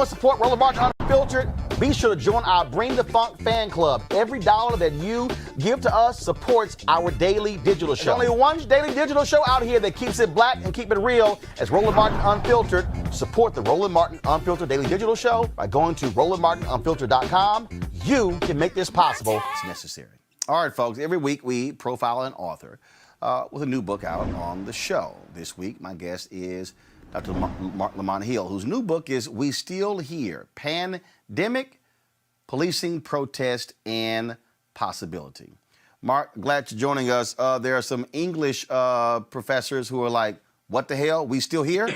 want to support Roland Martin Unfiltered? Be sure to join our Bring the Funk fan club. Every dollar that you give to us supports our daily digital show. There's only one daily digital show out here that keeps it black and keep it real. It's Roland Martin Unfiltered. Support the Roland Martin Unfiltered daily digital show by going to RolandMartinUnfiltered.com. You can make this possible. It's necessary. All right, folks. Every week we profile an author with a new book out on the show. This week, my guest is Dr. Marc Lamont Hill, whose new book is We Still Here: Pandemic, Policing, Protest, and Possibility. Mark, glad you're joining us. There are some English professors who are like, what the hell? We still here?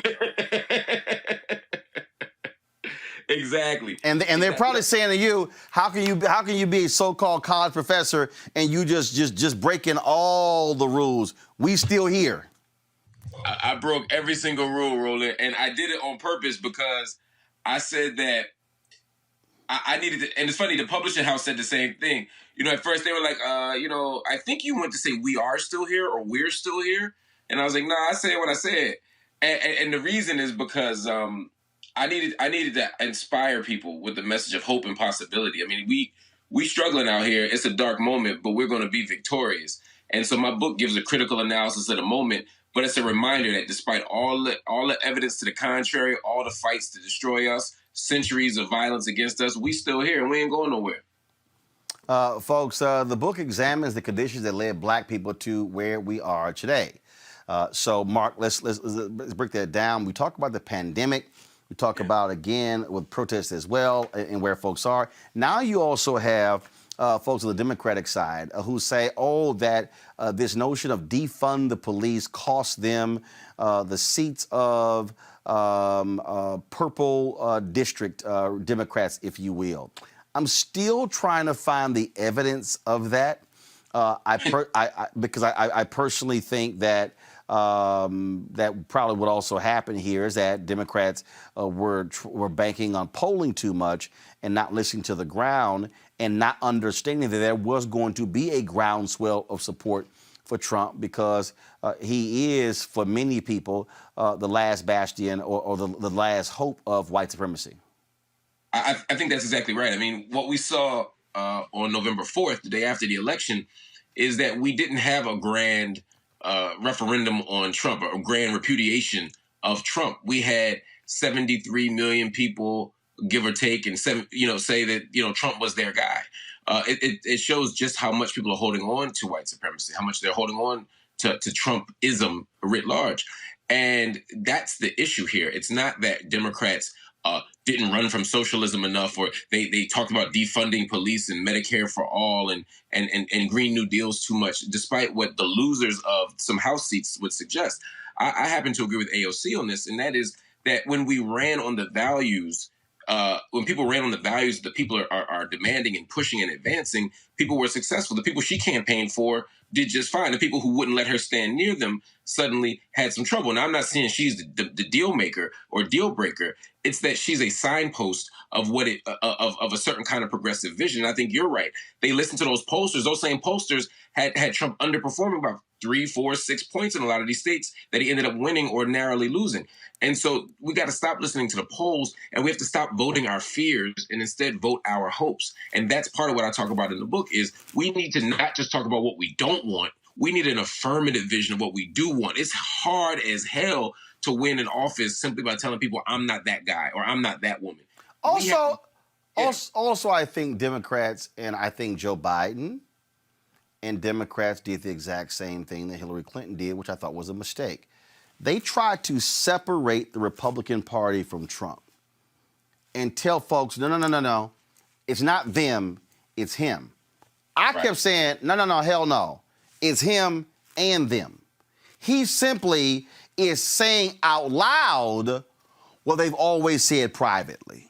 Exactly. And they're probably saying to you, how can you be a so-called college professor and you just breaking all the rules? We still here. I broke every single rule, Roland, and I did it on purpose because I said that I needed to, and it's funny, the publishing house said the same thing. You know, at first they were like, I think you want to say we are still here or we're still here. And I was like, no, I said what I said. And the reason is because I needed to inspire people with the message of hope and possibility. I mean, we struggling out here. It's a dark moment, but we're going to be victorious. And so my book gives a critical analysis of the moment, but it's a reminder that despite all the evidence to the contrary, all the fights to destroy us, centuries of violence against us, we still here and we ain't going nowhere. Folks, the book examines the conditions that led black people to where we are today. So, Mark, let's break that down. We talk about the pandemic. We talk about, again, with protests as well and where folks are. Now you also have folks on the Democratic side who say, that this notion of defund the police cost them the seats of purple district Democrats, if you will. I'm still trying to find the evidence of that. Because I personally think that that probably what also happened here is that Democrats were banking on polling too much and not listening to the ground and not understanding that there was going to be a groundswell of support for Trump because he is, for many people, the last bastion or the last hope of white supremacy. I think that's exactly right. I mean, what we saw on November 4th, the day after the election, is that we didn't have a grand referendum on Trump, or a grand repudiation of Trump. We had 73 million people, give or take, and say that Trump was their guy. It shows just how much people are holding on to white supremacy, how much they're holding on to Trumpism writ large, and that's the issue here. It's not that Democrats didn't run from socialism enough, or they talked about defunding police and Medicare for all and Green New Deals too much, despite what the losers of some House seats would suggest. I happen to agree with AOC on this, and that is that when we ran on the values, when people ran on the values that people are demanding and pushing and advancing, people were successful. The people she campaigned for did just fine. The people who wouldn't let her stand near them suddenly had some trouble. Now, I'm not saying she's the deal maker or deal breaker. It's that she's a signpost of of a certain kind of progressive vision. I think you're right. They listened to those posters. Those same posters had Trump underperforming by 3, 4, 6 points in a lot of these states that he ended up winning or narrowly losing. And so we got to stop listening to the polls, and we have to stop voting our fears and instead vote our hopes. And that's part of what I talk about in the book is we need to not just talk about what we don't want. We need an affirmative vision of what we do want. It's hard as hell to win an office simply by telling people I'm not that guy or I'm not that woman. Also, I think Democrats and I think Joe Biden and Democrats did the exact same thing that Hillary Clinton did, which I thought was a mistake. They tried to separate the Republican Party from Trump and tell folks, no, it's not them, it's him. I kept saying, no, hell no. It's him and them. He simply is saying out loud what they've always said privately.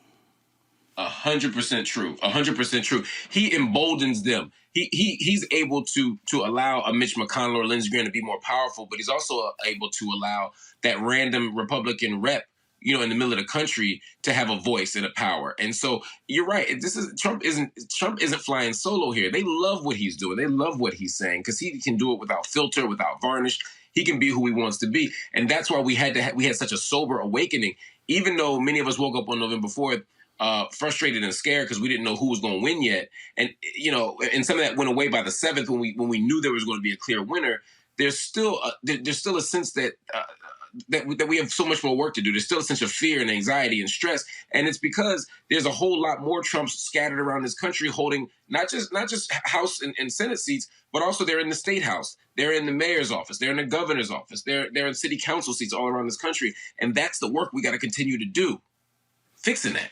100% true. 100% true. He emboldens them. He's able to allow a Mitch McConnell or Lindsey Graham to be more powerful, but he's also able to allow that random Republican rep, in the middle of the country to have a voice and a power. And so you're right. Trump isn't flying solo here. They love what he's doing. They love what he's saying because he can do it without filter, without varnish. He can be who he wants to be. And that's why we had such a sober awakening. even though many of us woke up on November 4th frustrated and scared because we didn't know who was going to win yet, and and some of that went away by the 7th when we knew there was going to be a clear winner. There's still a sense that that we have so much more work to do. There's still a sense of fear and anxiety and stress, and it's because there's a whole lot more Trumps scattered around this country, holding not just House and Senate seats, but also they're in the State House, they're in the mayor's office, they're in the governor's office, they're in city council seats all around this country, and that's the work we got to continue to do, fixing that.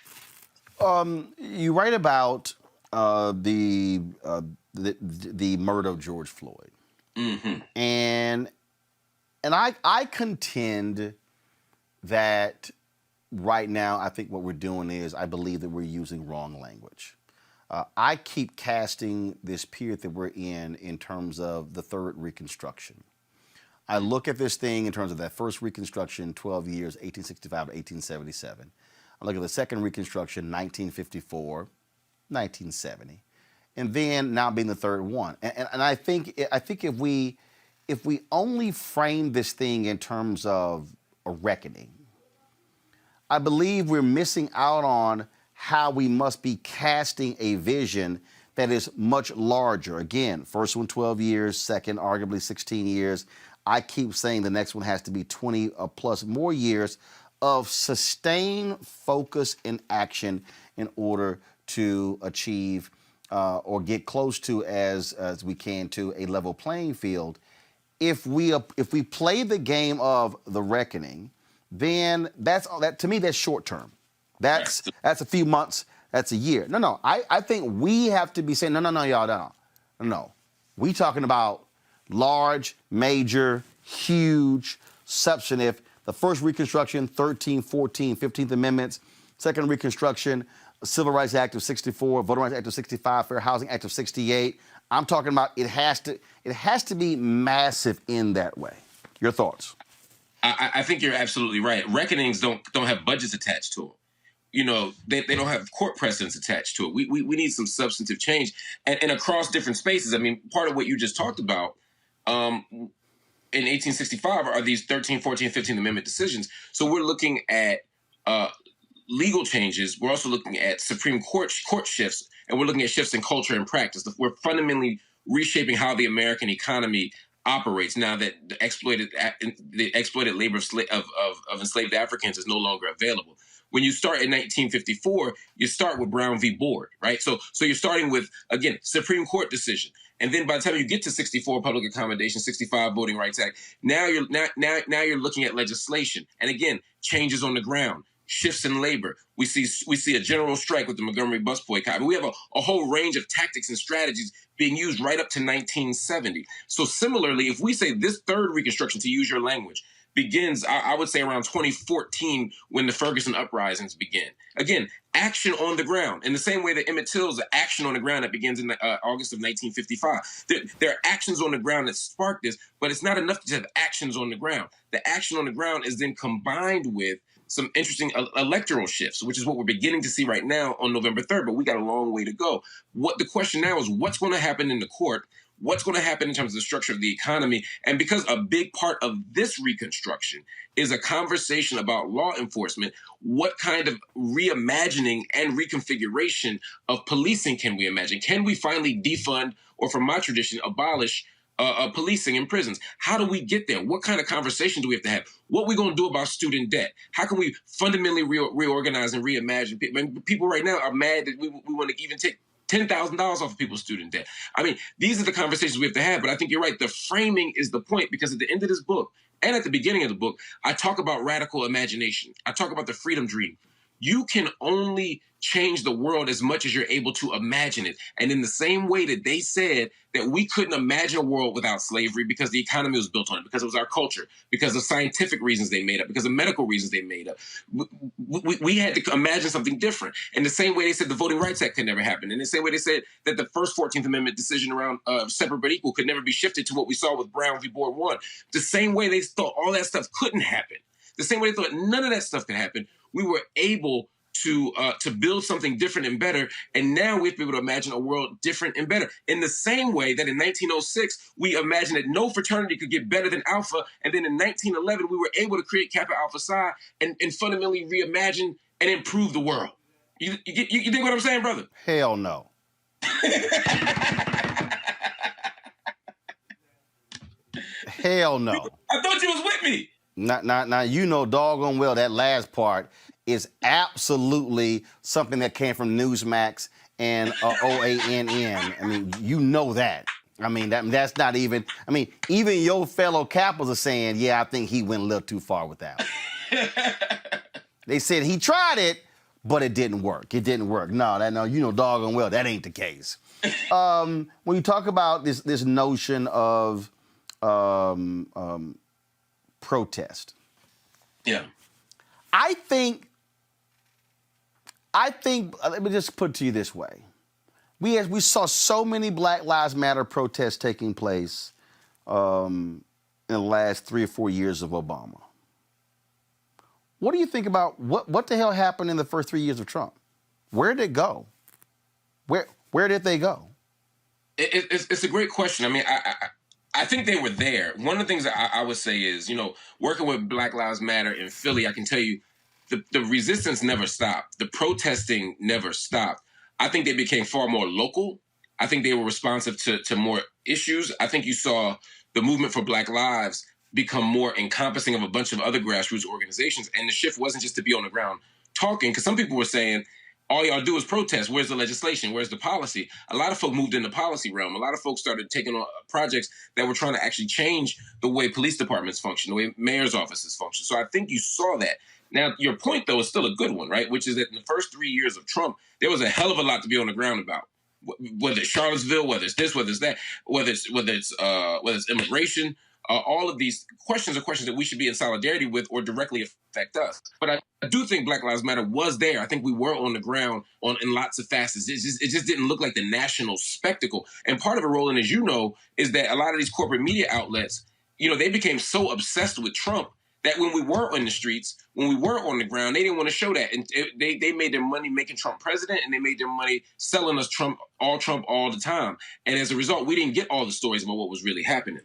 You write about the murder of George Floyd, and I contend that right now I think what we're doing is I believe that we're using wrong language. I keep casting this period that we're in terms of the third Reconstruction. I look at this thing in terms of that first Reconstruction, 12 years, 1865 to 1877. I look at the second Reconstruction, 1954, 1970, and then now being the third one. And I think if we only frame this thing in terms of a reckoning, I believe we're missing out on how we must be casting a vision that is much larger. Again, first one 12 years, second arguably 16 years. I keep saying the next one has to be 20 plus more years of sustained focus and action in order to achieve or get close to as we can to a level playing field. If we play the game of the reckoning, then that to me that's short term. That's a few months. That's a year. No. I think we have to be saying no, y'all, no. We talking about large, major, huge, substantive. The first Reconstruction, 13, 14, 15th Amendments. Second Reconstruction, Civil Rights Act of 64, Voting Rights Act of 65, Fair Housing Act of 68. I'm talking about it has to be massive in that way. Your thoughts? I think you're absolutely right. Reckonings don't have budgets attached to them. They don't have court precedents attached to it. We need some substantive change. And across different spaces, I mean, part of what you just talked about in 1865 are these 13, 14, 15th Amendment decisions. So we're looking at legal changes. We're also looking at Supreme Court shifts, and we're looking at shifts in culture and practice. We're fundamentally reshaping how the American economy operates now that the exploited labor of enslaved Africans is no longer available. When you start in 1954, you start with Brown v. Board, right? So you're starting with, again, Supreme Court decision. And then by the time you get to 64, public accommodation, 65, Voting Rights Act, now you're looking at legislation. And again, changes on the ground, shifts in labor. We see a general strike with the Montgomery bus boycott. We have a whole range of tactics and strategies being used right up to 1970. So similarly, if we say this third Reconstruction, to use your language, begins, I would say, around 2014 when the Ferguson uprisings begin. Again, action on the ground. In the same way that Emmett Till's action on the ground that begins in August of 1955. There are actions on the ground that spark this, but it's not enough to have actions on the ground. The action on the ground is then combined with some interesting electoral shifts, which is what we're beginning to see right now on November 3rd, but we got a long way to go. What the question now is, what's going to happen in the court? What's going to happen in terms of the structure of the economy? And because a big part of this Reconstruction is a conversation about law enforcement, what kind of reimagining and reconfiguration of policing can we imagine? Can we finally defund, or from my tradition, abolish policing in prisons? How do we get there? What kind of conversation do we have to have? What are we going to do about student debt? How can we fundamentally reorganize and reimagine? People right now are mad that we want to even take $10,000 off of people's student debt. I mean, these are the conversations we have to have, but I think you're right. The framing is the point, because at the end of this book and at the beginning of the book, I talk about radical imagination. I talk about the freedom dream. You can only change the world as much as you're able to imagine it. And in the same way that they said that we couldn't imagine a world without slavery because the economy was built on it, because it was our culture, because of scientific reasons they made up, because of medical reasons they made up, we had to imagine something different. In the same way they said the Voting Rights Act could never happen. In the same way they said that the first 14th Amendment decision around separate but equal could never be shifted to what we saw with Brown v. Board 1. The same way they thought all that stuff couldn't happen. The same way they thought none of that stuff could happen. We were able to build something different and better. And now we have to be able to imagine a world different and better. In the same way that in 1906, we imagined that no fraternity could get better than Alpha. And then in 1911, we were able to create Kappa Alpha Psi and fundamentally reimagine and improve the world. You think what I'm saying, brother? Hell no. Hell no. I thought you was with me. Now, you know doggone well that last part is absolutely something that came from Newsmax and OANN. I mean, you know that. I mean, that's not even, I mean, even your fellow Kappas are saying, yeah, I think he went a little too far with that one. They said he tried it, but it didn't work. It didn't work. No, you know doggone well that ain't the case. When you talk about this notion of protest. Yeah. I think, let me just put it to you this way. We saw so many Black Lives Matter protests taking place in the last 3 or 4 years of Obama. What do you think about what the hell happened in the first 3 years of Trump? Where did it go? Where did they go? It's a great question. I mean, I think they were there. One of the things that I would say is, working with Black Lives Matter in Philly, I can tell you the resistance never stopped. The protesting never stopped. I think they became far more local. I think they were responsive to more issues. I think you saw the movement for Black Lives become more encompassing of a bunch of other grassroots organizations. And the shift wasn't just to be on the ground talking, because some people were saying, all y'all do is protest. Where's the legislation? Where's the policy? A lot of folk moved in the policy realm. A lot of folks started taking on projects that were trying to actually change the way police departments function, the way mayor's offices function. So I think you saw that. Now, your point, though, is still a good one, right? Which is that in the first 3 years of Trump, there was a hell of a lot to be on the ground about. Whether it's Charlottesville, whether it's this, whether it's that, whether it's immigration, all of these questions are questions that we should be in solidarity with or directly affect us. But I do think Black Lives Matter was there. I think we were on the ground in lots of facets. It just didn't look like the national spectacle. And part of it, Roland, as you know, is that a lot of these corporate media outlets, they became so obsessed with Trump that when we were on the streets, when we were on the ground, they didn't want to show that. And they made their money making Trump president, and they made their money selling us Trump all the time. And as a result, we didn't get all the stories about what was really happening.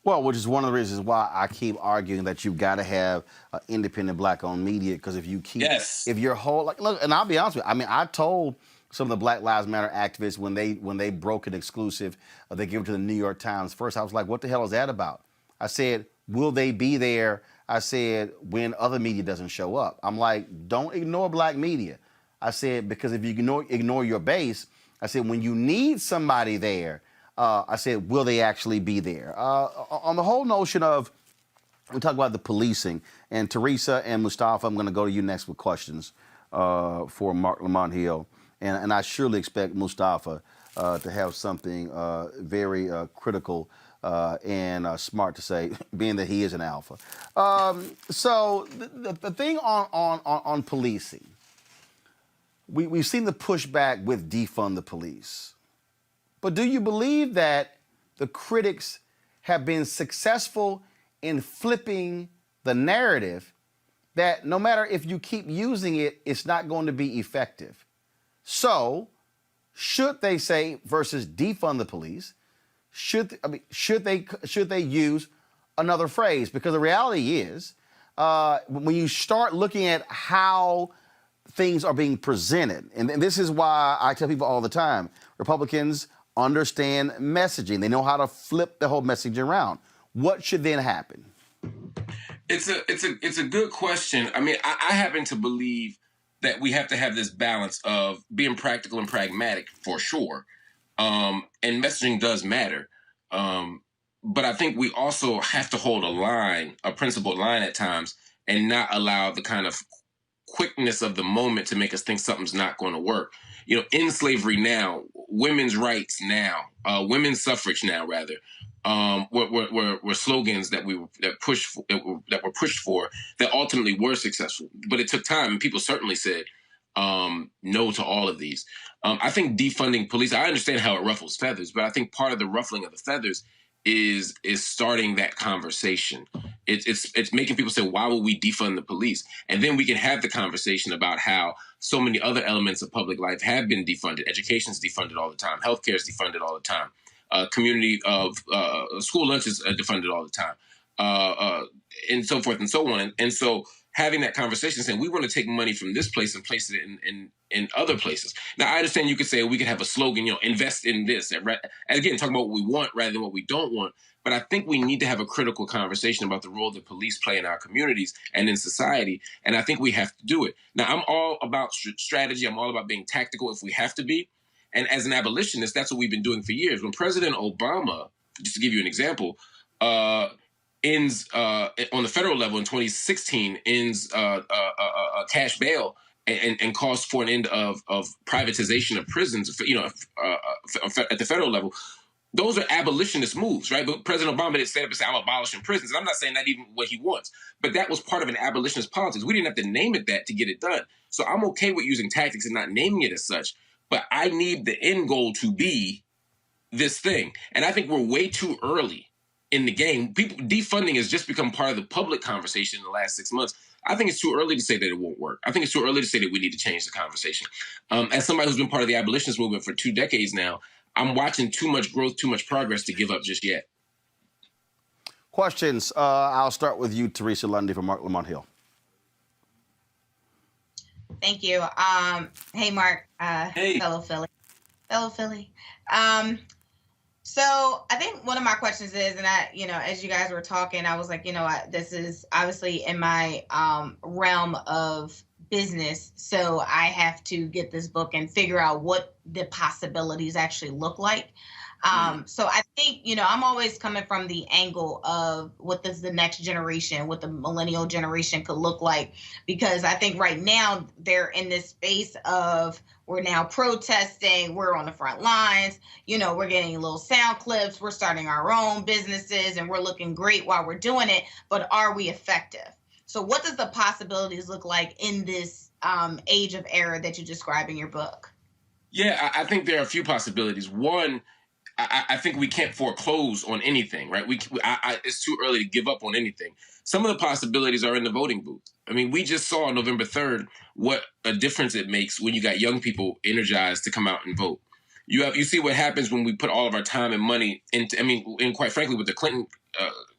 Well, which is one of the reasons why I keep arguing that you've got to have independent Black-owned media, because if you keep, if your whole, look, and I'll be honest with you, I mean, I told some of the Black Lives Matter activists when they broke an exclusive, they gave it to the New York Times first, I was like, what the hell is that about? I said, will they be there? I said, when other media doesn't show up. I'm like, don't ignore Black media. I said, because if you ignore your base, I said, when you need somebody there, I said, will they actually be there? On the whole notion of, we talk about the policing, and Teresa and Mustafa, I'm going to go to you next with questions for Marc Lamont Hill. And I surely expect Mustafa to have something very critical and smart to say, being that he is an alpha. So the thing on policing, we've seen the pushback with defund the police. But do you believe that the critics have been successful in flipping the narrative that no matter if you keep using it, it's not going to be effective? So, should they say versus defund the police? Should they use another phrase? Because the reality is, when you start looking at how things are being presented, and this is why I tell people all the time, Republicans understand messaging. They know how to flip the whole message around. What should then happen? It's a good question. I mean, I happen to believe that we have to have this balance of being practical and pragmatic for sure. And messaging does matter. But I think we also have to hold a principled line at times, and not allow the kind of quickness of the moment to make us think something's not going to work. In slavery now, women's rights now, women's suffrage now, rather, were slogans that were pushed for that ultimately were successful. But it took time, and people certainly said no to all of these. I think defunding police, I understand how it ruffles feathers, but I think part of the ruffling of the feathers is starting that conversation. It's making people say, why would we defund the police? And then we can have the conversation about how so many other elements of public life have been defunded. Education is defunded all the time. Healthcare is defunded all the time. Community of school lunches are defunded all the time, and so forth and so on. And so having that conversation, saying we want to take money from this place and place it in other places. Now, I understand you could say we could have a slogan, invest in this. And again, talking about what we want rather than what we don't want. But I think we need to have a critical conversation about the role that police play in our communities and in society. And I think we have to do it. Now, I'm all about strategy. I'm all about being tactical if we have to be. And as an abolitionist, that's what we've been doing for years. When President Obama, just to give you an example, ends on the federal level in 2016, ends cash bail and calls for an end of privatization of prisons, at the federal level. Those are abolitionist moves, right? But President Obama didn't stand up and say, I'm abolishing prisons. And I'm not saying that even what he wants, but that was part of an abolitionist politics. We didn't have to name it that to get it done. So I'm okay with using tactics and not naming it as such, but I need the end goal to be this thing. And I think we're way too early in the game. Defunding has just become part of the public conversation in the last 6 months. I think it's too early to say that it won't work. I think it's too early to say that we need to change the conversation. As somebody who's been part of the abolitionist movement for 2 decades now, I'm watching too much growth, too much progress to give up just yet. Questions. I'll start with you, Teresa Lundy from Marc Lamont Hill. Thank you. Hey, Mark. Hey. Fellow Philly. So I think one of my questions is, and as you guys were talking, I was like, this is obviously in my realm of business. So I have to get this book and figure out what the possibilities actually look like. So I think, I'm always coming from the angle of what does the next generation, what the millennial generation could look like, because I think right now they're in this space of we're now protesting, we're on the front lines, we're getting little sound clips, we're starting our own businesses and we're looking great while we're doing it, but are we effective? So what does the possibilities look like in this age of error that you describe in your book? Yeah, I think there are a few possibilities. One, I think we can't foreclose on anything, right? It's too early to give up on anything. Some of the possibilities are in the voting booth. I mean, we just saw on November 3rd what a difference it makes when you got young people energized to come out and vote. You see what happens when we put all of our time and money into, and quite frankly, what the Clinton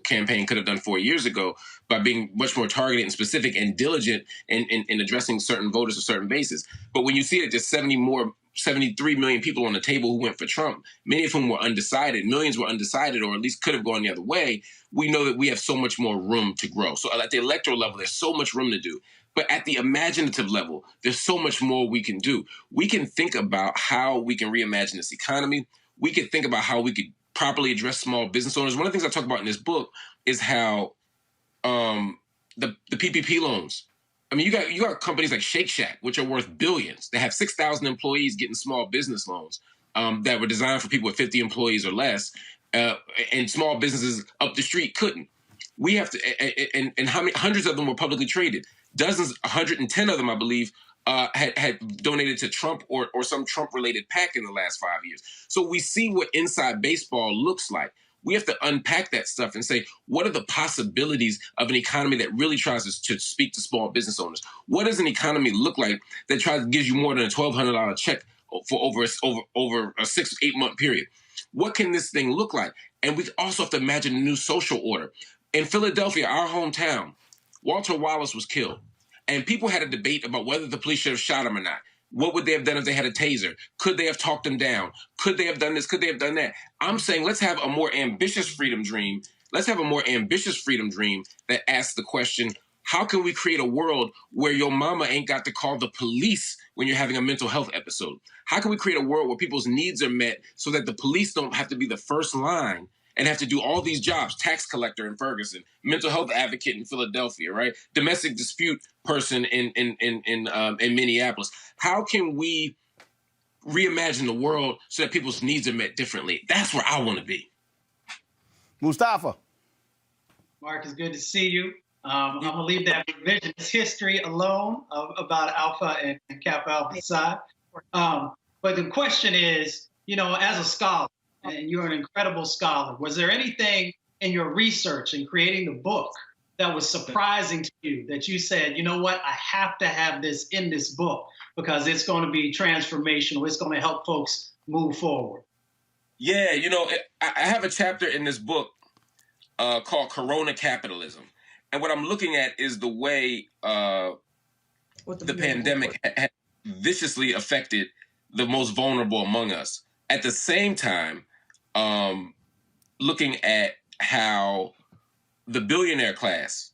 campaign could have done 4 years ago by being much more targeted and specific and diligent in addressing certain voters or certain bases. But when you see that there's 73 million people on the table who went for Trump, many of whom were undecided, millions were undecided, or at least could have gone the other way, we know that we have so much more room to grow. So at the electoral level, there's so much room to do. But at the imaginative level, there's so much more we can do. We can think about how we can reimagine this economy. We can think about how we could properly address small business owners. One of the things I talk about in this book is how the PPP loans. I mean, you got companies like Shake Shack, which are worth billions. They have 6,000 employees getting small business loans that were designed for people with 50 employees or less, and small businesses up the street couldn't. We have to, and how many hundreds of them were publicly traded? Dozens, 110 of them, I believe, had donated to Trump or some Trump-related PAC in the last 5 years. So we see what inside baseball looks like. We have to unpack that stuff and say, what are the possibilities of an economy that really tries to speak to small business owners? What does an economy look like that gives you more than a $1,200 check for over a 6 to 8 month period? What can this thing look like? And we also have to imagine a new social order. In Philadelphia, our hometown, Walter Wallace was killed. And people had a debate about whether the police should have shot him or not. What would they have done if they had a taser? Could they have talked him down? Could they have done this? Could they have done that? I'm saying let's have a more ambitious freedom dream. Let's have a more ambitious freedom dream that asks the question, how can we create a world where your mama ain't got to call the police when you're having a mental health episode? How can we create a world where people's needs are met so that the police don't have to be the first line and have to do all these jobs, tax collector in Ferguson, mental health advocate in Philadelphia, right? Domestic dispute person in Minneapolis. How can we reimagine the world so that people's needs are met differently? That's where I want to be. Mustafa. Mark, it's good to see you. I'm going to leave that revisionist history alone about Alpha and Kappa Alpha Psi. But the question is, as a scholar, and you're an incredible scholar. Was there anything in your research and creating the book that was surprising to you that you said, you know what, I have to have this in this book because it's going to be transformational. It's going to help folks move forward? Yeah, I have a chapter in this book called Corona Capitalism. And what I'm looking at is the way the pandemic has viciously affected the most vulnerable among us. At the same time, looking at how the billionaire class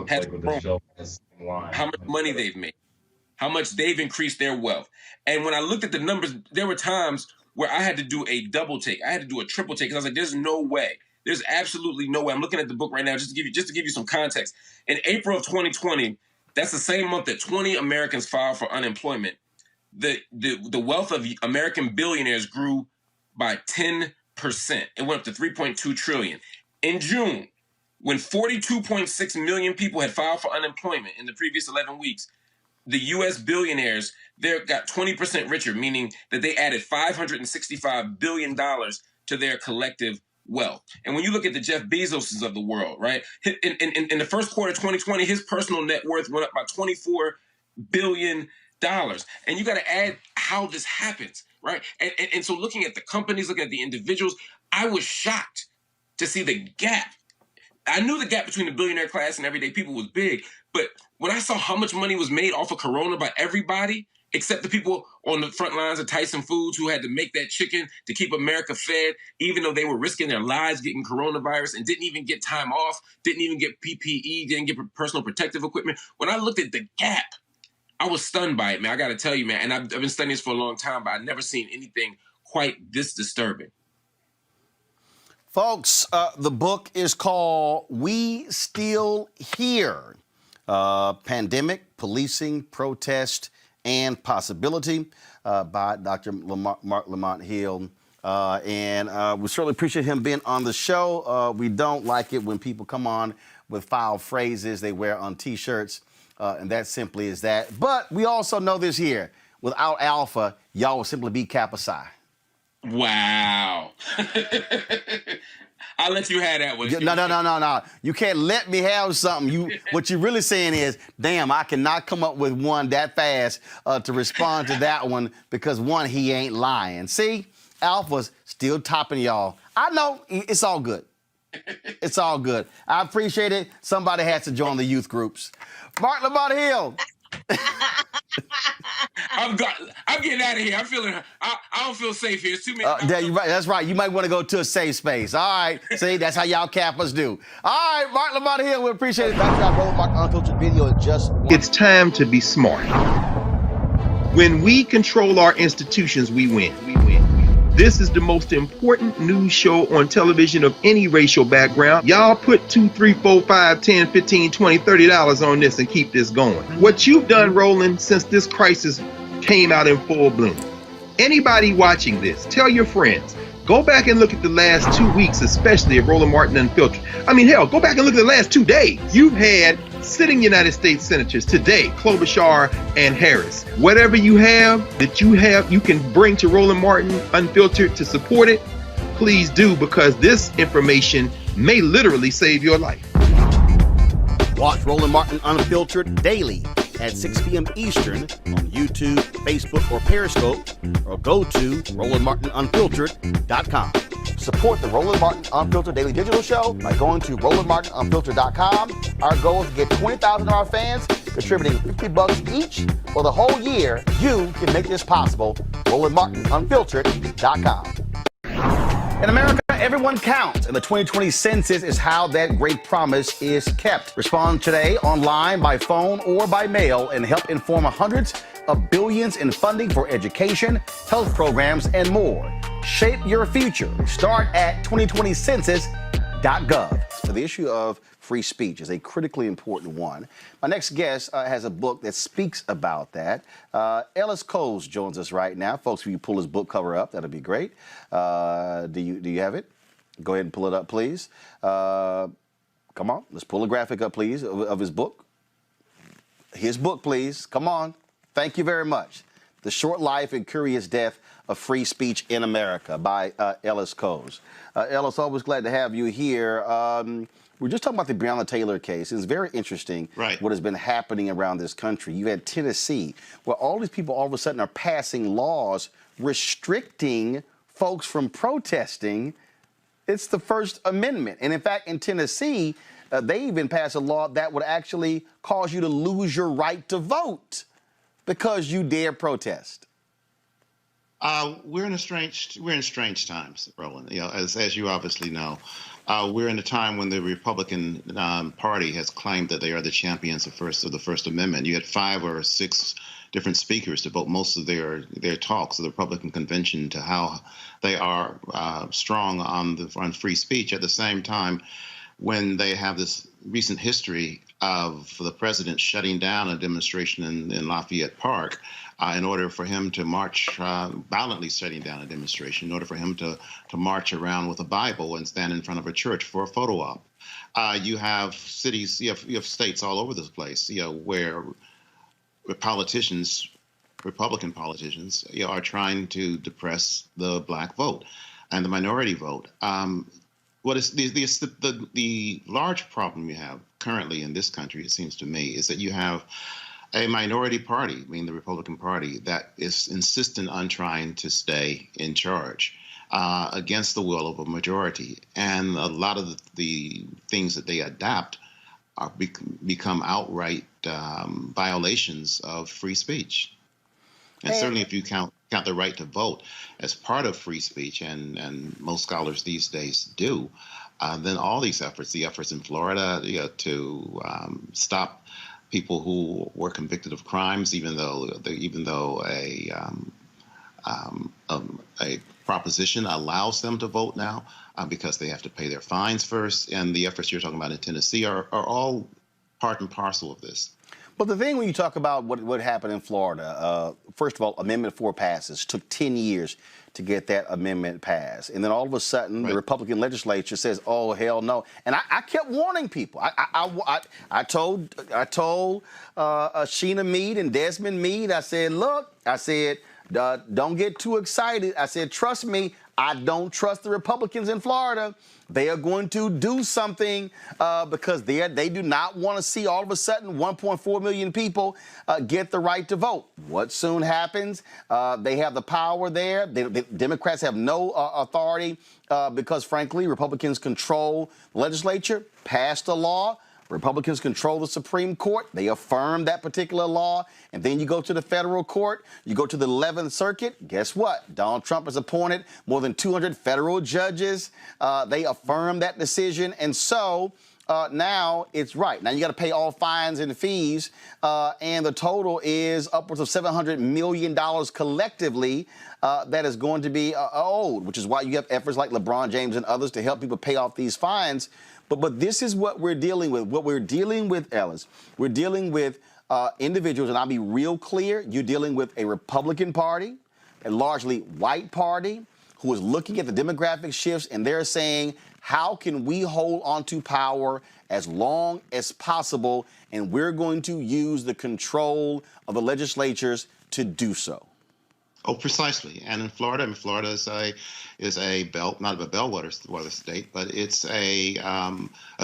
has grown, how much money they've made, how much they've increased their wealth. And when I looked at the numbers, there were times where I had to do a double take. I had to do a triple take because I was like, there's no way. There's absolutely no way. I'm looking at the book right now just to give you some context. In April of 2020, that's the same month that 20 Americans filed for unemployment. The wealth of American billionaires grew by 10%. It went up to 3.2 trillion. In June, when 42.6 million people had filed for unemployment in the previous 11 weeks, the U.S. billionaires, they got 20% richer, meaning that they added $565 billion to their collective wealth. And when you look at the Jeff Bezoses of the world, right, in the first quarter of 2020, his personal net worth went up by $24 billion. And you got to add how this happens, right? And so looking at the companies, looking at the individuals, I was shocked to see the gap. I knew the gap between the billionaire class and everyday people was big, but when I saw how much money was made off of Corona by everybody, except the people on the front lines of Tyson Foods who had to make that chicken to keep America fed, even though they were risking their lives getting coronavirus and didn't even get time off, didn't even get PPE, didn't get personal protective equipment. When I looked at the gap, I was stunned by it, man. I got to tell you, man, and I've been studying this for a long time, but I've never seen anything quite this disturbing. Folks, the book is called We Still Here, Pandemic, Policing, Protest, and Possibility by Dr. Marc Lamont Hill. And we certainly appreciate him being on the show. We don't like it when people come on with foul phrases they wear on T-shirts, and that simply is that. But we also know this here. Without Alpha, y'all will simply be Kappa Psi. Wow. I'll let you have that one. No. You can't let me have something. What you're really saying is, damn, I cannot come up with one that fast to respond to that one because, one, he ain't lying. See, Alpha's still topping y'all. I know. It's all good. It's all good. I appreciate it. Somebody has to join the youth groups. Marc Lamont Hill. I'm getting out of here. I don't feel safe here. It's too many. That's right. You might want to go to a safe space. All right. See, that's how y'all Kappas do. All right, Marc Lamont Hill, we appreciate it. Back to our Roland Martin Unfiltered video in just one. It's time to be smart. When we control our institutions, we win. This is the most important news show on television of any racial background. Y'all put $2, $3, $4, $5, $10, $15, $20, $30 on this and keep this going. What you've done, Roland, since this crisis came out in full bloom. Anybody watching this, tell your friends. Go back and look at the last 2 weeks, especially of Roland Martin Unfiltered. I mean, hell, go back and look at the last 2 days. You've had sitting United States senators today, Klobuchar and Harris. Whatever you have, you can bring to Roland Martin Unfiltered to support it, please do, because this information may literally save your life. Watch Roland Martin Unfiltered daily at 6 p.m. Eastern on YouTube, Facebook, or Periscope, or go to RolandMartinUnfiltered.com. Support the Roland Martin Unfiltered Daily Digital Show by going to RolandMartinUnfiltered.com. Our goal is to get 20,000 of our fans contributing $50 each for the whole year. You can make this possible. RolandMartinUnfiltered.com. In America, everyone counts, and the 2020 census is how that great promise is kept. Respond today online, by phone, or by mail, and help inform hundreds of billions in funding for education, health programs, and more. Shape your future. Start at 2020census.gov. So the issue of free speech is a critically important one. My next guest has a book that speaks about that. Ellis Cose joins us right now. Folks, if you pull his book cover up, that'll be great. Do you have it? Go ahead and pull it up, please. Come on, let's pull a graphic up, please, of his book. His book, please. Come on. Thank you very much. The Short Life and Curious Death of Free Speech in America by Ellis Cose. Ellis, always glad to have you here. We're just talking about the Breonna Taylor case. It's very interesting what has been happening around this country. You had Tennessee, where all these people all of a sudden are passing laws restricting folks from protesting. It's the First Amendment. And in fact, in Tennessee, they even passed a law that would actually cause you to lose your right to vote because you dare protest. We're in strange times, Roland. You know, as you obviously know, we're in a time when the Republican Party has claimed that they are the champions of the First Amendment. You had 5 or 6 different speakers devote most of their talks of the Republican convention to how they are strong on free speech. At the same time, when they have this recent history of the president shutting down a demonstration in Lafayette Park in order for him to march, violently shutting down a demonstration, in order for him to march around with a Bible and stand in front of a church for a photo op. You have cities, you have states all over this place, where politicians, Republican politicians, are trying to depress the black vote and the minority vote. What is the large problem you have currently in this country, it seems to me, is that you have a minority party, I mean the Republican Party, that is insistent on trying to stay in charge against the will of a majority. And a lot of the things that they adopt are become outright violations of free speech. And certainly if you count the right to vote as part of free speech, and most scholars these days do, then all these efforts, the efforts in Florida to stop people who were convicted of crimes, even though a proposition allows them to vote now because they have to pay their fines first, and the efforts you're talking about in Tennessee are all part and parcel of this. But the thing when you talk about what happened in Florida, first of all, Amendment 4 passes. Took 10 years to get that amendment passed. And then all of a sudden, the Republican legislature says, oh, hell no. And I kept warning people. I told Sheena Mead and Desmond Mead, I said, look, don't get too excited. I said, trust me, I don't trust the Republicans in Florida. They are going to do something because they do not want to see all of a sudden 1.4 million people get the right to vote. What soon happens? They have the power there. The Democrats have no authority because, frankly, Republicans control the legislature, passed a law. Republicans control the Supreme Court. They affirm that particular law. And then you go to the federal court. You go to the 11th Circuit. Guess what? Donald Trump has appointed more than 200 federal judges. They affirm that decision. And so now it's right. Now you got to pay all fines and fees. And the total is upwards of $700 million collectively that is going to be owed, which is why you have efforts like LeBron James and others to help people pay off these fines. But this is what we're dealing with. What we're dealing with, Ellis, we're dealing with individuals, and I'll be real clear, you're dealing with a Republican Party, a largely white party, who is looking at the demographic shifts, and they're saying, how can we hold on to power as long as possible? And we're going to use the control of the legislatures to do so. Oh, precisely. And in Florida, Florida is a not a bellwether state, but it's a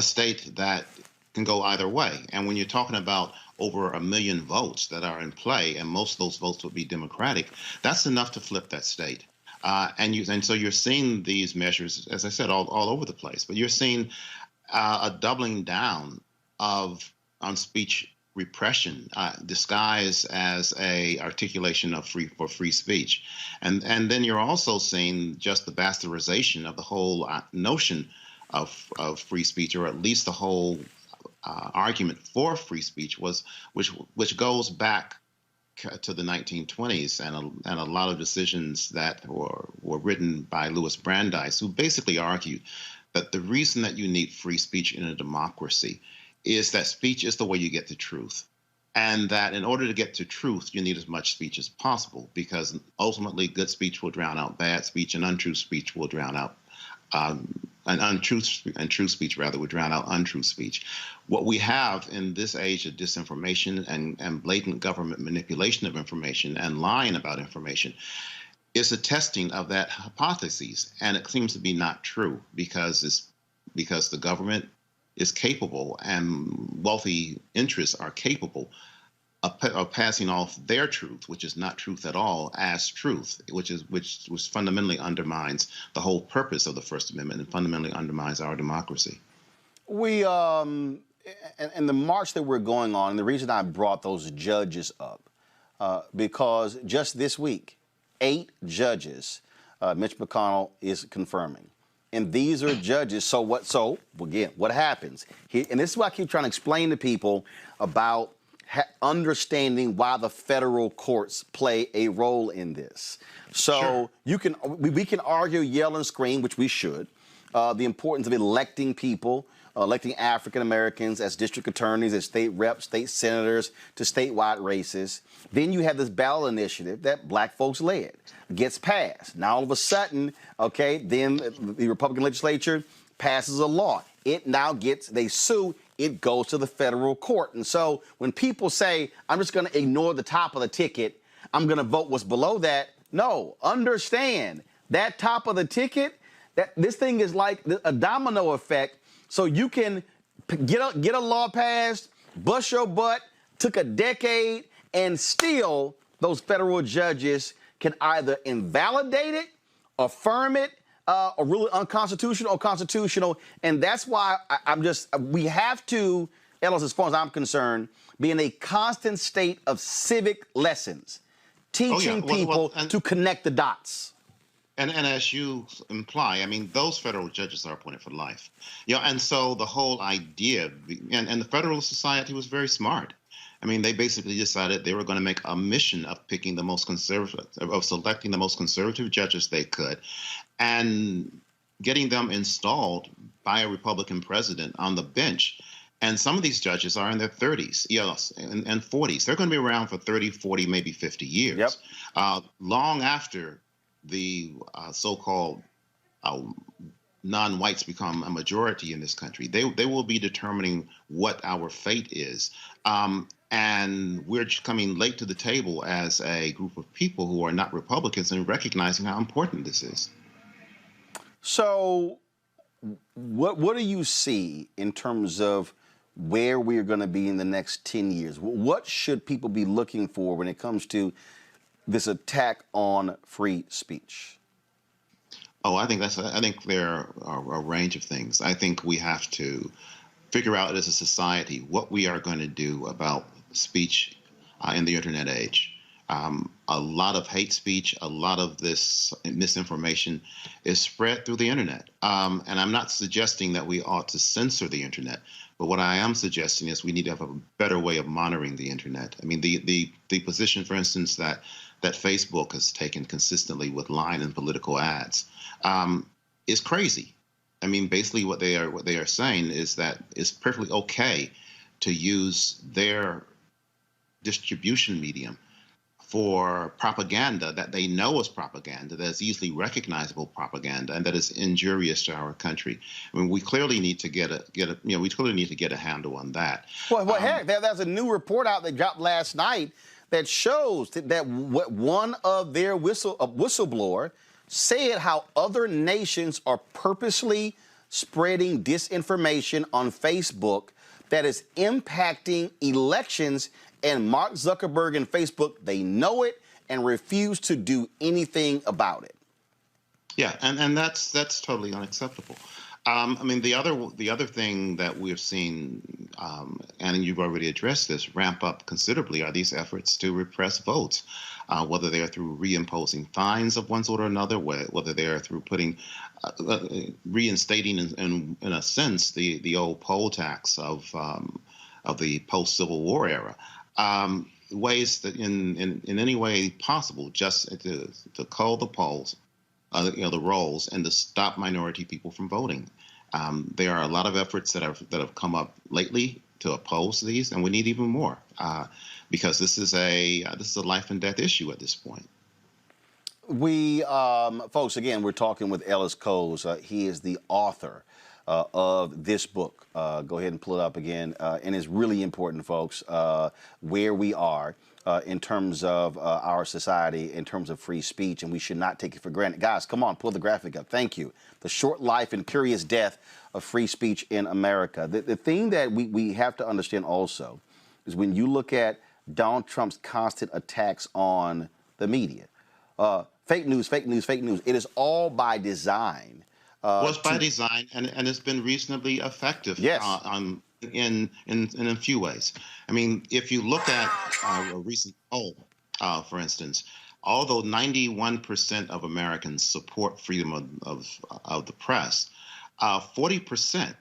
state that can go either way. And when you're talking about over 1 million votes that are in play, and most of those votes will be Democratic, that's enough to flip that state. And so you're seeing these measures, as I said, all over the place. But you're seeing a doubling down on speech repression disguised as a articulation of free speech, and then you're also seeing just the bastardization of the whole notion of free speech, or at least the whole argument for free speech which goes back to the 1920s and a lot of decisions that were written by Louis Brandeis, who basically argued that the reason that you need free speech in a democracy is that speech is the way you get to truth. And that in order to get to truth, you need as much speech as possible, because ultimately good speech will drown out bad speech, and untrue speech will drown out and truth speech rather would drown out untrue speech. What we have in this age of disinformation and blatant government manipulation of information and lying about information is a testing of that hypothesis, and it seems to be not true because the government is capable and wealthy interests are capable of passing off their truth, which is not truth at all, as truth, which fundamentally undermines the whole purpose of the First Amendment and fundamentally undermines our democracy. We and the march that we're going on, and the reason I brought those judges up, because just this week, 8 judges, Mitch McConnell is confirming. And these are judges. So what? So again, what happens? And this is what I keep trying to explain to people about understanding why the federal courts play a role in this. So sure. We can argue, yell, and scream, which we should, the importance of electing people, electing African Americans as district attorneys, as state reps, state senators, to statewide races. Then you have this ballot initiative that black folks led, gets passed. Now all of a sudden, okay, then the Republican legislature passes a law. It now they sue, it goes to the federal court. And so when people say, I'm just going to ignore the top of the ticket, I'm going to vote what's below that. No, understand that top of the ticket, that this thing is like a domino effect. So you can get a law passed, bust your butt, took a decade, and still those federal judges can either invalidate it, affirm it, or really unconstitutional or constitutional. And that's why we have to, Ellis, as far as I'm concerned, be in a constant state of civic lessons, teaching people to connect the dots. And as you imply, I mean, those federal judges are appointed for life. And so the whole idea, and the Federalist Society was very smart. I mean, they basically decided they were going to make a mission of picking the most conservative, of selecting the most conservative judges they could, and getting them installed by a Republican president on the bench. And some of these judges are in their 30s, and 40s. They're going to be around for 30, 40, maybe 50 years. Yep. Long after the so-called non-whites become a majority in this country, they will be determining what our fate is. And we're coming late to the table as a group of people who are not Republicans and recognizing how important this is. So what do you see in terms of where we're going to be in the next 10 years? What should people be looking for when it comes to this attack on free speech? Oh, I think there are a range of things. I think we have to figure out as a society what we are going to do about speech in the internet age. A lot of hate speech, a lot of this misinformation is spread through the internet. And I'm not suggesting that we ought to censor the internet, but what I am suggesting is we need to have a better way of monitoring the internet. I mean, the position, for instance, that Facebook has taken consistently with lying and political ads is crazy. I mean, basically what they are saying is that it's perfectly okay to use their distribution medium for propaganda that they know is propaganda, that's easily recognizable propaganda, and that is injurious to our country. I mean, we clearly need to get a handle on that. Well, heck, there's a new report out that dropped last night that shows that one of their whistleblower said how other nations are purposely spreading disinformation on Facebook that is impacting elections, and Mark Zuckerberg and Facebook, they know it and refuse to do anything about it. Yeah, and that's totally unacceptable. I mean, the other thing that we've seen, and you've already addressed this, ramp up considerably are these efforts to repress votes, whether they are through reimposing fines of one sort or another, whether they are through reinstating in a sense the old poll tax of the post-Civil War era. Ways that in any way possible just to cull the polls, the rolls, and to stop minority people from voting. There are a lot of efforts that have come up lately to oppose these, and we need even more because this is a life and death issue at this point. We, folks, again, we're talking with Ellis Cose. He is the author of this book. Go ahead and pull it up again. And it's really important, folks, where we are in terms of our society, in terms of free speech, and we should not take it for granted. Guys, come on, pull the graphic up. Thank you. The short life and curious death of free speech in America. The thing that we have to understand also is when you look at Donald Trump's constant attacks on the media, fake news, fake news, fake news, it is all by design. Well, it's by design, and it's been reasonably effective. Yes. In a few ways. I mean, if you look at a recent poll, for instance, although 91% of Americans support freedom of the press, 40%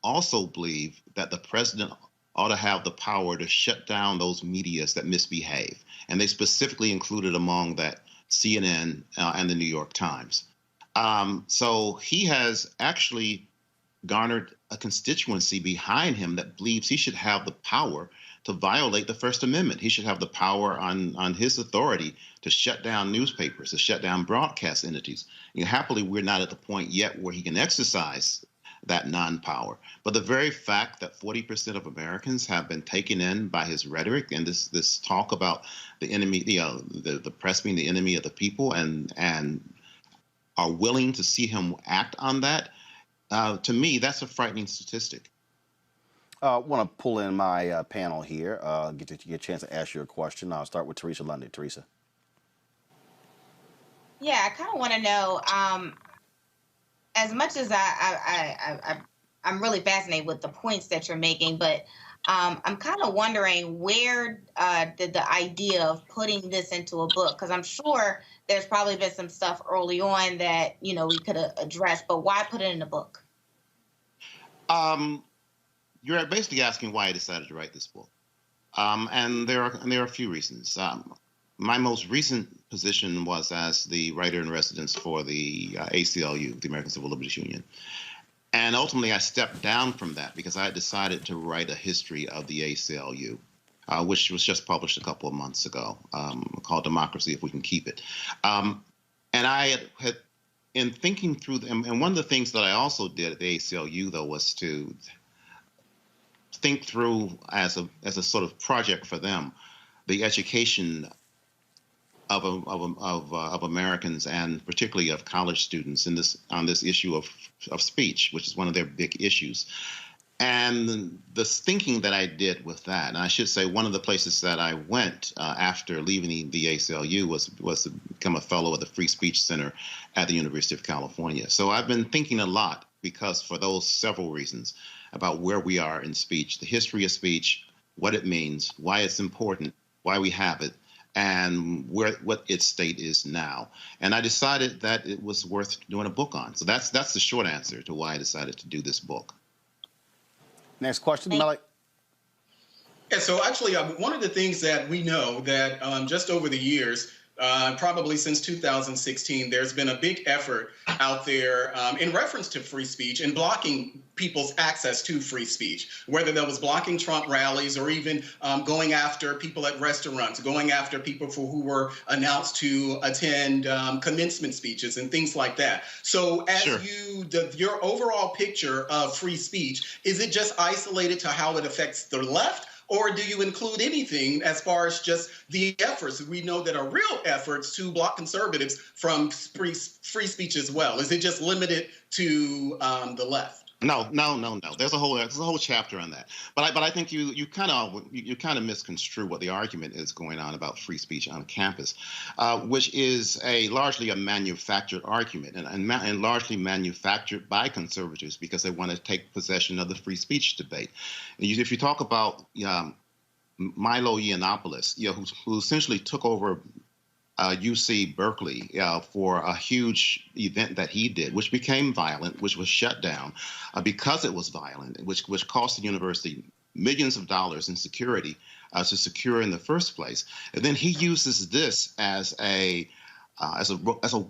also believe that the president ought to have the power to shut down those medias that misbehave. And they specifically included among that CNN and the New York Times. So he has actually garnered a constituency behind him that believes he should have the power to violate the First Amendment. He should have the power on his authority to shut down newspapers, to shut down broadcast entities. Happily, we're not at the point yet where he can exercise that non-power. But the very fact that 40% of Americans have been taken in by his rhetoric and this talk about the enemy, the press being the enemy of the people, and are willing to see him act on that, to me, that's a frightening statistic. I want to pull in my panel here, get a chance to ask you a question. I'll start with Teresa Lundy. Teresa. Yeah, I kind of want to know, as much as I'm really fascinated with the points that you're making, but I'm kind of wondering where did the idea of putting this into a book, because I'm sure there's probably been some stuff early on that, we could have addressed, but why put it in a book? You're basically asking why I decided to write this book. And there are a few reasons. My most recent position was as the writer in residence for the ACLU, the American Civil Liberties Union. And ultimately, I stepped down from that because I had decided to write a history of the ACLU, which was just published a couple of months ago, called Democracy If We Can Keep It. And I had in thinking through, and one of the things that I also did at the ACLU, though, was to think through as a sort of project for them, the education of Americans, and particularly of college students on this issue of speech, which is one of their big issues. And the thinking that I did with that, and I should say one of the places that I went after leaving the ACLU was to become a fellow at the Free Speech Center at the University of California. So I've been thinking a lot, because for those several reasons, about where we are in speech, the history of speech, what it means, why it's important, why we have it, and what its state is now. And I decided that it was worth doing a book on. So that's the short answer to why I decided to do this book. Next question, Malik. Yeah, so actually, one of the things that we know that just over the years, probably since 2016, there's been a big effort out there in reference to free speech and blocking people's access to free speech, whether that was blocking Trump rallies or even going after people at restaurants, going after people who were announced to attend commencement speeches and things like that. So as Sure. your overall picture of free speech, is it just isolated to how it affects the left? Or do you include anything as far as just the efforts we know that are real efforts to block conservatives from free speech as well? Is it just limited to the left? No. There's a whole chapter on that. But I think you kind of misconstrue what the argument is going on about free speech on campus, which is largely a manufactured argument and largely manufactured by conservatives because they want to take possession of the free speech debate. If you talk about Milo Yiannopoulos, who essentially took over UC Berkeley for a huge event that he did, which became violent, which was shut down because it was violent, which cost the university millions of dollars in security to secure in the first place. And then he uses this as a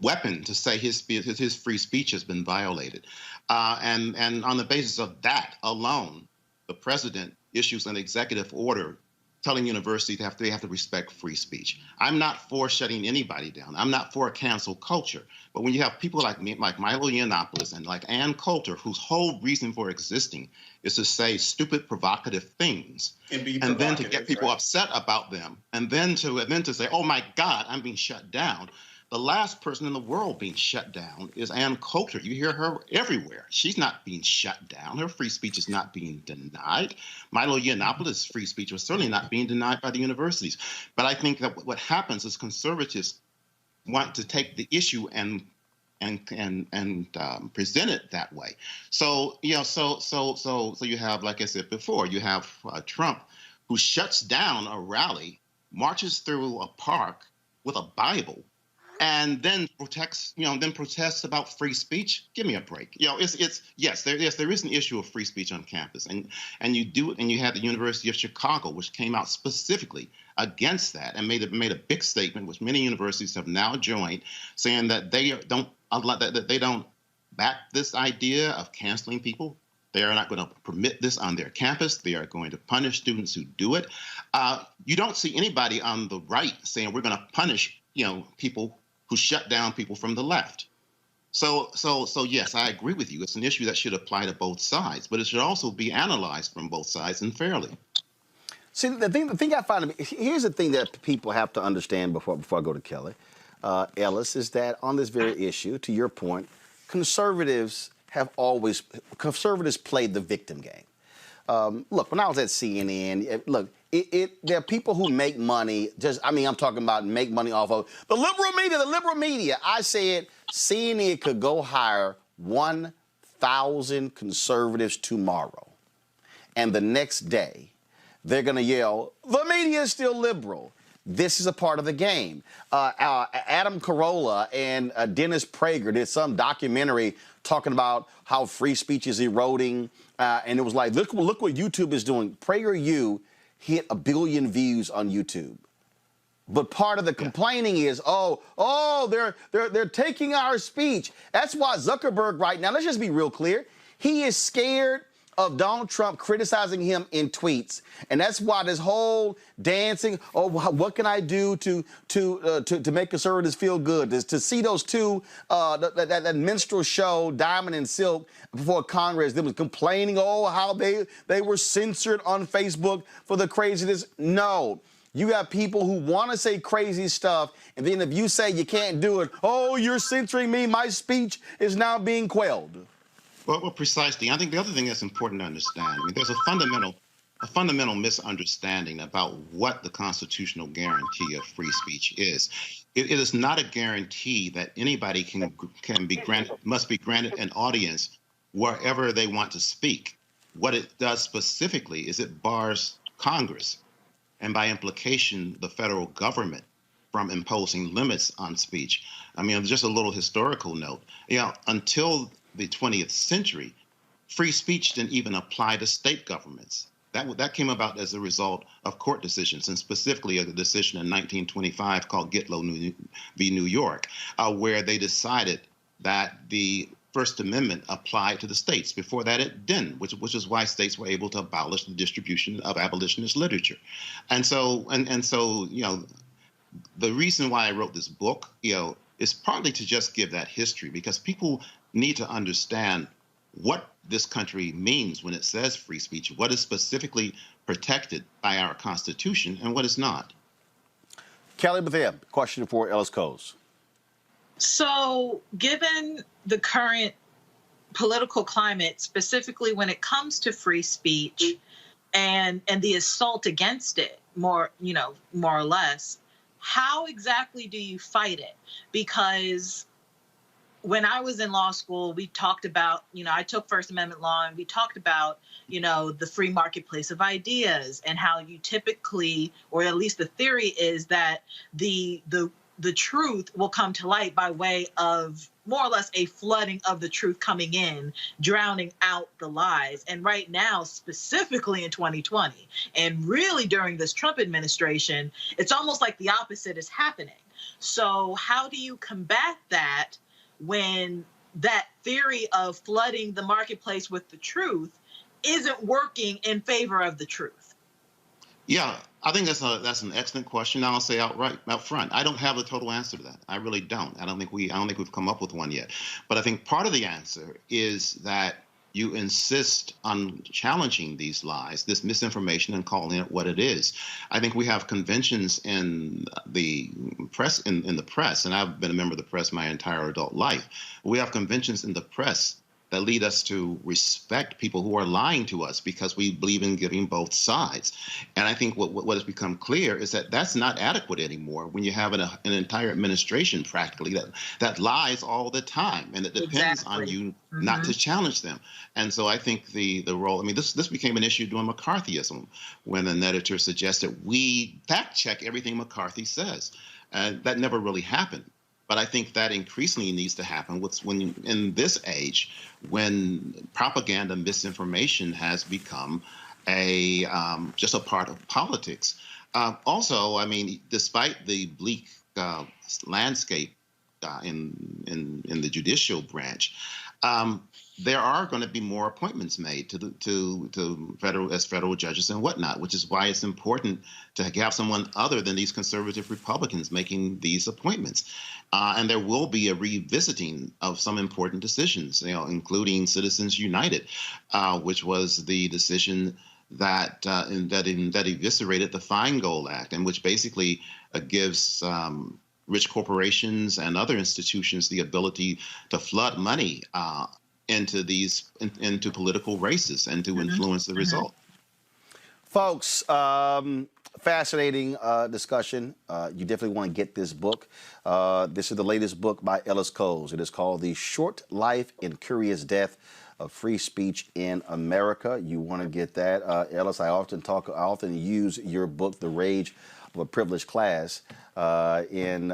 weapon to say his free speech has been violated. And on the basis of that alone, the president issues an executive order telling universities they have to respect free speech. I'm not for shutting anybody down. I'm not for a cancel culture. But when you have people like me, like Milo Yiannopoulos and like Ann Coulter, whose whole reason for existing is to say stupid, provocative things, and then to get people upset about them, and then to say, "Oh my God, I'm being shut down." The last person in the world being shut down is Ann Coulter. You hear her everywhere. She's not being shut down. Her free speech is not being denied. Milo Yiannopoulos' free speech was certainly not being denied by the universities. But I think that what happens is conservatives want to take the issue and present it that way. So so you have, like I said before, you have Trump, who shuts down a rally, marches through a park with a Bible, and then protests about free speech. Give me a break. Yes, there is an issue of free speech on campus, and you had the University of Chicago, which came out specifically against that and made a big statement, which many universities have now joined, saying that they don't back this idea of canceling people. They are not going to permit this on their campus. They are going to punish students who do it. You don't see anybody on the right saying we're going to punish people who shut down people from the left. So yes, I agree with you. It's an issue that should apply to both sides, but it should also be analyzed from both sides and fairly. See, the thing I find, here's the thing that people have to understand before I go to Kelly, Ellis, is that on this very issue, to your point, conservatives played the victim game. Look, when I was at CNN, there are people who make money. I'm talking about make money off of the liberal media. I said CNN could go hire 1,000 conservatives tomorrow, and the next day they're going to yell, "The media is still liberal." This is a part of the game. Adam Carolla and Dennis Prager did some documentary talking about how free speech is eroding, and it was like, look what YouTube is doing. PragerU hit 1 billion views on YouTube. But part of the complaining is, they're taking our speech. That's why Zuckerberg right now, let's just be real clear, he is scared of Donald Trump criticizing him in tweets, and that's why this whole dancing. Oh, what can I do to make conservatives feel good? To see those two that minstrel show, Diamond and Silk, before Congress, they was complaining, how they were censored on Facebook for the craziness. No. You got people who want to say crazy stuff, and then if you say you can't do it, you're censoring me. My speech is now being quelled. Well, precisely. I think the other thing that's important to understand, there's a fundamental misunderstanding about what the constitutional guarantee of free speech is. It is not a guarantee that anybody must be granted an audience wherever they want to speak. What it does specifically is it bars Congress, and by implication, the federal government, from imposing limits on speech. Just a little historical note. Until the 20th century, free speech didn't even apply to state governments. That came about as a result of court decisions, and specifically a decision in 1925 called Gitlow v. New York, where they decided that the First Amendment applied to the states. Before that, it didn't, which is why states were able to abolish the distribution of abolitionist literature. And so, the reason why I wrote this book, is partly to just give that history, because people need to understand what this country means when it says free speech, what is specifically protected by our Constitution and what is not. Kelly Bethea, question for Ellis Cose. So, given the current political climate, specifically when it comes to free speech and the assault against it, more or less, how exactly do you fight it? Because when I was in law school, we talked about, I took First Amendment law, and we talked about, the free marketplace of ideas, and how you typically, or at least the theory is that the truth will come to light by way of more or less a flooding of the truth coming in, drowning out the lies. And right now, specifically in 2020, and really during this Trump administration, it's almost like the opposite is happening. So how do you combat that when that theory of flooding the marketplace with the truth isn't working in favor of the truth? Yeah, I think that's an excellent question. I'll say out front, I don't have the total answer to that. I really don't. I don't think we've come up with one yet. But I think part of the answer is that you insist on challenging these lies, this misinformation, and calling it what it is. I think we have conventions in the press, in the press, and I've been a member of the press my entire adult life. We have conventions in the press that lead us to respect people who are lying to us because we believe in giving both sides. And I think what has become clear is that that's not adequate anymore when you have an entire administration practically that lies all the time, and it depends on you not to challenge them. And so I think the role, I mean, this became an issue during McCarthyism when an editor suggested we fact check everything McCarthy says. That never really happened. But I think that increasingly needs to happen when in this age, when propaganda and misinformation has become just a part of politics. Also, I mean, despite the bleak landscape in the judicial branch, there are going to be more appointments made to federal judges and whatnot, which is why it's important to have someone other than these conservative Republicans making these appointments. And there will be a revisiting of some important decisions, including Citizens United, which was the decision that eviscerated the Feingold Act, and which basically gives rich corporations and other institutions the ability to flood money into political races and to influence the result. Folks, fascinating discussion. You definitely want to get this book. This is the latest book by Ellis Cose. It is called The Short Life and Curious Death of Free Speech in America. You want to get that. Ellis, I often use your book, The Rage of a Privileged Class, in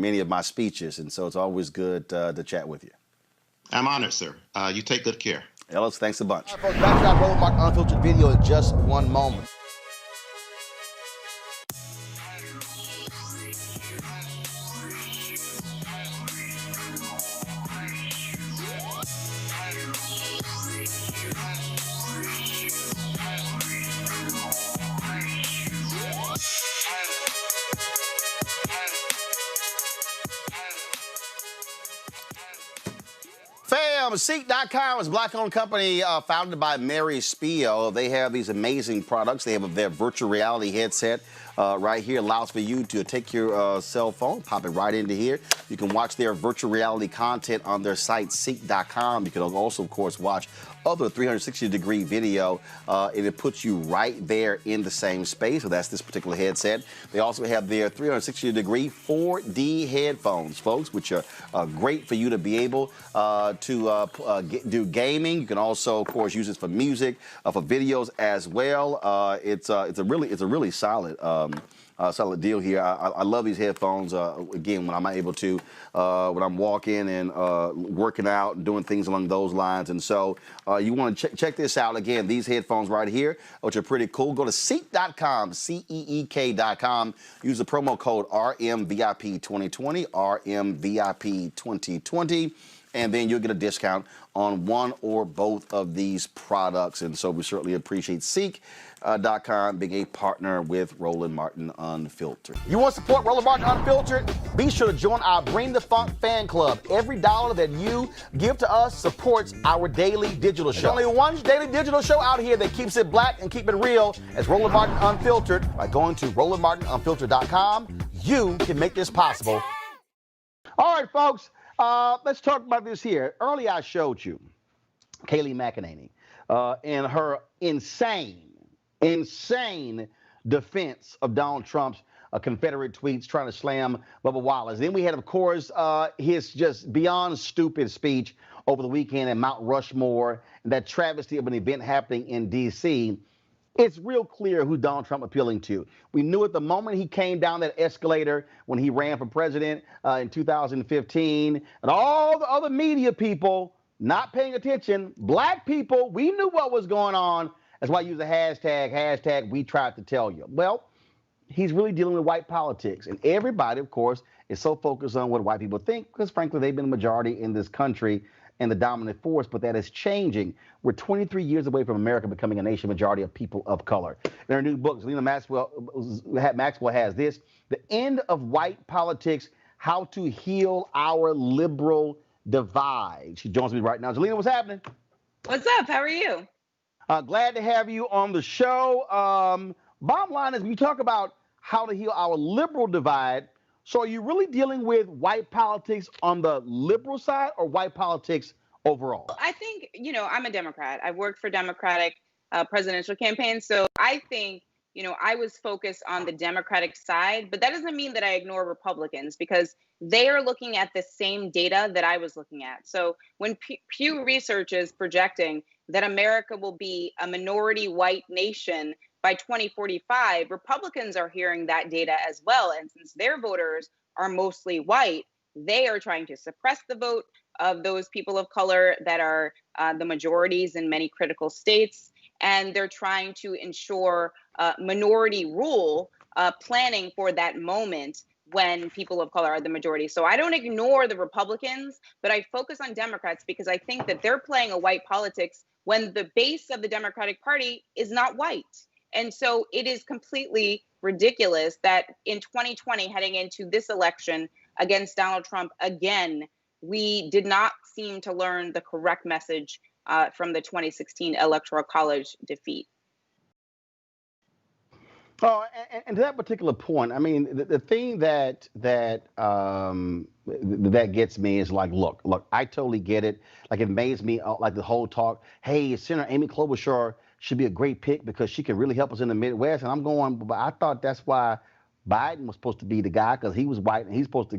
many of my speeches. And so it's always good to chat with you. I'm honored, sir. You take good care. Ellis, thanks a bunch. All right, folks, back to our Roland Martin Unfiltered video in just one moment. Seek.com is a black-owned company founded by Mary Spio. They have these amazing products. They have their virtual reality headset right here. Allows for you to take your cell phone, pop it right into here. You can watch their virtual reality content on their site, Seek.com. You can also, of course, watch other 360-degree video, and it puts you right there in the same space. So that's this particular headset. They also have their 360-degree 4D headphones, folks, which are great for you to be able to do gaming. You can also, of course, use it for music, for videos as well. It's a really solid solid deal here. I love these headphones. Again, when I'm able to, when I'm walking and working out and doing things along those lines. And so you want to check this out. Again, these headphones right here, which are pretty cool. Go to Seek.com, CEEK.com. Use the promo code RMVIP2020, RMVIP2020. And then you'll get a discount on one or both of these products. And so we certainly appreciate Seek.com being a partner with Roland Martin Unfiltered. You want to support Roland Martin Unfiltered? Be sure to join our Bring the Funk fan club. Every dollar that you give to us supports our daily digital show. There's only one daily digital show out here that keeps it black and keep it real. It's Roland Martin Unfiltered. By going to RolandMartinUnfiltered.com, you can make this possible. All right, folks. Let's talk about this here. Earlier, I showed you Kayleigh McEnany and her insane defense of Donald Trump's Confederate tweets trying to slam Bubba Wallace. Then we had, of course, his just beyond stupid speech over the weekend at Mount Rushmore, and that travesty of an event happening in D.C. It's real clear who Donald Trump appealing to. We knew it the moment he came down that escalator when he ran for president in 2015, and all the other media people not paying attention, black people, we knew what was going on. That's why I use the hashtag we tried to tell you. Well, he's really dealing with white politics, and everybody, of course, is so focused on what white people think because, frankly, they've been the majority in this country. and the dominant force, but that is changing. We're 23 years away from America becoming a nation majority of people of color. In her new book, Zerlina Maxwell has this: The End of White Politics, How to Heal Our Liberal Divide. She joins me right now. Zerlina, what's happening? What's up? How are you? Glad to have you on the show. Bottom line is, when you talk about how to heal our liberal divide, so are you really dealing with white politics on the liberal side or white politics overall? I think, I'm a Democrat. I've worked for Democratic presidential campaigns. So I think, I was focused on the Democratic side, but that doesn't mean that I ignore Republicans, because they are looking at the same data that I was looking at. So when Pew Research is projecting that America will be a minority white nation by 2045, Republicans are hearing that data as well. And since their voters are mostly white, they are trying to suppress the vote of those people of color that are the majorities in many critical states. And they're trying to ensure minority rule, planning for that moment when people of color are the majority. So I don't ignore the Republicans, but I focus on Democrats because I think that they're playing a white politics when the base of the Democratic Party is not white. And so it is completely ridiculous that in 2020, heading into this election against Donald Trump again, we did not seem to learn the correct message from the 2016 Electoral College defeat. Oh, and to that particular point, I mean, the thing that gets me is like, look, I totally get it. Like, it amazed me, like the whole talk. Hey, Senator Amy Klobuchar should be a great pick because she can really help us in the Midwest. And I'm going, but I thought that's why Biden was supposed to be the guy, because he was white and he's supposed to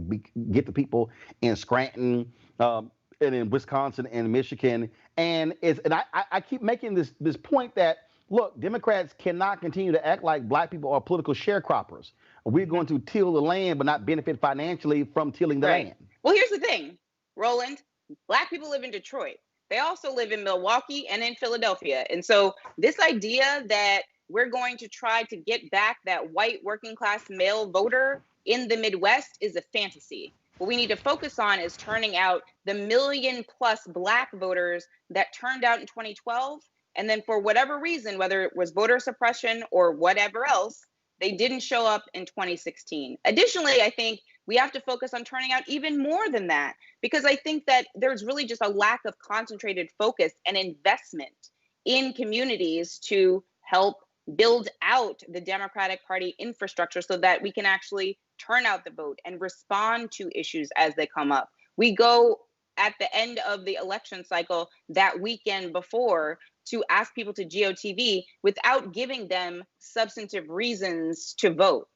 get the people in Scranton and in Wisconsin and Michigan. And I keep making this point that, look, Democrats cannot continue to act like black people are political sharecroppers. We're going to till the land but not benefit financially from tilling the land. Well, here's the thing, Roland. Black people live in Detroit. They also live in Milwaukee and in Philadelphia. And so this idea that we're going to try to get back that white working class male voter in the Midwest is a fantasy. What we need to focus on is turning out the 1 million+ black voters that turned out in 2012. And then for whatever reason, whether it was voter suppression or whatever else, they didn't show up in 2016. Additionally, I think we have to focus on turning out even more than that, because I think that there's really just a lack of concentrated focus and investment in communities to help build out the Democratic Party infrastructure so that we can actually turn out the vote and respond to issues as they come up. We go at the end of the election cycle that weekend before to ask people to GOTV without giving them substantive reasons to vote.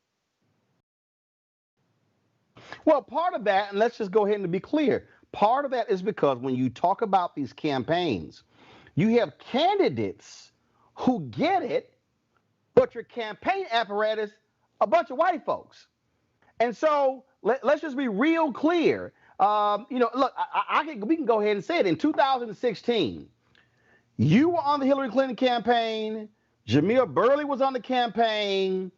Well, part of that, and let's just go ahead and be clear, part of that is because when you talk about these campaigns, you have candidates who get it, but your campaign apparatus, a bunch of white folks. And so let's just be real clear. Look, we can go ahead and say it. In 2016, you were on the Hillary Clinton campaign. Jamil Burley was on the campaign.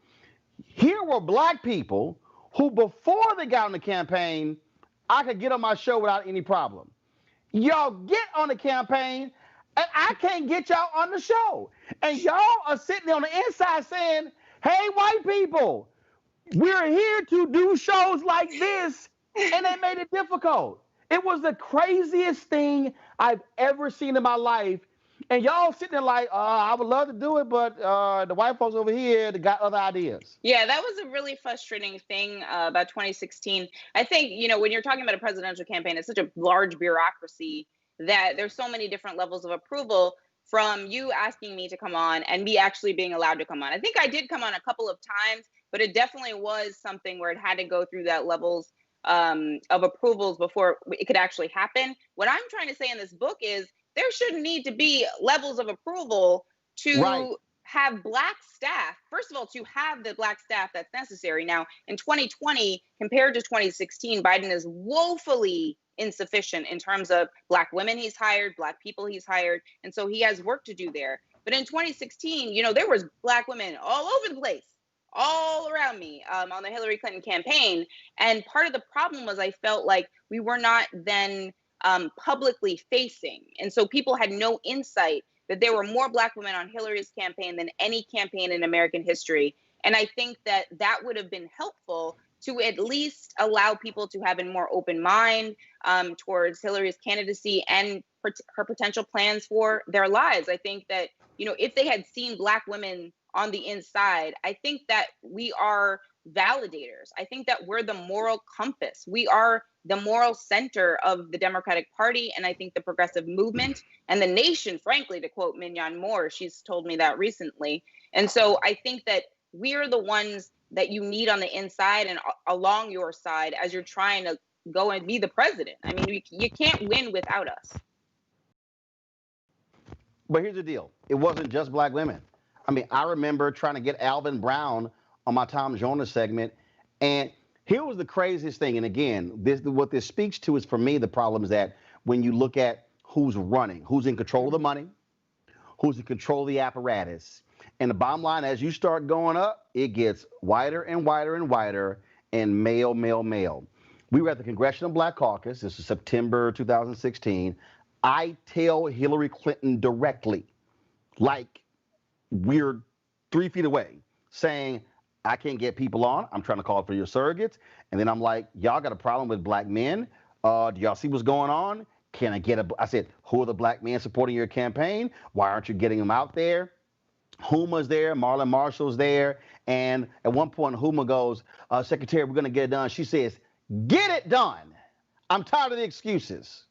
Here were black people who, before they got on the campaign, I could get on my show without any problem. Y'all get on the campaign, and I can't get y'all on the show. And y'all are sitting there on the inside saying, hey, white people, we're here to do shows like this, and they made it difficult. It was the craziest thing I've ever seen in my life. And y'all sitting there like, I would love to do it, but the white folks over here, they got other ideas. Yeah, that was a really frustrating thing about 2016. I think, when you're talking about a presidential campaign, it's such a large bureaucracy that there's so many different levels of approval, from you asking me to come on and me actually being allowed to come on. I think I did come on a couple of times, but it definitely was something where it had to go through that levels of approvals before it could actually happen. What I'm trying to say in this book is there shouldn't need to be levels of approval to have black staff. First of all, to have the black staff that's necessary. Now, in 2020, compared to 2016, Biden is woefully insufficient in terms of black women he's hired, black people he's hired. And so he has work to do there. But in 2016, there was black women all over the place, all around me on the Hillary Clinton campaign. And part of the problem was I felt like we were not then publicly facing. And so people had no insight that there were more Black women on Hillary's campaign than any campaign in American history. And I think that that would have been helpful to at least allow people to have a more open mind towards Hillary's candidacy and her potential plans for their lives. I think that, if they had seen Black women on the inside, I think that we are validators. I think that we're the moral compass. We are the moral center of the Democratic Party, and I think the progressive movement and the nation, frankly, to quote Mignon Moore, she's told me that recently. And so I think that we are the ones that you need on the inside and along your side as you're trying to go and be the president. I mean, you can't win without us. But here's the deal. It wasn't just Black women. I mean, I remember trying to get Alvin Brown on my Tom Joyner segment. And here was the craziest thing. And again, what this speaks to is, for me, the problem is that when you look at who's running, who's in control of the money, who's in control of the apparatus. And the bottom line, as you start going up, it gets wider and wider and wider, and male, male, male. We were at the Congressional Black Caucus. This is September 2016. I tell Hillary Clinton directly, like we're 3 feet away, saying, I can't get people on. I'm trying to call for your surrogates. And then I'm like, y'all got a problem with Black men? Do y'all see what's going on? Can I get I said, who are the Black men supporting your campaign? Why aren't you getting them out there? Huma's there, Marlon Marshall's there. And at one point, Huma goes, Secretary, we're going to get it done. She says, get it done. I'm tired of the excuses.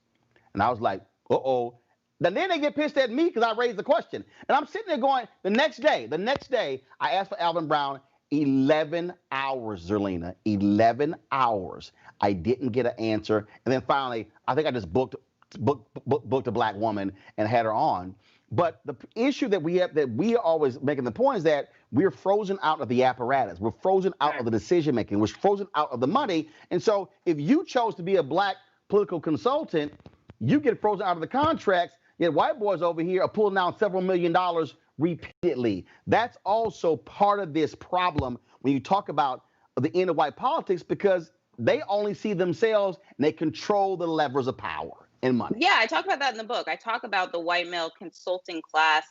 And I was like, uh-oh. Then they get pissed at me because I raised the question. And I'm sitting there going, the next day, I asked for Alvin Brown, 11 hours, Zerlina, 11 hours. I didn't get an answer. And then finally, I think I just booked a Black woman and had her on. But the issue that we have, that we are always making the point, is that we're frozen out of the apparatus. We're frozen out of the decision making. We're frozen out of the money. And so if you chose to be a Black political consultant, you get frozen out of the contracts. Yet white boys over here are pulling down several $1 million repeatedly. That's also part of this problem when you talk about the end of white politics, because they only see themselves and they control the levers of power and money. Yeah, I talk about that in the book. I talk about the white male consulting class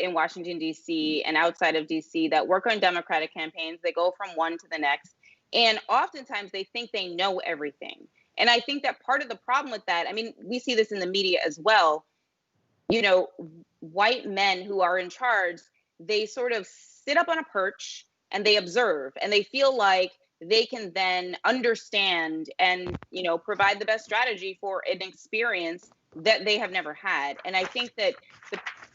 in Washington, D.C. and outside of D.C. that work on Democratic campaigns. They go from one to the next. And oftentimes they think they know everything. And I think that part of the problem with that, I mean, we see this in the media as well. White men who are in charge, they sort of sit up on a perch and they observe, and they feel like they can then understand and, provide the best strategy for an experience that they have never had. And I think that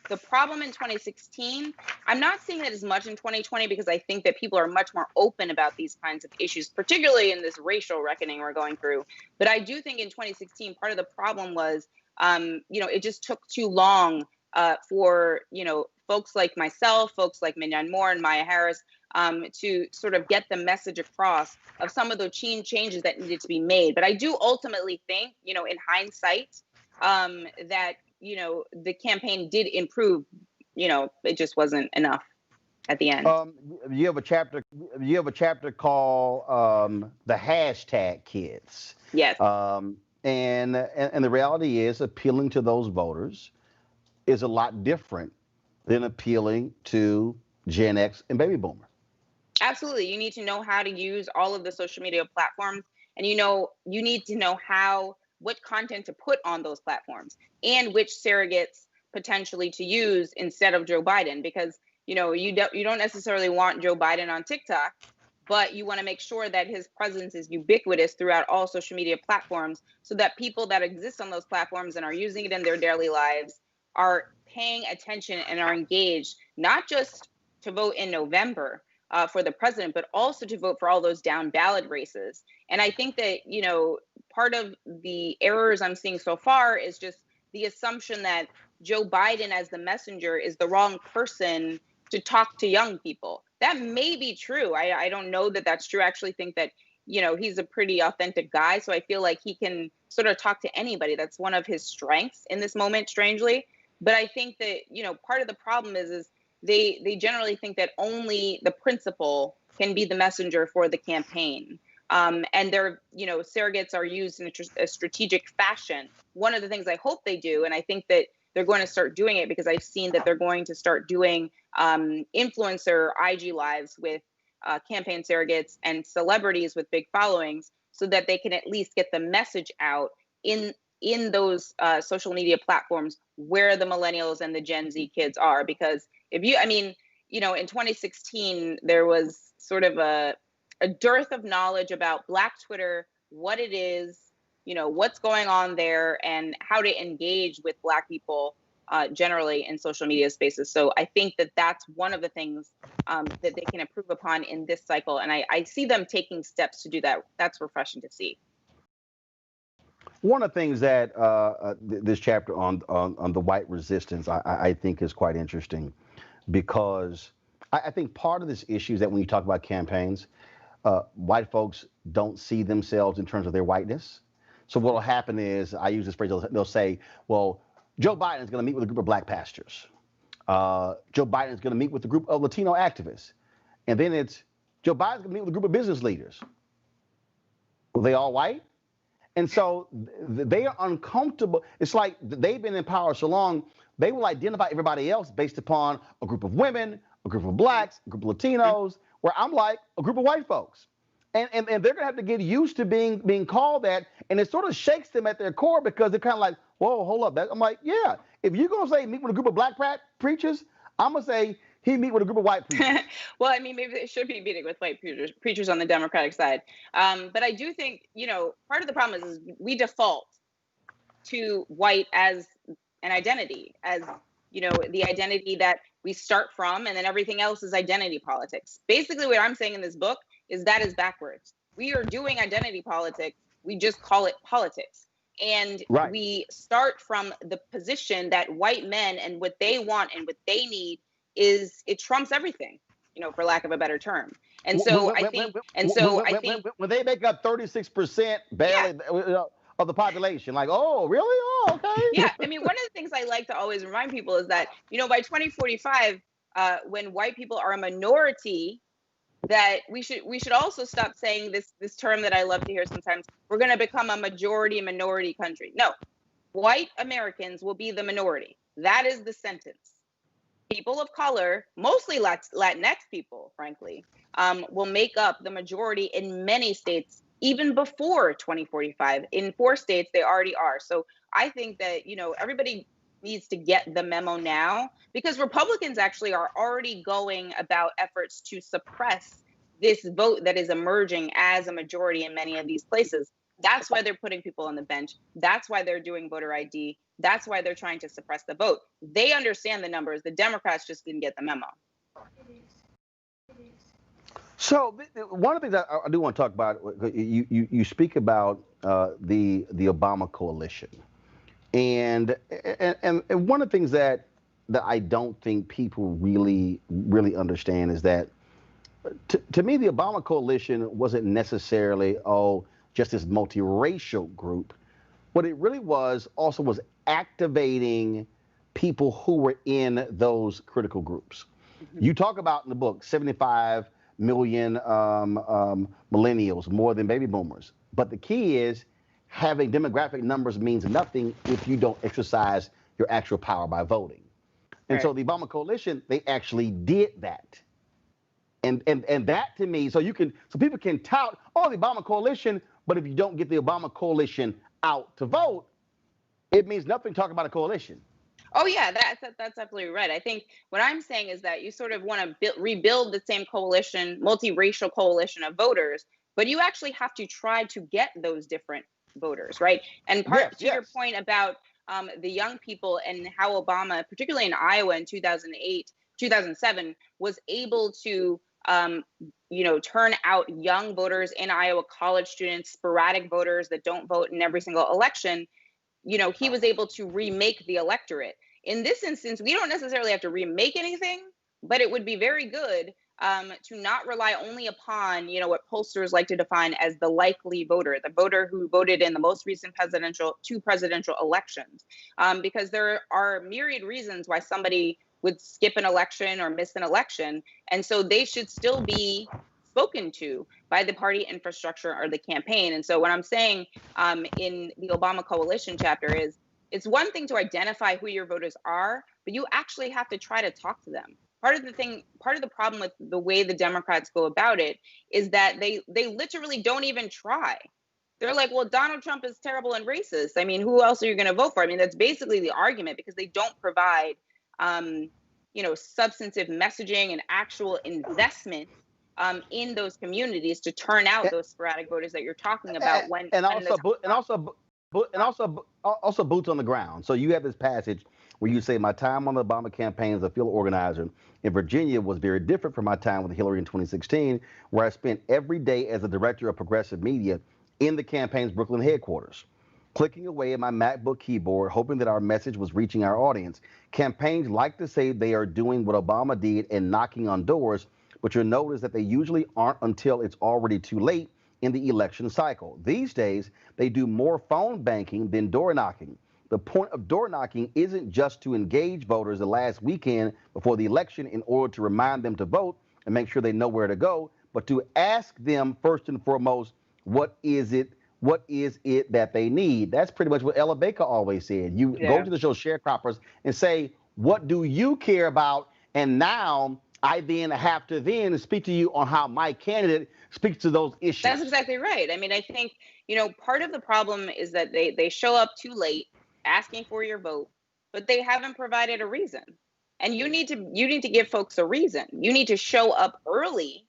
the problem in 2016, I'm not seeing that as much in 2020, because I think that people are much more open about these kinds of issues, particularly in this racial reckoning we're going through. But I do think in 2016, part of the problem was, it just took too long for, folks like myself, folks like Mignon Moore and Maya Harris, to sort of get the message across of some of the changes that needed to be made. But I do ultimately think, in hindsight, that, the campaign did improve. It just wasn't enough at the end. You have a chapter called the hashtag kids. Yes. And the reality is, appealing to those voters is a lot different than appealing to Gen X and baby boomer. Absolutely. You need to know how to use all of the social media platforms, and you need to know what content to put on those platforms and which surrogates potentially to use instead of Joe Biden, because you don't necessarily want Joe Biden on TikTok, but you want to make sure that his presence is ubiquitous throughout all social media platforms, so that people that exist on those platforms and are using it in their daily lives are paying attention and are engaged, not just to vote in November for the president, but also to vote for all those down ballot races. And I think that, part of the errors I'm seeing so far is just the assumption that Joe Biden as the messenger is the wrong person to talk to young people. That may be true. I don't know that that's true. I actually think that, he's a pretty authentic guy. So I feel like he can sort of talk to anybody. That's one of his strengths in this moment, strangely. But I think that, part of the problem is they generally think that only the principal can be the messenger for the campaign. and their, surrogates are used in a strategic fashion. One of the things I hope they do, and I think that they're going to start doing it because I've seen that they're going to start doing influencer IG lives with campaign surrogates and celebrities with big followings, so that they can at least get the message out in those social media platforms where the millennials and the Gen Z kids are. Because in 2016, there was sort of a dearth of knowledge about Black Twitter, what it is, what's going on there, and how to engage with Black people generally in social media spaces. So I think that that's one of the things that they can improve upon in this cycle. And I see them taking steps to do that. That's refreshing to see. One of the things that this chapter on the white resistance, I think is quite interesting, because I think part of this issue is that when you talk about campaigns, white folks don't see themselves in terms of their whiteness. So what will happen is, I use this phrase, they'll say, well, Joe Biden is going to meet with a group of Black pastors. Joe Biden is going to meet with a group of Latino activists. And then it's Joe Biden's going to meet with a group of business leaders. Were they all white? And so they are uncomfortable. It's like they've been in power so long, they will identify everybody else based upon a group of women, a group of Blacks, a group of Latinos, where I'm like a group of white folks. And they're going to have to get used to being called that. And it sort of shakes them at their core, because they're kind of like, whoa, hold up. I'm like, yeah, if you're going to say meet with a group of Black preachers, I'm going to say he meet with a group of white preachers. Well, maybe they should be meeting with white preachers on the Democratic side. But I do think, part of the problem is we default to white as an identity, as, the identity that we start from, and then everything else is identity politics. Basically, what I'm saying in this book is that is backwards. We are doing identity politics. We just call it politics. And we start from the position that white men and what they want and what they need is, it trumps everything, for lack of a better term. And so I think when they make up 36% barely of the population, like, oh, really? Oh, okay. Yeah. One of the things I like to always remind people is that, by 2045, when white people are a minority, that we should also stop saying this term that I love to hear sometimes, we're going to become a minority country. No, white Americans will be the minority. That is the sentence. People of color, mostly Latinx people, frankly, will make up the majority in many states, even before 2045. In 4 states, they already are. So I think that, everybody needs to get the memo now, because Republicans actually are already going about efforts to suppress this vote that is emerging as a majority in many of these places. That's why they're putting people on the bench. That's why they're doing voter ID. That's why they're trying to suppress the vote. They understand the numbers. The Democrats just didn't get the memo. So one of the things I do want to talk about, you speak about the Obama coalition. And one of the things that I don't think people really understand is that, to me, the Obama coalition wasn't necessarily, just this multiracial group. What it really was activating people who were in those critical groups. Mm-hmm. You talk about in the book 75 million millennials, more than baby boomers. But the key is, having demographic numbers means nothing if you don't exercise your actual power by voting. And so the Obama coalition, they actually did that. And that, to me, so people can tout, the Obama coalition, but if you don't get the Obama coalition out to vote, it means nothing talking about a coalition. Oh yeah, that's absolutely right. I think what I'm saying is that you sort of want to rebuild the same coalition, multiracial coalition of voters, but you actually have to try to get those different voters, right? And your point about the young people and how Obama, particularly in Iowa in 2007, was able to turn out young voters in Iowa, college students, sporadic voters that don't vote in every single election. He was able to remake the electorate. In this instance, we don't necessarily have to remake anything, but it would be very good to not rely only upon, what pollsters like to define as the likely voter, the voter who voted in the most recent two presidential elections, because there are myriad reasons why somebody would skip an election or miss an election. And so they should still be spoken to by the party infrastructure or the campaign. And so what I'm saying in the Obama coalition chapter is, it's one thing to identify who your voters are, but you actually have to try to talk to them. Part of the problem with the way the Democrats go about it is that they literally don't even try. They're like, well, Donald Trump is terrible and racist. I mean, who else are you going to vote for? I mean, that's basically the argument, because they don't provide, substantive messaging and actual investment in those communities to turn out those sporadic voters that you're talking about. Also boots on the ground. So you have this passage where you say, my time on the Obama campaign as a field organizer in Virginia was very different from my time with Hillary in 2016, where I spent every day as a director of progressive media in the campaign's Brooklyn headquarters, clicking away at my MacBook keyboard, hoping that our message was reaching our audience. Campaigns like to say they are doing what Obama did and knocking on doors, but you'll notice that they usually aren't until it's already too late in the election cycle. These days, they do more phone banking than door knocking. The point of door knocking isn't just to engage voters the last weekend before the election in order to remind them to vote and make sure they know where to go, but to ask them first and foremost, what is it that they need? That's pretty much what Ella Baker always said. You go to the show Sharecroppers and say, what do you care about? And now I then have to then speak to you on how my candidate speaks to those issues. That's exactly right. I mean, I think, part of the problem is that they show up too late asking for your vote, but they haven't provided a reason. And you need to give folks a reason. You need to show up early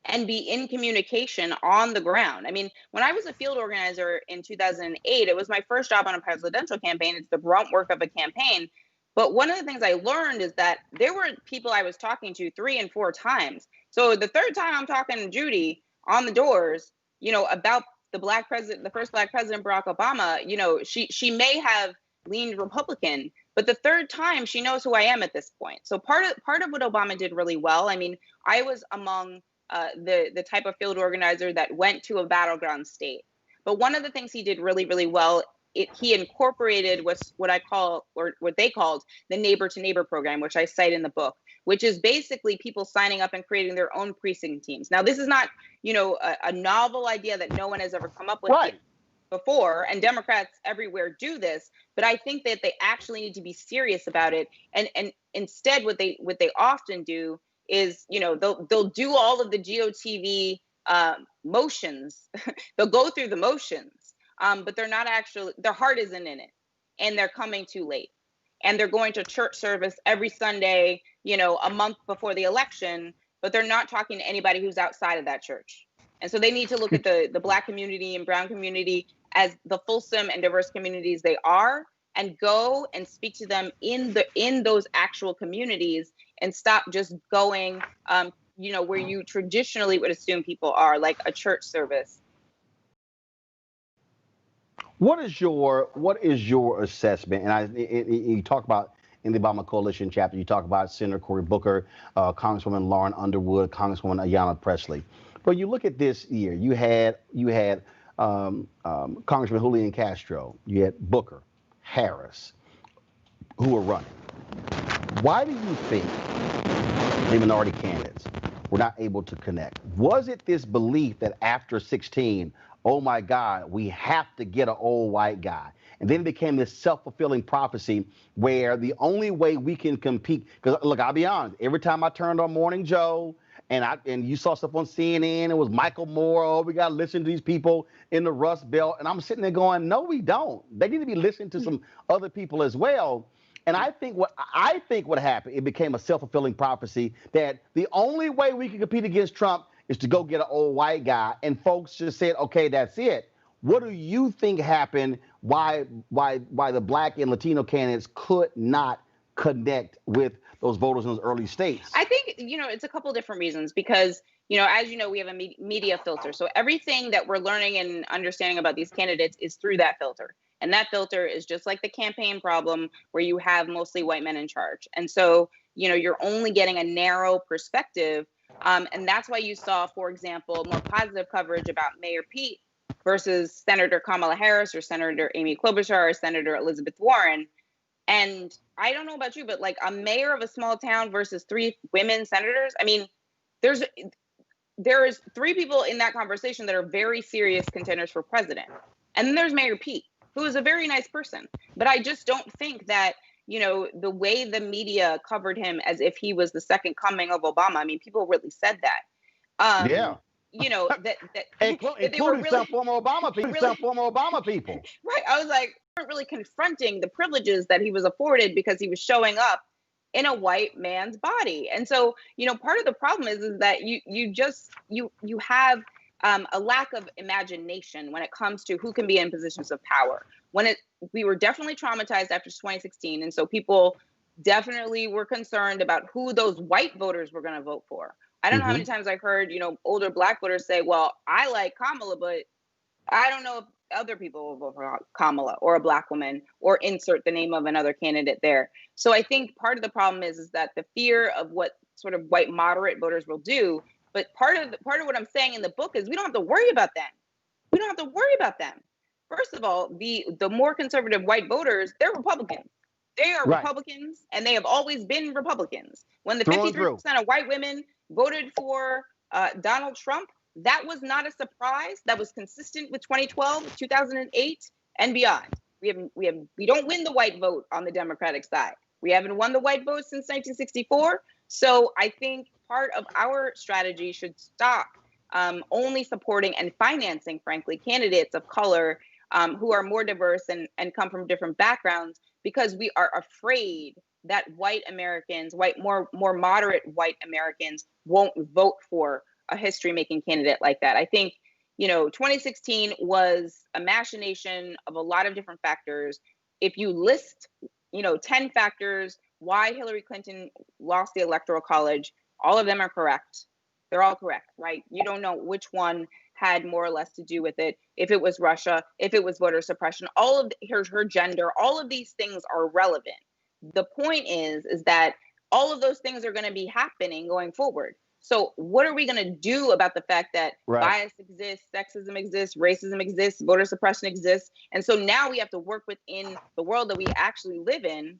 and be in communication on the ground. I mean, when I was a field organizer in 2008, it was my first job on a presidential campaign. It's the brunt work of a campaign. But one of the things I learned is that there were people I was talking to 3 and 4 times. So the third time I'm talking to Judy on the doors, about the first black president, Barack Obama, she may have leaned Republican, but the third time she knows who I am at this point. So part of what Obama did really well, I mean, I was among the type of field organizer that went to a battleground state. But one of the things he did really, really well, he incorporated what they called the neighbor to neighbor program, which I cite in the book, which is basically people signing up and creating their own precinct teams. Now, this is not, a novel idea that no one has ever come up with before, and Democrats everywhere do this, but I think that they actually need to be serious about it. And instead, what they often do is, they'll do all of the GOTV motions. They'll go through the motions, but they're not actually, their heart isn't in it, and they're coming too late. And they're going to church service every Sunday, a month before the election, but they're not talking to anybody who's outside of that church. And so they need to look at the Black community and Brown community as the fulsome and diverse communities they are, and go and speak to them in those actual communities, and stop just going, where you traditionally would assume people are, like a church service. What is your assessment? And you talk about in the Obama coalition chapter, you talk about Senator Cory Booker, Congresswoman Lauren Underwood, Congresswoman Ayanna Pressley. But you look at this year, you had Congressman Julian Castro, you had Booker, Harris, who were running. Why do you think the minority candidates were not able to connect? Was it this belief that after 16, oh my God, we have to get an old white guy? And then it became this self-fulfilling prophecy where the only way we can compete, because look, I'll be honest, every time I turned on Morning Joe and you saw stuff on CNN, it was Michael Moore, oh, we got to listen to these people in the Rust Belt. And I'm sitting there going, no, we don't. They need to be listening to some other people as well. And I think what happened, it became a self-fulfilling prophecy that the only way we can compete against Trump is to go get an old white guy. And folks just said, okay, that's it. What do you think happened? Why the Black and Latino candidates could not connect with those voters in those early states? I think, it's a couple different reasons, because, as you know, we have a media filter. So everything that we're learning and understanding about these candidates is through that filter. And that filter is just like the campaign problem, where you have mostly white men in charge. And so, you're only getting a narrow perspective. And that's why you saw, for example, more positive coverage about Mayor Pete versus Senator Kamala Harris or Senator Amy Klobuchar or Senator Elizabeth Warren. And I don't know about you, but like a mayor of a small town versus 3 women senators, I mean, there is 3 people in that conversation that are very serious contenders for president. And then there's Mayor Pete, who is a very nice person. But I just don't think that, the way the media covered him as if he was the second coming of Obama. I mean, people really said that. Yeah. That including they were really, some former Obama people. Right. I was like, they weren't really confronting the privileges that he was afforded because he was showing up in a white man's body. And so, part of the problem is that you have a lack of imagination when it comes to who can be in positions of power. We were definitely traumatized after 2016. And so people definitely were concerned about who those white voters were going to vote for. I don't know how many times I've heard, older Black voters say, well, I like Kamala, but I don't know if other people will vote for Kamala or a Black woman or insert the name of another candidate there. So I think part of the problem is that the fear of what sort of white moderate voters will do. But part of what I'm saying in the book is we don't have to worry about them. We don't have to worry about them. First of all, the more conservative white voters, they're Republicans. They are Republicans, and they have always been Republicans. When the 53% of white women voted for Donald Trump, that was not a surprise. That was consistent with 2012, 2008, and beyond. We don't win the white vote on the Democratic side. We haven't won the white vote since 1964. So I think part of our strategy should stop only supporting and financing, frankly, candidates of color who are more diverse and come from different backgrounds, because we are afraid that white Americans, more moderate white Americans, won't vote for a history-making candidate like that. I think, 2016 was a machination of a lot of different factors. If you list, 10 factors why Hillary Clinton lost the Electoral College, all of them are correct. They're all correct, right? You don't know which one had more or less to do with it. If it was Russia, if it was voter suppression, all of her gender, all of these things are relevant. The point is that all of those things are going to be happening going forward. So what are we going to do about the fact that bias exists, sexism exists, racism exists, voter suppression exists? And so now we have to work within the world that we actually live in,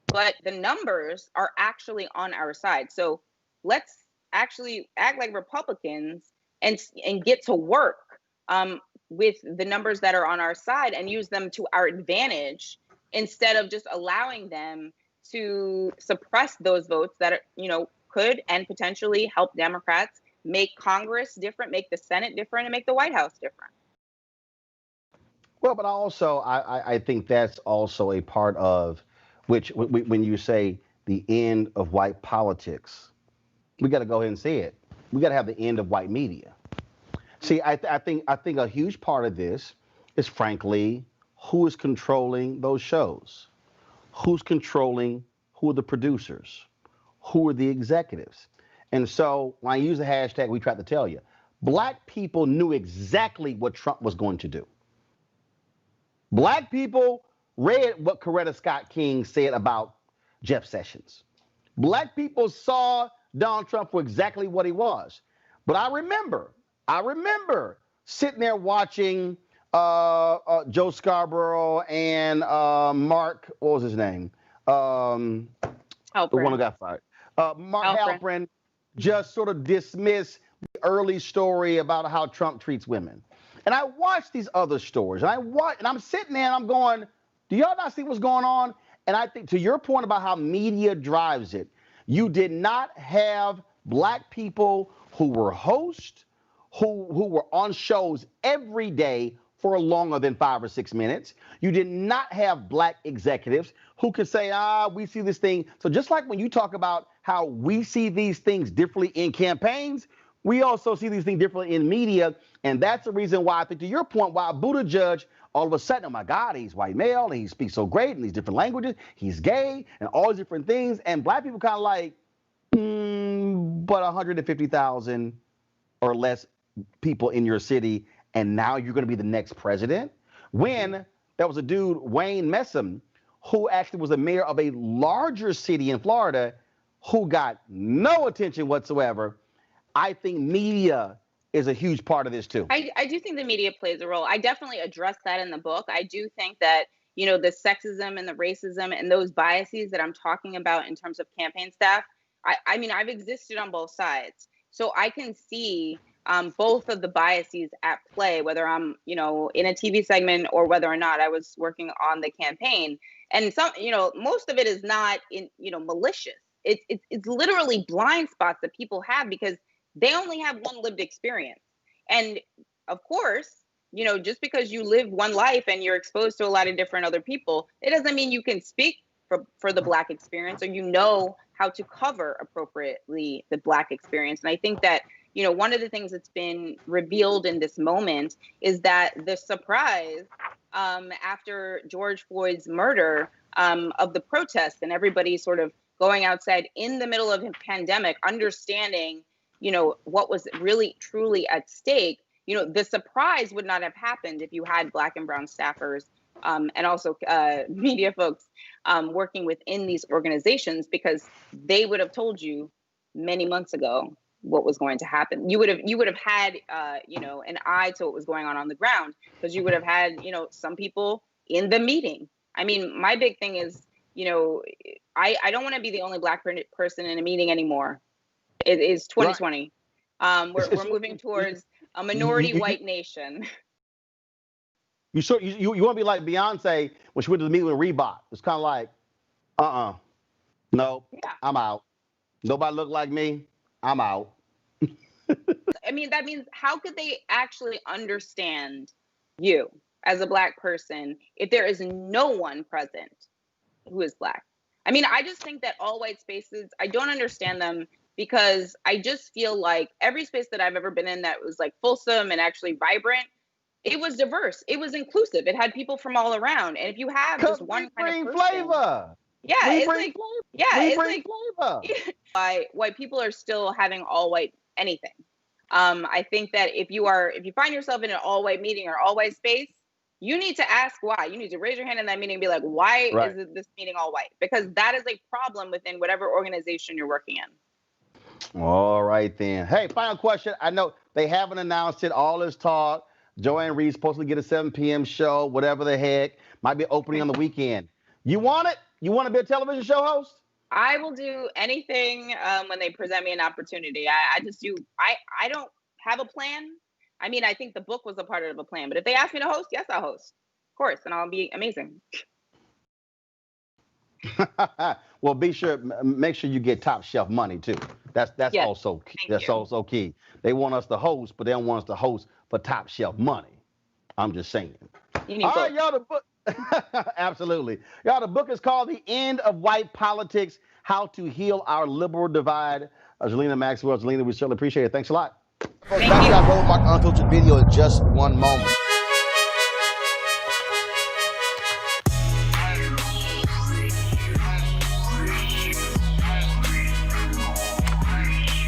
but the numbers are actually on our side. So let's actually act like Republicans and get to work with the numbers that are on our side and use them to our advantage, instead of just allowing them to suppress those votes that are, could and potentially help Democrats make Congress different, make the Senate different, and make the White House different. Well, but also, I think that's also a part of which, when you say the end of white politics, we got to go ahead and say it. We got to have the end of white media. See, I think a huge part of this is, frankly, who is controlling those shows? Who's controlling? Who are the producers? Who are the executives? And so when I use the hashtag, we tried to tell you, Black people knew exactly what Trump was going to do. Black people read what Coretta Scott King said about Jeff Sessions. Black people saw Donald Trump for exactly what he was. But I remember sitting there watching Joe Scarborough and Mark, what was his name? The one who got fired. Mark Halperin just sort of dismiss the early story about how Trump treats women. And I watched these other stories, and I'm sitting there and I'm going, do y'all not see what's going on? And I think, to your point about how media drives it, you did not have Black people who were hosts, who were on shows every day for longer than 5 or 6 minutes. You did not have Black executives who could say, we see this thing. So just like when you talk about how we see these things differently in campaigns, we also see these things differently in media. And that's the reason why, I think, to your point, why Buttigieg, all of a sudden, oh my God, he's white male, and he speaks so great in these different languages, he's gay, and all these different things. And Black people kind of like, but 150,000 or less people in your city, and now you're going to be the next president? When there was a dude, Wayne Messam, who actually was the mayor of a larger city in Florida, who got no attention whatsoever. I think media is a huge part of this too. I do think the media plays a role. I definitely address that in the book. I do think that, the sexism and the racism and those biases that I'm talking about in terms of campaign staff, I mean, I've existed on both sides. So I can see both of the biases at play, whether I'm, in a TV segment or whether or not I was working on the campaign. And some, most of it is not malicious. It's literally blind spots that people have because they only have one lived experience. And of course, just because you live one life and you're exposed to a lot of different other people, it doesn't mean you can speak for the Black experience, or how to cover appropriately the Black experience. And I think that, one of the things that's been revealed in this moment is that the surprise after George Floyd's murder of the protest and everybody sort of going outside in the middle of a pandemic, understanding, what was really truly at stake, the surprise would not have happened if you had Black and brown staffers and also media folks working within these organizations, because they would have told you many months ago what was going to happen. You would have had an eye to what was going on the ground, because you would have had some people in the meeting. I mean, my big thing is I don't want to be the only Black person in a meeting anymore. It is 2020. Right. We're moving towards a minority white nation. You want to be like Beyonce when she went to the meeting with Reebok. It's kind of like, no, yeah. I'm out. Nobody look like me. I'm out. I mean, that means how could they actually understand you as a Black person if there is no one present who is Black? I mean, I just think that all white spaces, I don't understand them, because I just feel like every space that I've ever been in that was like fulsome and actually vibrant, it was diverse. It was inclusive. It had people from all around. And if you have just one kind of person, flavor. Yeah, it's like flavor. Why people are still having all white anything. I think that if you find yourself in an all white meeting or all white space, you need to ask why. You need to raise your hand in that meeting and be like, why is this meeting all white? Because that is a problem within whatever organization you're working in. All right, then. Hey, final question. I know they haven't announced it. All this talk. Joanne Reed's supposed to get a 7 p.m. show, whatever the heck. Might be opening on the weekend. You want it? You want to be a television show host? I will do anything when they present me an opportunity. I don't have a plan. I mean, I think the book was a part of a plan. But if they ask me to host, yes, I'll host. Of course, and I'll be amazing. Well, make sure you get top shelf money too. That's yes. Also key. That's also key. They want us to host, but they don't want us to host for top shelf money. I'm just saying. All right, y'all, the book. Absolutely. Y'all, the book is called The End of White Politics: How to Heal Our Liberal Divide. Zerlina Maxwell. Zerlina, we certainly appreciate it. Thanks a lot. Thank you. That Roland Martin Unfiltered video in just one moment.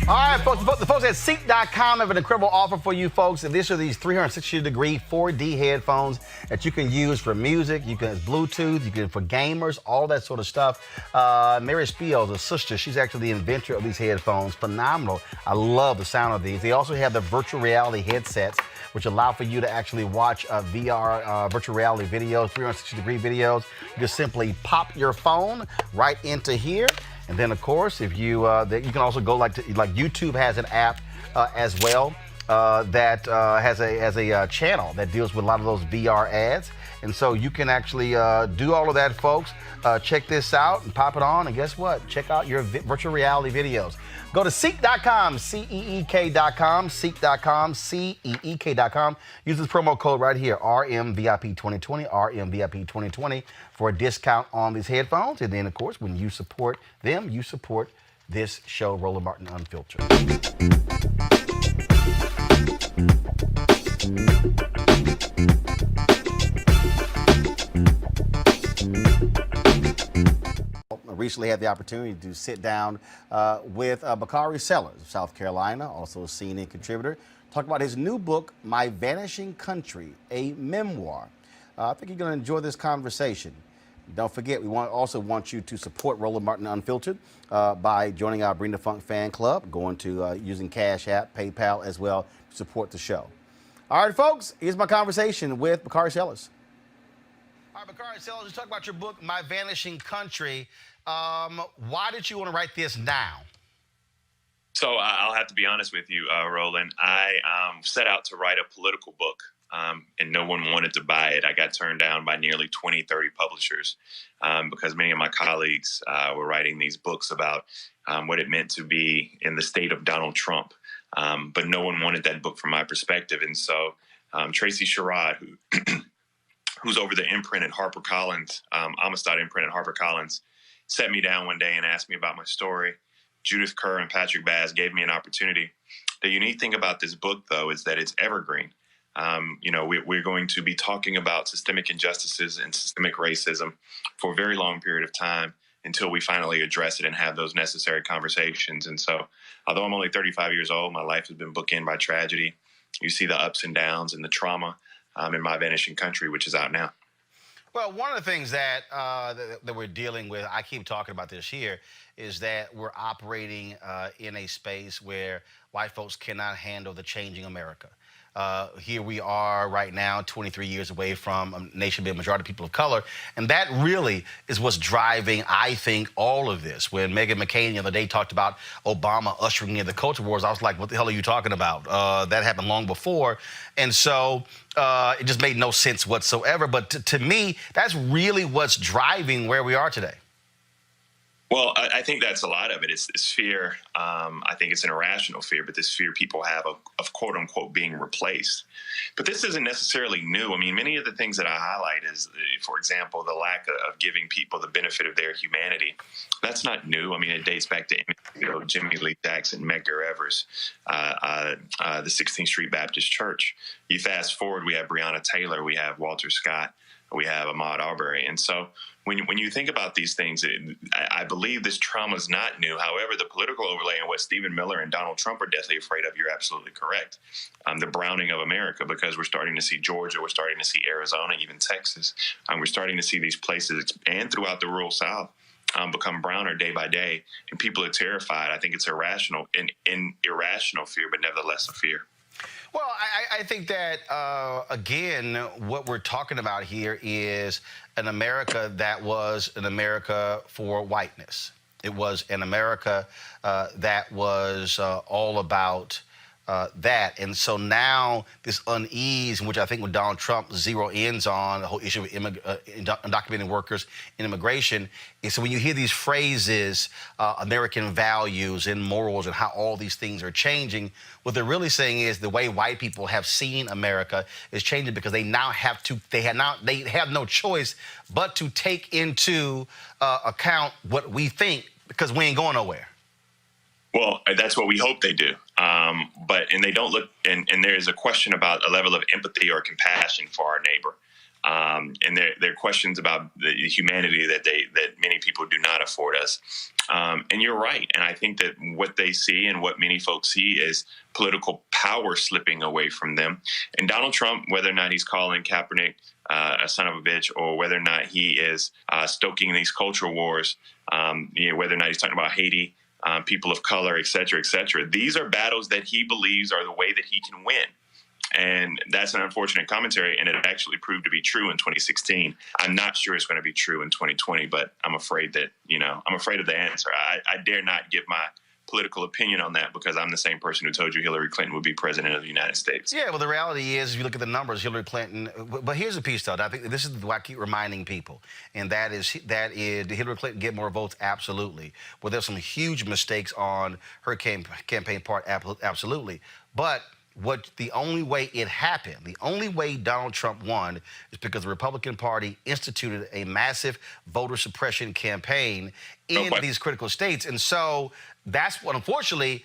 All right, folks, the folks at Seek.com have an incredible offer for you folks. And these are these 360-degree 4D headphones that you can use for music, you can Bluetooth, you can for gamers, all that sort of stuff. Mary Spiel's a sister. She's actually the inventor of these headphones. Phenomenal. I love the sound of these. They also have the virtual reality headsets, which allow for you to actually watch VR virtual reality videos, 360-degree videos. You just simply pop your phone right into here. And then, of course, if you you can also go like YouTube has an app as well that has a channel that deals with a lot of those VR ads. And so you can actually do all of that, folks. Check this out and pop it on. And guess what? Check out your virtual reality videos. Go to Seek.com, Seek.com, Seek.com, Seek.com. Use this promo code right here, RMVIP2020, RMVIP2020 for a discount on these headphones. And then, of course, when you support them, you support this show, Roland Martin Unfiltered. I recently had the opportunity to sit down with Bakari Sellers of South Carolina, also a CNN contributor, talk about his new book, My Vanishing Country, a memoir. I think you're going to enjoy this conversation. Don't forget, we also want you to support Roland Martin Unfiltered by joining our Bring the Funk fan club, going to using Cash App, PayPal as well to support the show. All right, folks, here's my conversation with Bakari Sellers. All right, Bakari Sellers, let's talk about your book, My Vanishing Country. Why did you want to write this now? So I'll have to be honest with you, Roland. I set out to write a political book, and no one wanted to buy it. I got turned down by nearly 20, 30 publishers because many of my colleagues were writing these books about what it meant to be in the state of Donald Trump. But no one wanted that book from my perspective. And so Tracy Sherrod, who's over the imprint at HarperCollins, Amistad imprint at HarperCollins, sat me down one day and asked me about my story. Judith Kerr and Patrick Baz gave me an opportunity. The unique thing about this book, though, is that it's evergreen. We're going to be talking about systemic injustices and systemic racism for a very long period of time until we finally address it and have those necessary conversations. And so, although I'm only 35 years old, my life has been bookended by tragedy. You see the ups and downs and the trauma in my Vanishing Country, which is out now. Well, one of the things that we're dealing with, I keep talking about this here, is that we're operating in a space where white folks cannot handle the changing America. Here we are right now, 23 years away from a nation being a majority of people of color. And that really is what's driving, I think, all of this. When Meghan McCain the other day talked about Obama ushering in the culture wars, I was like, what the hell are you talking about? That happened long before. And so it just made no sense whatsoever. But to me, that's really what's driving where we are today. Well, I think that's a lot of it. It's this fear. I think it's an irrational fear, but this fear people have of quote unquote being replaced. But this isn't necessarily new. I mean, many of the things that I highlight is, for example, the lack of giving people the benefit of their humanity. That's not new. I mean, it dates back to Jimmy Lee Jackson, Medgar Evers, the 16th Street Baptist Church. You fast forward, we have Breonna Taylor, we have Walter Scott, we have Ahmaud Arbery. And so when you think about these things, I believe this trauma is not new. However, the political overlay and what Stephen Miller and Donald Trump are deathly afraid of, you're absolutely correct. The browning of America, because we're starting to see Georgia, we're starting to see Arizona, even Texas. We're starting to see these places and throughout the rural South become browner day by day. And people are terrified. I think it's irrational, an irrational fear, but nevertheless a fear. Well, I think that, again, what we're talking about here is an America that was an America for whiteness. It was an America that was all about that. And so now this unease, in which I think when Donald Trump zero ends on the whole issue of undocumented workers and immigration, is so when you hear these phrases, American values and morals and how all these things are changing, what they're really saying is the way white people have seen America is changing because they now have to, they have no choice but to take into account what we think because we ain't going nowhere. Well, that's what we hope they do. And they don't look, and there is a question about a level of empathy or compassion for our neighbor. And there are questions about the humanity that many people do not afford us. And you're right. And I think that what they see and what many folks see is political power slipping away from them. And Donald Trump, whether or not he's calling Kaepernick a son of a bitch, or whether or not he is stoking these cultural wars, whether or not he's talking about Haiti, people of color, et cetera, et cetera. These are battles that he believes are the way that he can win. And that's an unfortunate commentary, and it actually proved to be true in 2016. I'm not sure it's going to be true in 2020, but I'm afraid that, I'm afraid of the answer. I dare not give my political opinion on that because I'm the same person who told you Hillary Clinton would be president of the United States. Yeah, well, the reality is, if you look at the numbers, Hillary Clinton, but here's the piece, though. I think this is what I keep reminding people, and that is, did Hillary Clinton get more votes? Absolutely. Well, there's some huge mistakes on her campaign part, absolutely. But the only way it happened, the only way Donald Trump won is because the Republican Party instituted a massive voter suppression campaign in these critical states. And so that's what, unfortunately,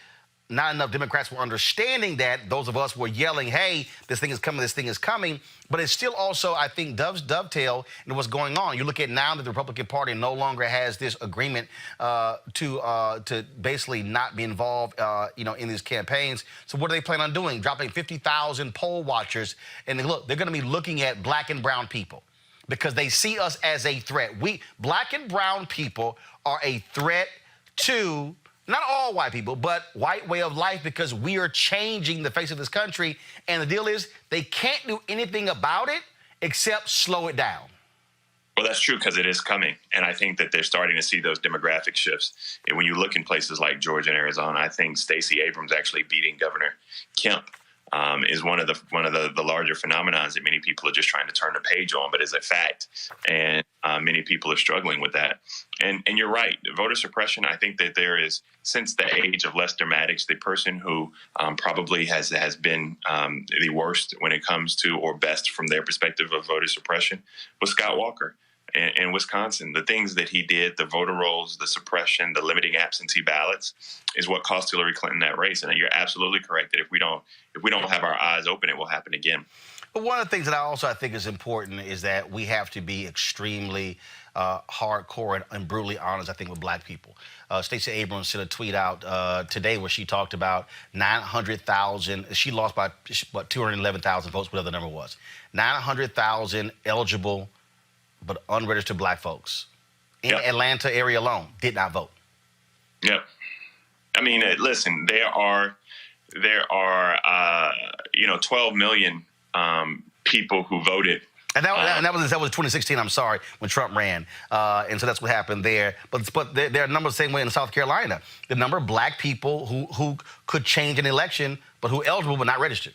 not enough Democrats were understanding that. Those of us were yelling, hey, this thing is coming, this thing is coming. But it still also, I think, does dovetail into what's going on. You look at now that the Republican Party no longer has this agreement to basically not be involved, in these campaigns. So what do they plan on doing? Dropping 50,000 poll watchers. And look, they're going to be looking at black and brown people because they see us as a threat. Black and brown people are a threat to not all white people, but white way of life, because we are changing the face of this country. And the deal is they can't do anything about it except slow it down. Well, that's true because it is coming. And I think that they're starting to see those demographic shifts. And when you look in places like Georgia and Arizona, I think Stacey Abrams actually beating Governor Kemp is one of the larger phenomena that many people are just trying to turn the page on, but is a fact. And many people are struggling with that. And you're right. Voter suppression, I think that there is, since the age of Lester Maddox, the person who probably has been the worst when it comes to, or best from their perspective of voter suppression, was Scott Walker. In Wisconsin, the things that he did, the voter rolls, the suppression, the limiting absentee ballots, is what cost Hillary Clinton that race. And you're absolutely correct that if we don't have our eyes open, it will happen again. But one of the things that I think is important is that we have to be extremely hardcore and brutally honest, I think, with black people. Stacey Abrams sent a tweet out today where she talked about 900,000. She lost by, 211,000 votes, whatever the number was. 900,000 eligible but unregistered black folks in Atlanta area alone did not vote. Yep. I mean, listen, there are 12 million people who voted. And that was 2016. I'm sorry, when Trump ran, and so that's what happened there. But there are numbers the same way in South Carolina. The number of black people who could change an election, but who are eligible but not registered.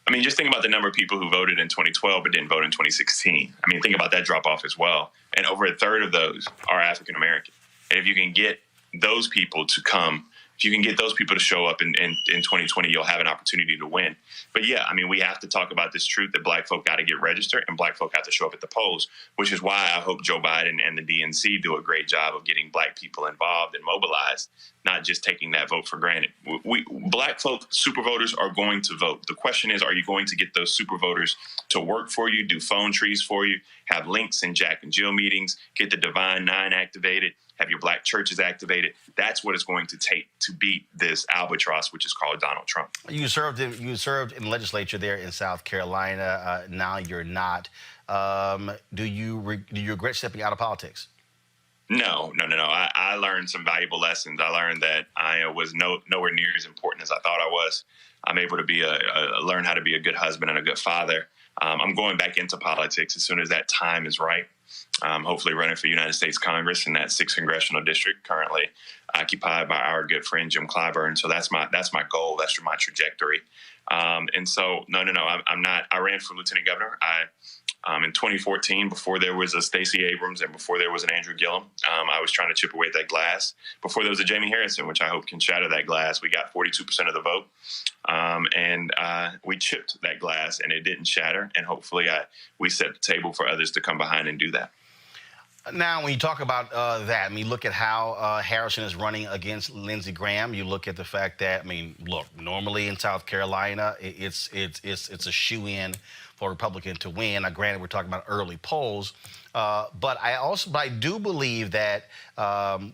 I mean, just think about the number of people who voted in 2012 but didn't vote in 2016. I mean, think about that drop off as well. And over a third of those are African American. And if you can get those people to come, if you can get those people to show up in 2020, you'll have an opportunity to win. But yeah, I mean, we have to talk about this truth that black folk got to get registered and black folk have to show up at the polls, which is why I hope Joe Biden and the DNC do a great job of getting black people involved and mobilized, not just taking that vote for granted. Black folk, super voters, are going to vote. The question is, are you going to get those super voters to work for you, do phone trees for you, have links in Jack and Jill meetings, get the Divine Nine activated, have your black churches activated? That's what it's going to take to beat this albatross, which is called Donald Trump. You served in the legislature there in South Carolina. Now you're not. Do you regret stepping out of politics? No. I learned some valuable lessons. I learned that I was nowhere near as important as I thought I was. I'm able to learn how to be a good husband and a good father. I'm going back into politics as soon as that time is right. Hopefully running for United States Congress in that 6th congressional district, currently occupied by our good friend Jim Clyburn. So that's my goal. That's my trajectory. And so no, I'm not. I ran for lieutenant governor. In 2014, before there was a Stacey Abrams and before there was an Andrew Gillum, I was trying to chip away at that glass. Before there was a Jamie Harrison, which I hope can shatter that glass. We got 42% of the vote, and we chipped that glass, and it didn't shatter. And hopefully, we set the table for others to come behind and do that. Now, when you talk about that, I mean, look at how Harrison is running against Lindsey Graham. You look at the fact that, I mean, look, normally in South Carolina, it's a shoe-in for a Republican to win. Now, granted, we're talking about early polls, but I do believe that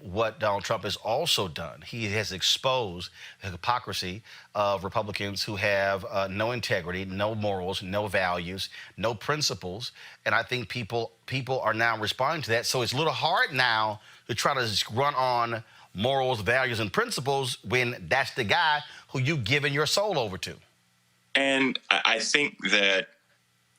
what Donald Trump has also done, he has exposed the hypocrisy of Republicans who have no integrity, no morals, no values, no principles, and I think people are now responding to that. So it's a little hard now to try to just run on morals, values, and principles when that's the guy who you've given your soul over to. And I think that,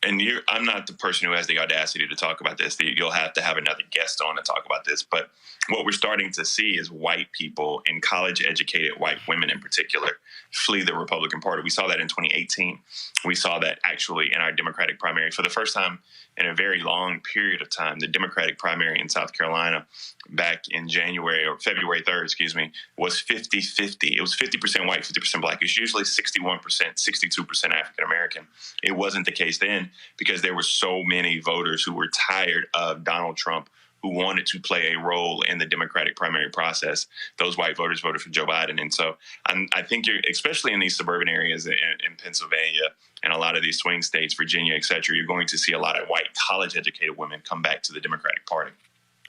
and I'm not the person who has the audacity to talk about this. You'll have to have another guest on to talk about this. But what we're starting to see is white people, and college-educated white women in particular, flee the Republican Party. We saw that in 2018. We saw that actually in our Democratic primary. For the first time in a very long period of time, the Democratic primary in South Carolina back in February 3rd, was 50-50. It was 50% white, 50% black. It's usually 61%, 62% African American. It wasn't the case then because there were so many voters who were tired of Donald Trump, who wanted to play a role in the Democratic primary process. Those white voters voted for Joe Biden. And so I think especially in these suburban areas in Pennsylvania and a lot of these swing states, Virginia, et cetera, you're going to see a lot of white college-educated women come back to the Democratic Party.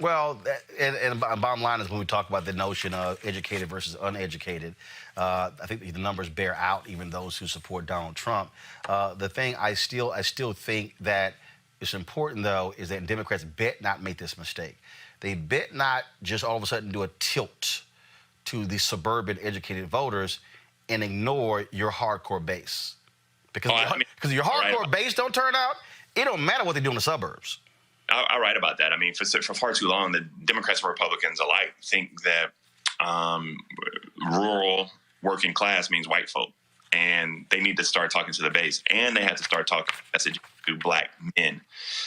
Well, and bottom line is when we talk about the notion of educated versus uneducated, I think the numbers bear out even those who support Donald Trump. The thing I still think that it's important, though, is that Democrats bet not make this mistake. They bet not just all of a sudden do a tilt to the suburban educated voters and ignore your hardcore base. Because your hardcore base don't turn out, it don't matter what they do in the suburbs. I write about that. I mean, for far too long, the Democrats and Republicans alike think that rural working class means white folk, and they need to start talking to the base, and they have to start talking message to black men.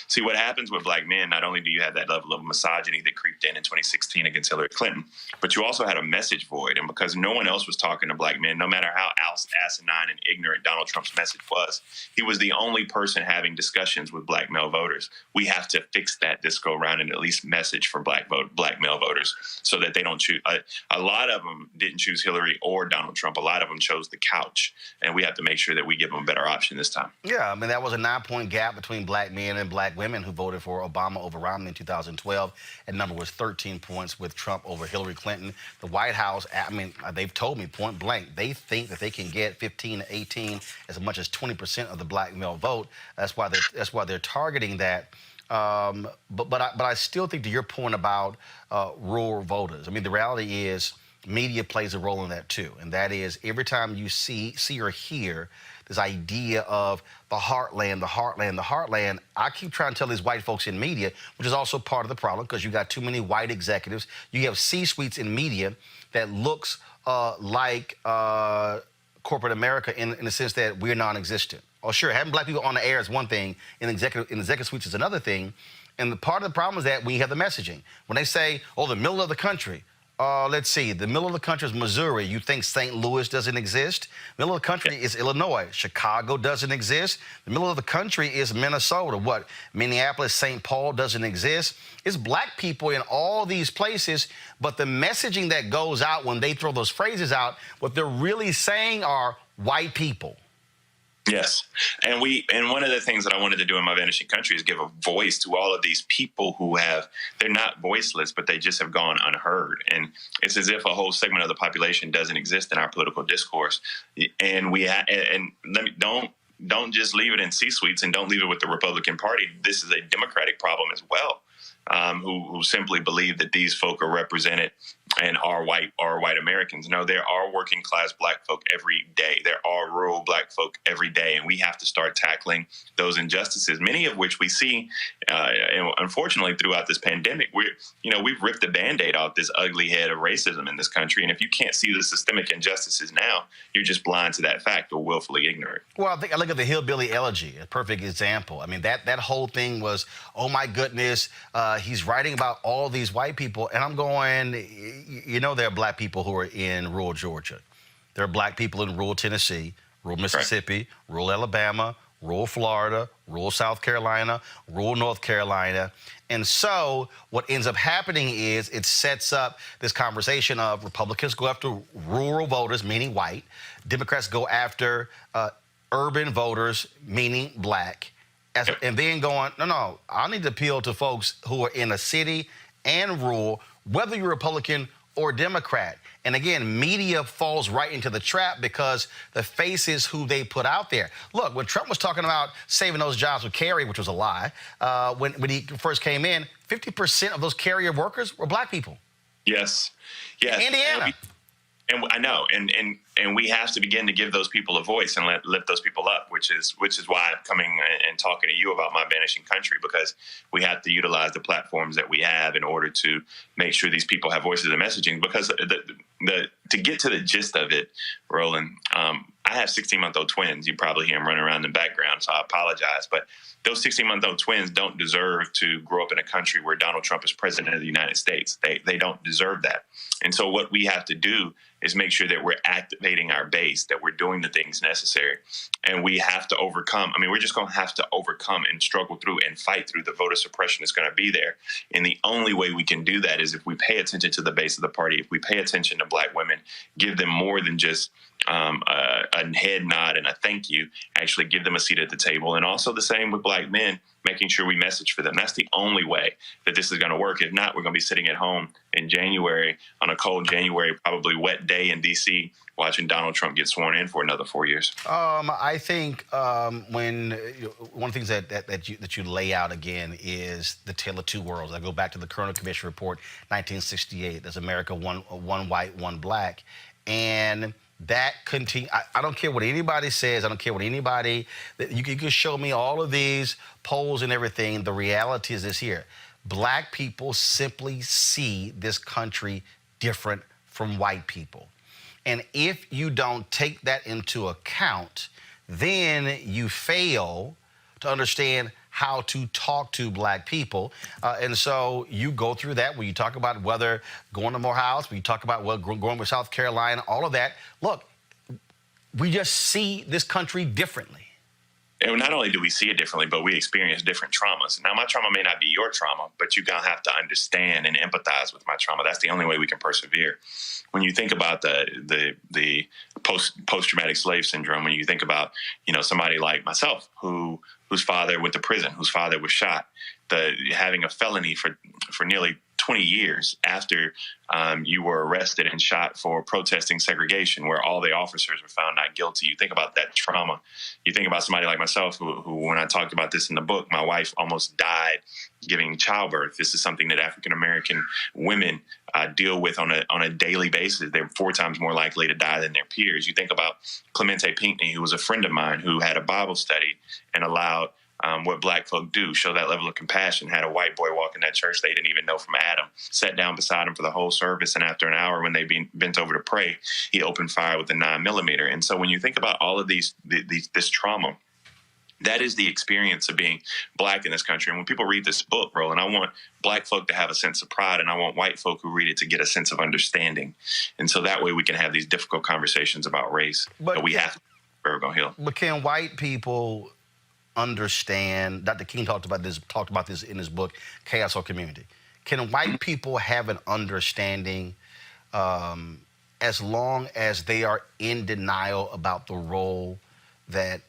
See, what happens with black men, not only do you have that level of misogyny that creeped in 2016 against Hillary Clinton, but you also had a message void. And because no one else was talking to black men, no matter how asinine and ignorant Donald Trump's message was, he was the only person having discussions with black male voters. We have to fix that this go around and at least message for black male voters so that they don't choose. A lot of them didn't choose Hillary or Donald Trump. A lot of them chose the couch. And we have to make sure that we give them a better option this time. Yeah, I mean, that was a 9-point gap between black men and black women who voted for Obama over Romney in 2012. And number was 13 points with Trump over Hillary Clinton. The White House, I mean, they've told me point blank, they think that they can get 15 to 18, as much as 20% of the black male vote. That's why they're targeting that. But I still think, to your point about rural voters, I mean, the reality is media plays a role in that too. And that is, every time you see or hear this idea of the heartland, I keep trying to tell these white folks in media, which is also part of the problem, because you got too many white executives. You have C-suites in media that looks like corporate America in the sense that we're non-existent. Oh, sure, having black people on the air is one thing, in executive suites is another thing. And the part of the problem is that we have the messaging. When they say, oh, the middle of the country, let's see, the middle of the country is Missouri. You think St. Louis doesn't exist? Middle of the country is Illinois. Chicago doesn't exist. The middle of the country is Minnesota. What? Minneapolis, St. Paul doesn't exist. It's black people in all these places, but the messaging that goes out when they throw those phrases out, what they're really saying are white people. Yes. And one of the things that I wanted to do in my Vanishing Country is give a voice to all of these people who they're not voiceless, but they just have gone unheard. And it's as if a whole segment of the population doesn't exist in our political discourse. And don't just leave it in C-suites, and don't leave it with the Republican Party. This is a Democratic problem as well, who simply believe that these folk are represented and are white Americans. No, there are working class black folk every day. There are rural black folk every day, and we have to start tackling those injustices, many of which we see, unfortunately, throughout this pandemic. We've ripped the Band-Aid off this ugly head of racism in this country, and if you can't see the systemic injustices now, you're just blind to that fact or willfully ignorant. Well, I think I look at the Hillbilly Elegy, a perfect example. I mean, that whole thing was, oh my goodness, he's writing about all these white people, and I'm going, there are black people who are in rural Georgia. There are black people in rural Tennessee, rural Mississippi, right, rural Alabama, rural Florida, rural South Carolina, rural North Carolina. And so what ends up happening is it sets up this conversation of Republicans go after rural voters, meaning white. Democrats go after urban voters, meaning black. And then going, no, I need to appeal to folks who are in a city and rural, whether you're Republican or Democrat. And again, media falls right into the trap because the faces who they put out there. Look, when Trump was talking about saving those jobs with Kerry, which was a lie, when he first came in, 50% of those carrier workers were black people. Yes. Indiana. And I know, and we have to begin to give those people a voice and lift those people up, which is why I'm coming and talking to you about my Vanishing Country, because we have to utilize the platforms that we have in order to make sure these people have voices and messaging. Because to get to the gist of it, Roland, I have 16-month-old twins. You probably hear them running around in the background, so I apologize. But those 16-month-old twins don't deserve to grow up in a country where Donald Trump is president of the United States. They don't deserve that. And so what we have to do is make sure that we're activating our base, that we're doing the things necessary. And we have to overcome. I mean, we're just going to have to overcome and struggle through and fight through the voter suppression that's going to be there. And the only way we can do that is if we pay attention to the base of the party, if we pay attention to black women, give them more than just a head nod and a thank you, actually give them a seat at the table. And also the same with black men, making sure we message for them. That's the only way that this is going to work. If not, we're going to be sitting at home in January, on a cold January, probably wet day in D.C., watching Donald Trump get sworn in for another 4 years. I think when one of the things that you lay out again is the tale of two worlds. I go back to the Kerner Commission report, 1968. There's America, one white, one black. And that continue. I don't care what anybody says. I don't care what anybody. You can show me all of these polls and everything. The reality is this here. Black people simply see this country different from white people. And if you don't take that into account, then you fail to understand how to talk to black people. And so you go through that when you talk about whether going to Morehouse, when you talk about going to South Carolina, all of that. Look, we just see this country differently. And not only do we see it differently, but we experience different traumas. Now, my trauma may not be your trauma, but you're going to have to understand and empathize with my trauma. That's the only way we can persevere. When you think about the post-traumatic slave syndrome, when you think about, somebody like myself whose father went to prison, whose father was shot, having a felony for nearly 20 years after you were arrested and shot for protesting segregation, where all the officers were found not guilty. You think about that trauma. You think about somebody like myself who, when I talked about this in the book, my wife almost died giving childbirth. This is something that African-American women deal with on a daily basis. They're 4 times more likely to die than their peers. You think about Clemente Pinckney, who was a friend of mine, who had a Bible study and allowed what black folk do, show that level of compassion, had a white boy walk in that church they didn't even know from Adam, sat down beside him for the whole service, and after an hour when they bent over to pray, he opened fire with a 9mm. And so when you think about all of this trauma, that is the experience of being black in this country. And when people read this book, Roland, I want black folk to have a sense of pride, and I want white folk who read it to get a sense of understanding. And so that way we can have these difficult conversations about race that we have to Roland Hill. But can white people understand? Dr. King talked about this in his book, Chaos or Community. Can white people have an understanding as long as they are in denial about the role that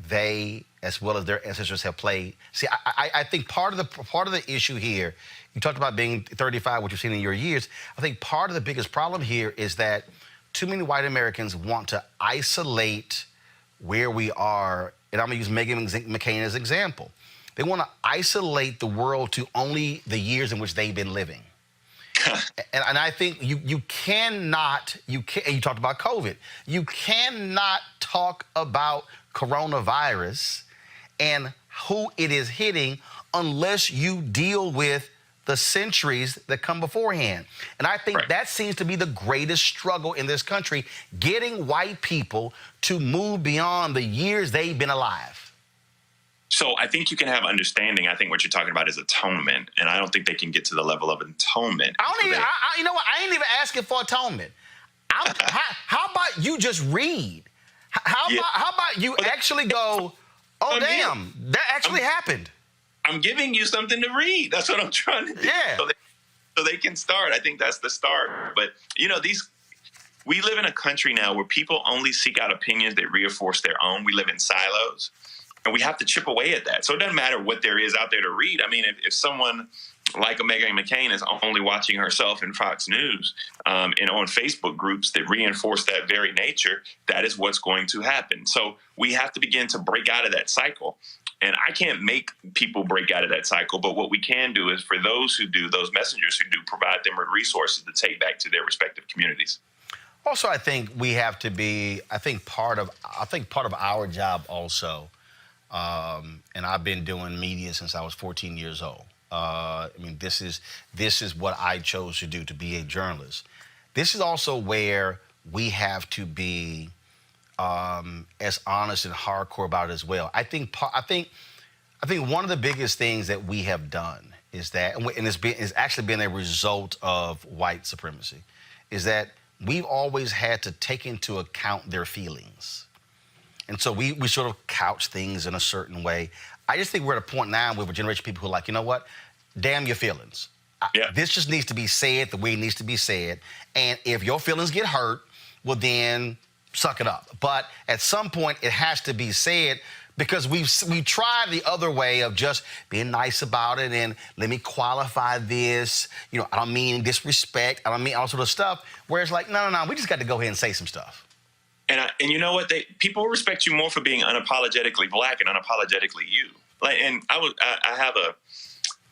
they, as well as their ancestors, have played? See, I think part of the issue here, you talked about being 35, what you've seen in your years. I think part of the biggest problem here is that too many white Americans want to isolate where we are. And I'm going to use Meghan McCain as an example. They want to isolate the world to only the years in which they've been living. and I think you cannot, and you talked about COVID, you cannot talk about coronavirus and who it is hitting unless you deal with the centuries that come beforehand. And I think that seems to be the greatest struggle in this country, getting white people to move beyond the years they've been alive. So I think you can have understanding. I think what you're talking about is atonement, and I don't think they can get to the level of atonement. You know what? I ain't even asking for atonement. How about you just read? How about you actually go, oh, damn, that actually happened. I'm giving you something to read. That's what I'm trying to do. Yeah. So they can start. I think that's the start. But, we live in a country now where people only seek out opinions that reinforce their own. We live in silos, and we have to chip away at that. So it doesn't matter what there is out there to read. I mean, if someone like a Meghan McCain is only watching herself in Fox News and on Facebook groups that reinforce that very nature, that is what's going to happen. So we have to begin to break out of that cycle. And I can't make people break out of that cycle, but what we can do is, for those who do, those messengers who do, provide them with resources to take back to their respective communities. Also, I think we have to be, part of our job also, and I've been doing media since I was 14 years old. This is what I chose to do, to be a journalist. This is also where we have to be as honest and hardcore about it as well. I think one of the biggest things that we have done is that, and it's actually been a result of white supremacy, is that we've always had to take into account their feelings. And so we sort of couch things in a certain way. I just think we're at a point now with a generation of people who are like, you know what? Damn your feelings. This just needs to be said the way it needs to be said. And if your feelings get hurt, well, then suck it up. But at some point, it has to be said, because we tried the other way of just being nice about it and let me qualify this. I don't mean disrespect. I don't mean all sort of stuff. Where it's like, no, we just got to go ahead and say some stuff. And you know what? People respect you more for being unapologetically black and unapologetically you. I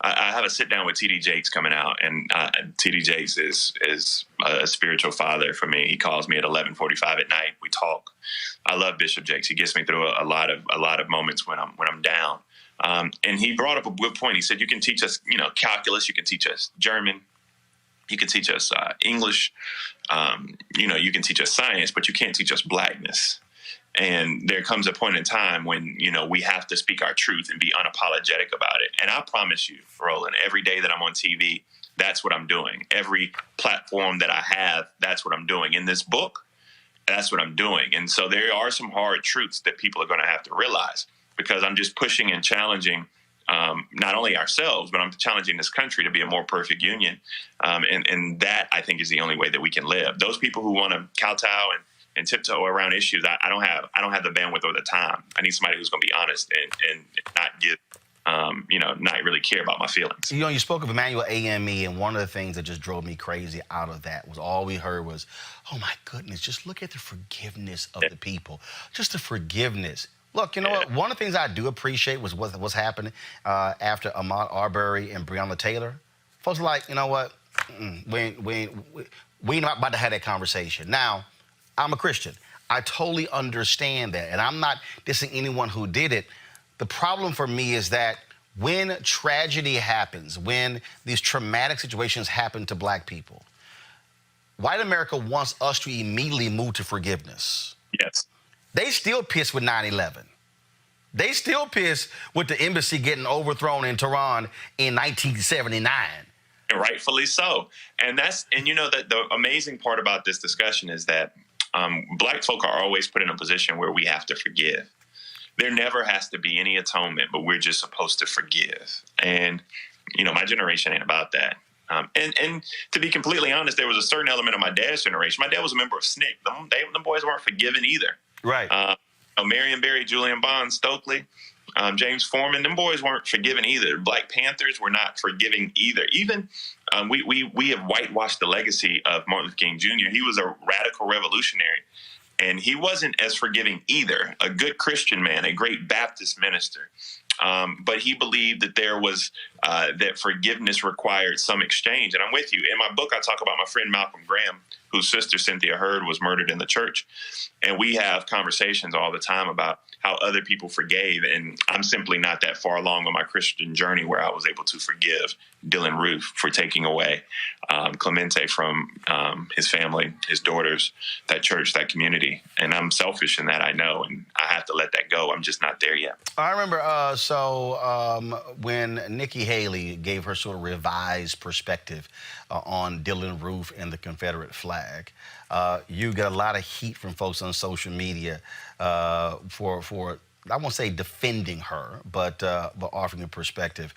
I have a sit down with T.D. Jakes coming out, and T.D. Jakes is a spiritual father for me. He calls me at 11:45 at night. We talk. I love Bishop Jakes. He gets me through a lot of moments when I'm down. And he brought up a good point. He said, you can teach us, calculus. You can teach us German. You can teach us English. You can teach us science, but you can't teach us blackness. And there comes a point in time when, we have to speak our truth and be unapologetic about it. And I promise you, Roland, every day that I'm on TV, that's what I'm doing. Every platform that I have, that's what I'm doing. In this book, that's what I'm doing. And so there are some hard truths that people are going to have to realize, because I'm just pushing and challenging not only ourselves, but I'm challenging this country to be a more perfect union. And that, I think, is the only way that we can live. Those people who want to kowtow and tiptoe around issues, I don't have the bandwidth or the time. I need somebody who's going to be honest and not give, not really care about my feelings. You spoke of Emmanuel AME, and one of the things that just drove me crazy out of that was all we heard was, oh my goodness, just look at the forgiveness of the people. Just the forgiveness. Look, you know what? One of the things I do appreciate was what's happening after Ahmaud Arbery and Breonna Taylor. Folks are like, you know what? We're not about to have that conversation. Now, I'm a Christian. I totally understand that, and I'm not dissing anyone who did it. The problem for me is that when tragedy happens, when these traumatic situations happen to black people, white America wants us to immediately move to forgiveness. Yes. They still pissed with 9/11. They still pissed with the embassy getting overthrown in Tehran in 1979. And rightfully so. And the amazing part about this discussion is that black folk are always put in a position where we have to forgive. There never has to be any atonement, but we're just supposed to forgive. And, my generation ain't about that. And to be completely honest, there was a certain element of my dad's generation. My dad was a member of SNCC. Them boys weren't forgiven either. Right. Marion Barry, Julian Bond, Stokely, James Foreman, them boys weren't forgiven either. Black Panthers were not forgiving either. Even we have whitewashed the legacy of Martin Luther King Jr. He was a radical revolutionary, and he wasn't as forgiving either. A good Christian man, a great Baptist minister. But he believed that there was that forgiveness required some exchange. And I'm with you. In my book, I talk about my friend Malcolm Graham, whose sister Cynthia Hurd was murdered in the church. And we have conversations all the time about how other people forgave. And I'm simply not that far along on my Christian journey where I was able to forgive Dylan Roof for taking away Clemente from his family, his daughters, that church, that community. And I'm selfish in that, I know, and I have to let that go. I'm just not there yet. I remember, when Nikki Haley gave her sort of revised perspective on Dylan Roof and the Confederate flag, you got a lot of heat from folks on social media for I won't say defending her, but offering a perspective.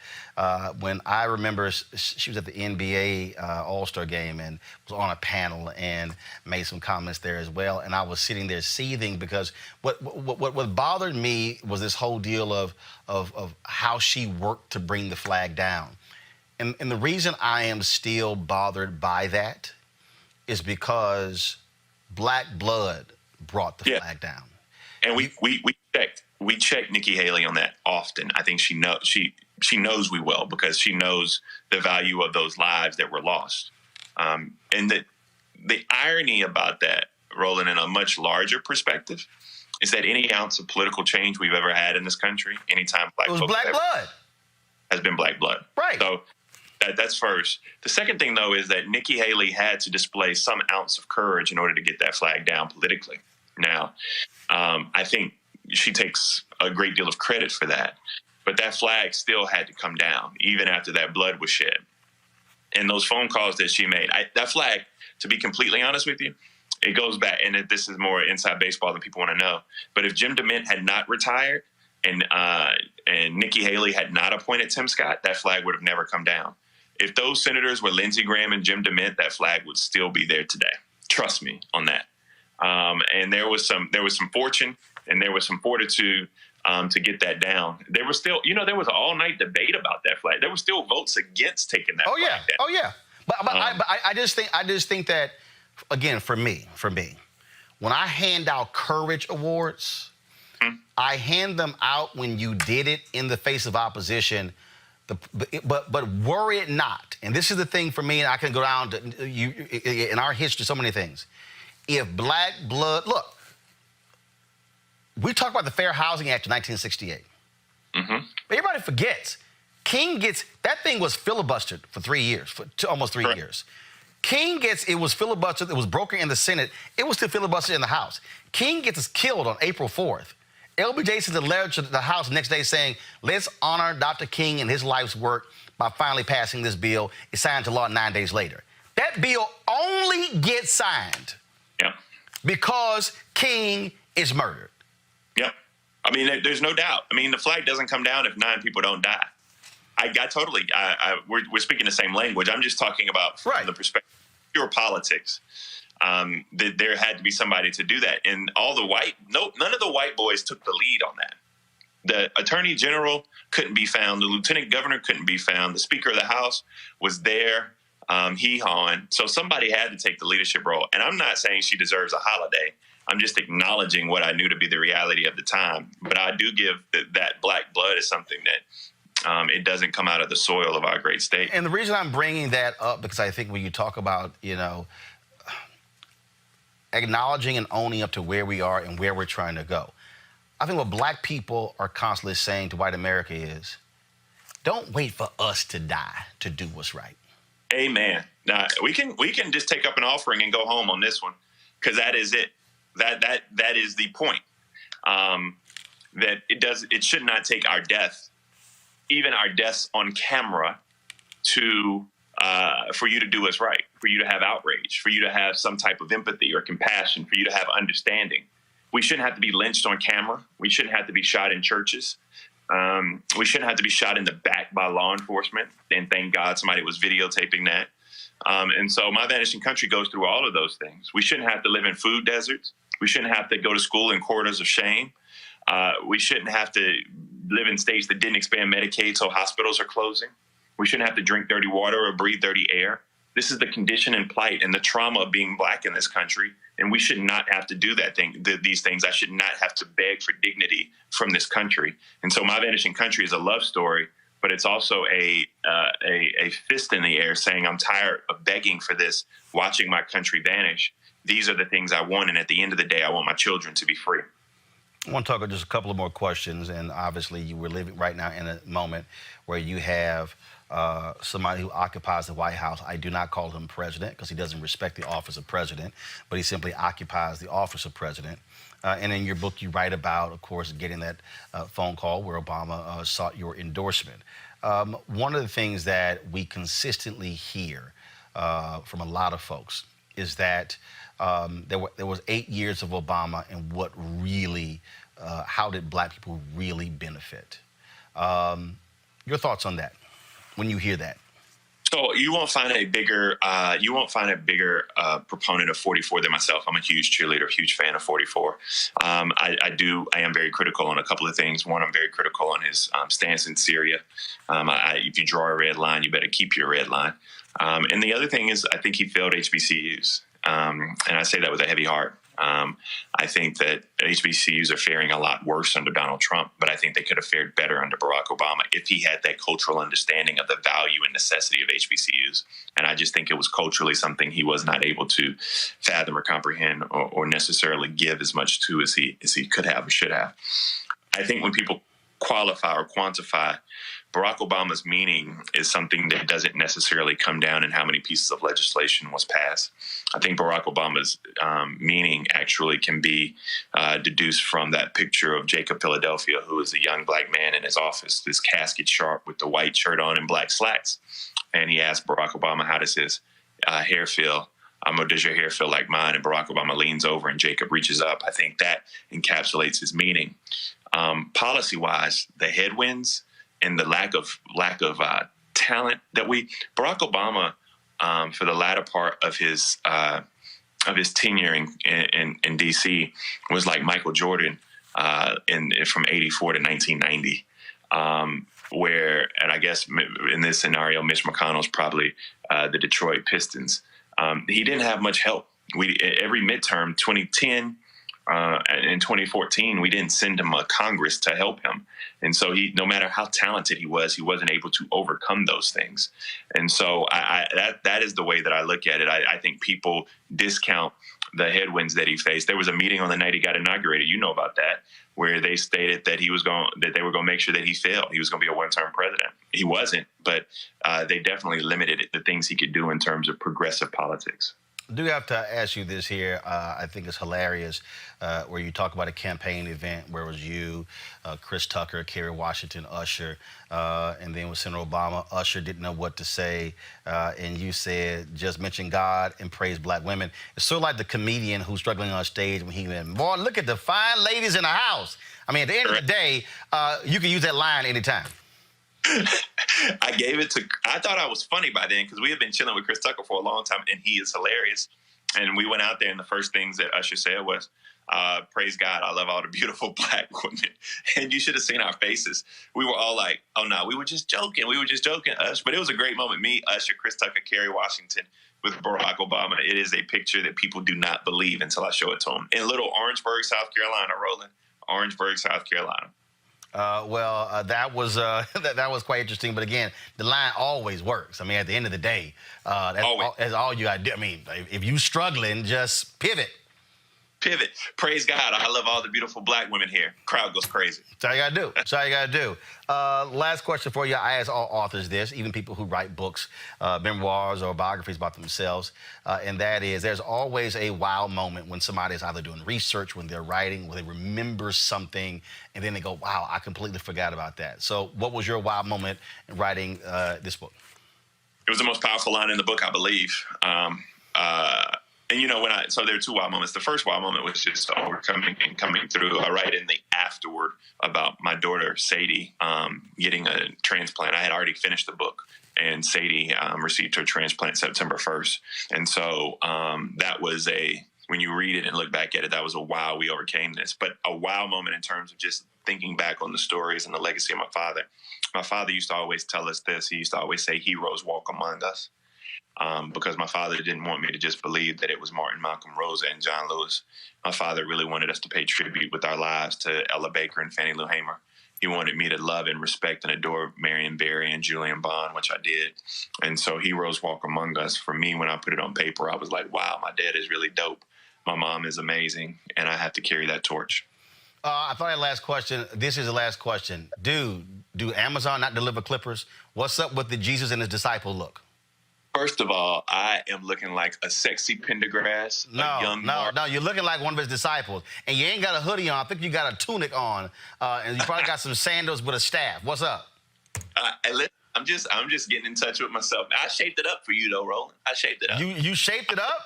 When I remember she was at the NBA All-Star game and was on a panel and made some comments there as well, and I was sitting there seething because what bothered me was this whole deal of how she worked to bring the flag down. And the reason I am still bothered by that is because black blood brought the flag down. And we check Nikki Haley on that often. I think she knows we will, because she knows the value of those lives that were lost. And the irony about that, Roland, in a much larger perspective, is that any ounce of political change we've ever had in this country, anytime black folks black blood has been black blood. Right. So that's first. The second thing, though, is that Nikki Haley had to display some ounce of courage in order to get that flag down politically. Now, I think she takes a great deal of credit for that. But that flag still had to come down, even after that blood was shed. And those phone calls that she made, that flag, to be completely honest with you, it goes back, and this is more inside baseball than people want to know. But if Jim DeMint had not retired and Nikki Haley had not appointed Tim Scott, that flag would have never come down. If those senators were Lindsey Graham and Jim DeMint, that flag would still be there today. Trust me on that. And there was some fortune and there was some fortitude to get that down. There was still, there was an all-night debate about that flag. There were still votes against taking that flag down. Oh yeah. But I just think that, again, for me, when I hand out courage awards, I hand them out when you did it in the face of opposition, But worry it not. And this is the thing for me, and I can go down to you in our history, so many things. If black blood, look, we talk about the Fair Housing Act of 1968. Mm-hmm. But everybody forgets, King gets, that thing was filibustered for 3 years, almost 3 years. King gets, it was filibustered, it was broken in the Senate, it was still filibustered in the House. King gets killed on April 4th. LBJ sends a letter to the House the next day saying, let's honor Dr. King and his life's work by finally passing this bill. It's signed into law 9 days later. That bill only gets signed because King is murdered. Yep. I mean, there's no doubt. I mean, the flag doesn't come down if 9 people don't die. We're speaking the same language. I'm just talking about from the perspective of pure politics. That there had to be somebody to do that. And none of the white boys took the lead on that. The attorney general couldn't be found. The lieutenant governor couldn't be found. The speaker of the House was there, hee-hawing. So somebody had to take the leadership role. And I'm not saying she deserves a holiday. I'm just acknowledging what I knew to be the reality of the time. But I do give that black blood is something that it doesn't come out of the soil of our great state. And the reason I'm bringing that up, because I think when you talk about, acknowledging and owning up to where we are and where we're trying to go. I think what black people are constantly saying to white America is, don't wait for us to die to do what's right. Amen. Now, we can just take up an offering and go home on this one, because that is it. That is the point. That it should not take our death, even our deaths on camera, for you to do what's right, for you to have outrage, for you to have some type of empathy or compassion, for you to have understanding. We shouldn't have to be lynched on camera. We shouldn't have to be shot in churches. We shouldn't have to be shot in the back by law enforcement. And thank God somebody was videotaping that. And so my Vanishing Country goes through all of those things. We shouldn't have to live in food deserts. We shouldn't have to go to school in corridors of shame. We shouldn't have to live in states that didn't expand Medicaid, so hospitals are closing. We shouldn't have to drink dirty water or breathe dirty air. This is the condition and plight and the trauma of being black in this country. And we should not have to do these things. I should not have to beg for dignity from this country. And so my Vanishing Country is a love story, but it's also a fist in the air saying, I'm tired of begging for this, watching my country vanish. These are the things I want. And at the end of the day, I want my children to be free. I want to talk about just a couple of more questions. And obviously, you were living right now in a moment where you have somebody who occupies the White House. I do not call him president because he doesn't respect the office of president, but he simply occupies the office of president. And in your book, you write about, of course, getting that phone call where Obama sought your endorsement. One of the things that we consistently hear from a lot of folks is that there was 8 years of Obama, and what really, how did black people really benefit? Your thoughts on that when you hear that? So you won't find a bigger proponent of 44 than myself. I'm a huge cheerleader, huge fan of 44. I am very critical on a couple of things. One, I'm very critical on his stance in Syria. If you draw a red line, you better keep your red line. And the other thing is, I think he failed HBCUs. And I say that with a heavy heart. I think that HBCUs are faring a lot worse under Donald Trump, but I think they could have fared better under Barack Obama if he had that cultural understanding of the value and necessity of HBCUs. And I just think it was culturally something he was not able to fathom or comprehend or necessarily give as much to as he could have or should have. I think when people qualify or quantify Barack Obama's meaning is something that doesn't necessarily come down in how many pieces of legislation was passed. I think Barack Obama's meaning actually can be deduced from that picture of Jacob Philadelphia, who is a young black man in his office, this casket sharp with the white shirt on and black slacks. And he asked Barack Obama, how does his hair feel? Does your hair feel like mine? And Barack Obama leans over and Jacob reaches up. I think that encapsulates his meaning. Policy-wise, the headwinds and the lack of talent that Barack Obama, for the latter part of his tenure in D.C. was like Michael Jordan from '84 to 1990, and I guess in this scenario, Mitch McConnell's probably the Detroit Pistons. He didn't have much help. Every midterm, 2010 In 2014, we didn't send him a Congress to help him. And so no matter how talented he wasn't able to overcome those things. And so that is the way that I look at it. I think people discount the headwinds that he faced. There was a meeting on the night he got inaugurated. You know about that, where they stated that they were going to make sure that he failed. He was going to be a one-term president. He wasn't, but they definitely limited the things he could do in terms of progressive politics. I do have to ask you this here. I think it's hilarious where you talk about a campaign event where it was you, Chris Tucker, Kerry Washington, Usher, and then with Senator Obama, Usher didn't know what to say, and you said, just mention God and praise black women. It's sort of like the comedian who's struggling on stage when he went, boy, look at the fine ladies in the house. I mean, at the end of the day, you can use that line anytime. I thought I was funny by then because we had been chilling with Chris Tucker for a long time, and he is hilarious. And we went out there, and the first things that Usher said was, praise God, I love all the beautiful black women. And you should have seen our faces. We were all like, oh, no, we were just joking. Usher. But it was a great moment. Me, Usher, Chris Tucker, Kerry Washington with Barack Obama. It is a picture that people do not believe until I show it to them. In little Orangeburg, South Carolina, Roland. Orangeburg, South Carolina. That was quite interesting. But again, the line always works. I mean, at the end of the day, that's all you got to do. I mean, if you struggling, just pivot. Praise God. I love all the beautiful black women here. Crowd goes crazy. That's all you got to do. Last question for you. I ask all authors this, even people who write books, memoirs or biographies about themselves, and that is there's always a wow moment when somebody is either doing research, when they're writing, when they remember something, and then they go, wow, I completely forgot about that. So what was your wow moment in writing this book? It was the most powerful line in the book, I believe. And you know, so there are two wow moments. The first wow moment was just overcoming and coming through. I write in the afterword about my daughter, Sadie, getting a transplant. I had already finished the book, and Sadie received her transplant September 1st. And so that was when you read it and look back at it, that was a wow, we overcame this. But a wow moment in terms of just thinking back on the stories and the legacy of my father. My father used to always tell us this. He used to always say, heroes walk among us. Because my father didn't want me to just believe that it was Martin, Malcolm, Rosa, and John Lewis. My father really wanted us to pay tribute with our lives to Ella Baker and Fannie Lou Hamer. He wanted me to love and respect and adore Marion Barry and Julian Bond, which I did. And so heroes walk among us. For me, when I put it on paper, I was like, wow, my dad is really dope. My mom is amazing, and I have to carry that torch. I thought that last question. This is the last question. Do Amazon not deliver clippers? What's up with the Jesus and his disciple look? First of all, I am looking like a sexy Pendergrass, a young Mark. No, you're looking like one of his disciples. And you ain't got a hoodie on. I think you got a tunic on. And you probably got some sandals with a staff. What's up? I'm just getting in touch with myself. I shaped it up for you, though, Roland. I shaped it up. You shaped it up?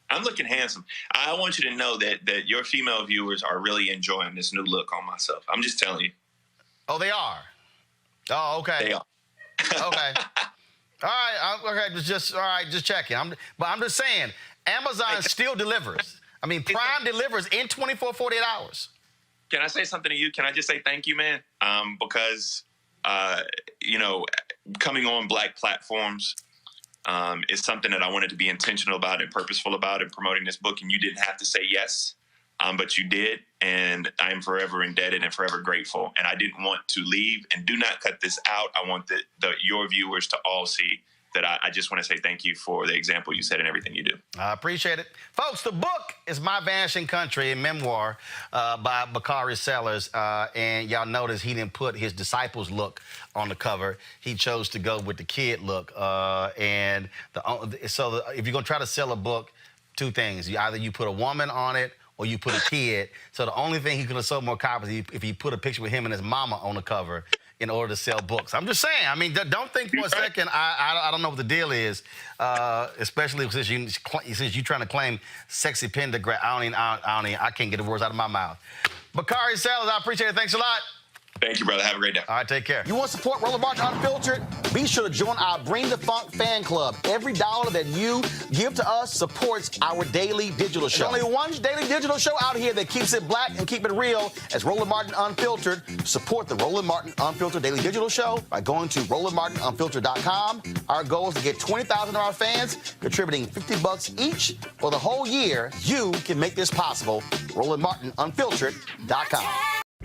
I'm looking handsome. I want you to know that your female viewers are really enjoying this new look on myself. I'm just telling you. Oh, they are? Oh, okay. They are. Okay. All right, just checking. But I'm just saying, Amazon still delivers. I mean, Prime delivers in 24, 48 hours. Can I say something to you? Can I just say thank you, man? Because, coming on Black platforms is something that I wanted to be intentional about and purposeful about in promoting this book, and you didn't have to say yes. But you did, and I'm forever indebted and forever grateful. And I didn't want to leave, and do not cut this out. I want your viewers to all see that I just want to say thank you for the example you set in everything you do. I appreciate it. Folks, the book is My Vanishing Country, a memoir by Bakari Sellers. And y'all notice he didn't put his disciples look on the cover. He chose to go with the kid look. So if you're going to try to sell a book, two things. Either you put a woman on it, or you put a kid. So the only thing he could have sold more copies if he put a picture with him and his mama on the cover in order to sell books. I'm just saying. I mean, don't think for a second. I don't know what the deal is, especially since you're trying to claim sexy Pendergrass. I can't get the words out of my mouth. Bakari Sellers, I appreciate it. Thanks a lot. Thank you, brother. Have a great day. All right, take care. You want to support Roland Martin Unfiltered? Be sure to join our Bring the Funk fan club. Every dollar that you give to us supports our daily digital show. There's only one daily digital show out here that keeps it black and keep it real as Roland Martin Unfiltered. Support the Roland Martin Unfiltered daily digital show by going to RolandMartinUnfiltered.com. Our goal is to get 20,000 of our fans contributing $50 each for the whole year. You can make this possible. RolandMartinUnfiltered.com.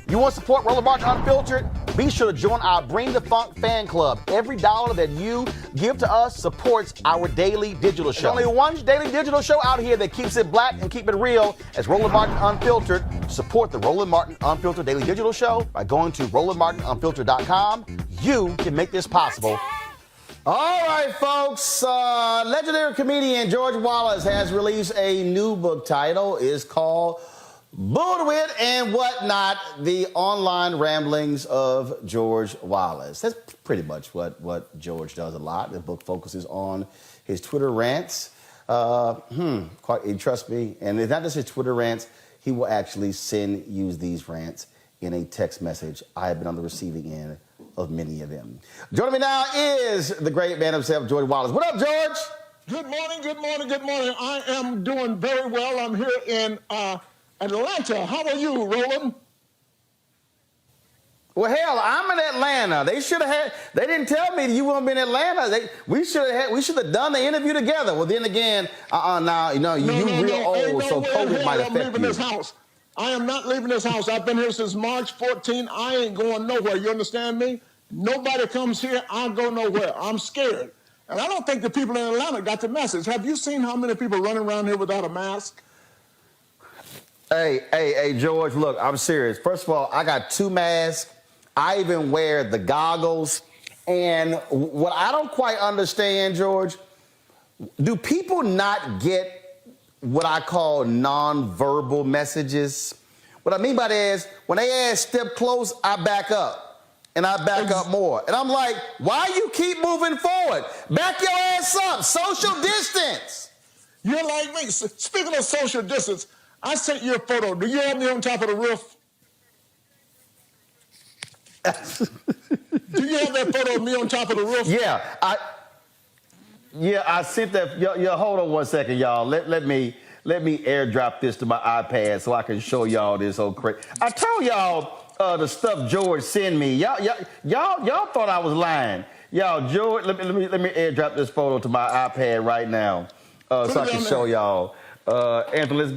You want to support Roland Martin Unfiltered? Be sure to join our Bring the Funk fan club. Every dollar that you give to us supports our daily digital show. There's only one daily digital show out here that keeps it black and keep it real as Roland Martin Unfiltered. Support the Roland Martin Unfiltered daily digital show by going to RolandMartinUnfiltered.com. You can make this possible. All right, folks. Legendary comedian George Wallace has released a new book title. It's called Bulltwit and Whatnot, the online ramblings of George Wallace. That's pretty much what George does a lot. The book focuses on his Twitter rants. Trust me, and it's not just his Twitter rants. He will actually use these rants in a text message. I have been on the receiving end of many of them. Joining me now is the great man himself, George Wallace. What up, George? Good morning, good morning, good morning. I am doing very well. I'm here in Atlanta. How are you, Roland? Well, hell, I'm in Atlanta. They didn't tell me you wouldn't be in Atlanta. We should have done the interview together. Well, then again, now, you real old, so COVID might affect you. I'm leaving this house. I am not leaving this house. I've been here since March 14. I ain't going nowhere. You understand me? Nobody comes here. I go nowhere. I'm scared. And I don't think the people in Atlanta got the message. Have you seen how many people running around here without a mask? Hey, George, look, I'm serious. First of all, I got 2 masks. I even wear the goggles. And what I don't quite understand, George, do people not get what I call nonverbal messages? What I mean by that is when they ask step close, I back up. And I back up more. And I'm like, why you keep moving forward? Back your ass up. Social distance. You're like me. Speaking of social distance, I sent you a photo. Do you have me on top of the roof? Do you have that photo of me on top of the roof? Yeah, I sent that. Hold on one second, y'all. Let me airdrop this to my iPad so I can show y'all this whole crazy. I told y'all the stuff George sent me. Y'all thought I was lying. Y'all, George, let me airdrop this photo to my iPad right now so I can show y'all. Anthony,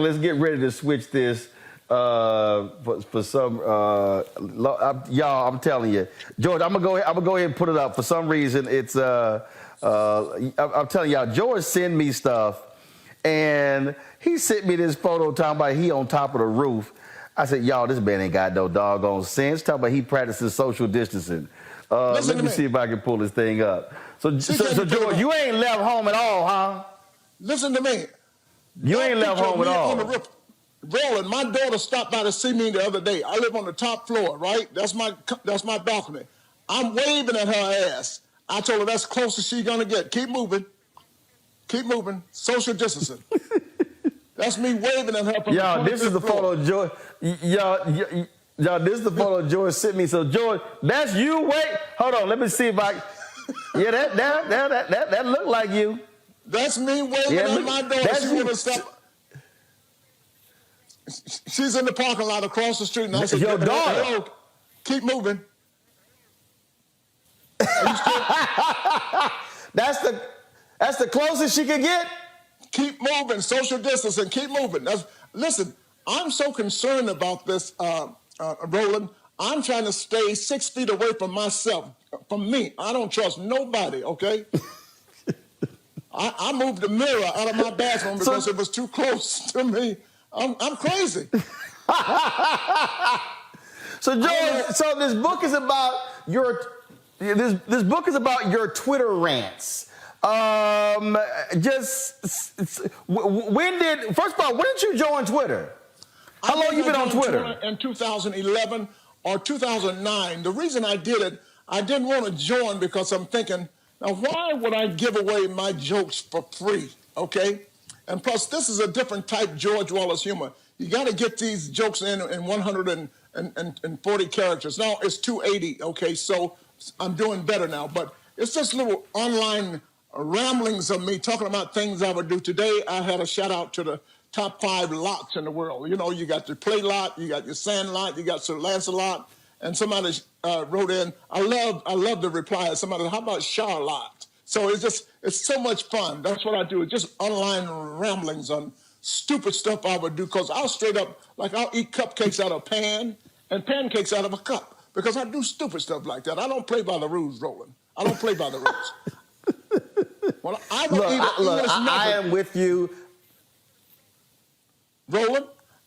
let's get ready to switch this for some y'all. I'm telling you, George. I'm gonna go ahead and put it up. For some reason, it's I'm telling y'all, George sent me stuff, and he sent me this photo talking about he on top of the roof. I said, y'all, this man ain't got no doggone sense. Talking about he practices social distancing. Let me see if I can pull this thing up. So George, you ain't left home at all, huh? Listen to me. You ain't left home at all. Roland, my daughter stopped by to see me the other day. I live on the top floor, right? That's my balcony. I'm waving at her ass. I told her that's close as she's gonna get. Keep moving. Keep moving. Social distancing. That's me waving at her from the 25th this is the floor. photo George. Y'all, this is the photo George sent me. So George, that's you. Wait, hold on. Let me see if I. Yeah, that looked like you. That's me waving at my daughter. She wanna stop. She's in the parking lot across the street. And I said, your daughter. Hello. Keep moving. That's the closest she could get. Keep moving. Social distancing. Keep moving. Listen, I'm so concerned about this, Roland. I'm trying to stay 6 feet away from myself, from me. I don't trust nobody, okay? I moved the mirror out of my bathroom because it was too close to me. I'm crazy. So George, so this book is about your Twitter rants. When did you join Twitter? How long you been on Twitter? In 2011 or 2009. The reason I did it, I didn't want to join because I'm thinking, now why would I give away my jokes for free? Okay. And plus, this is a different type George Wallace humor. You got to get these jokes in 100 and 40 characters. Now it's 280, okay, so I'm doing better now. But it's just little online ramblings of me talking about things I would do. Today I had a shout out to the top 5 lots in the world. You know, you got your play lot, you got your sand lot, you got Sir Lancelot, and somebody wrote in, I love the reply. Somebody, how about Charlotte? So it's so much fun. That's what I do. It's just online ramblings on stupid stuff I would do, because I'll straight up, like I'll eat cupcakes out of a pan and pancakes out of a cup, because I do stupid stuff like that. I don't play by the rules, Roland. I don't play by the rules. Well, I am with you. Roland,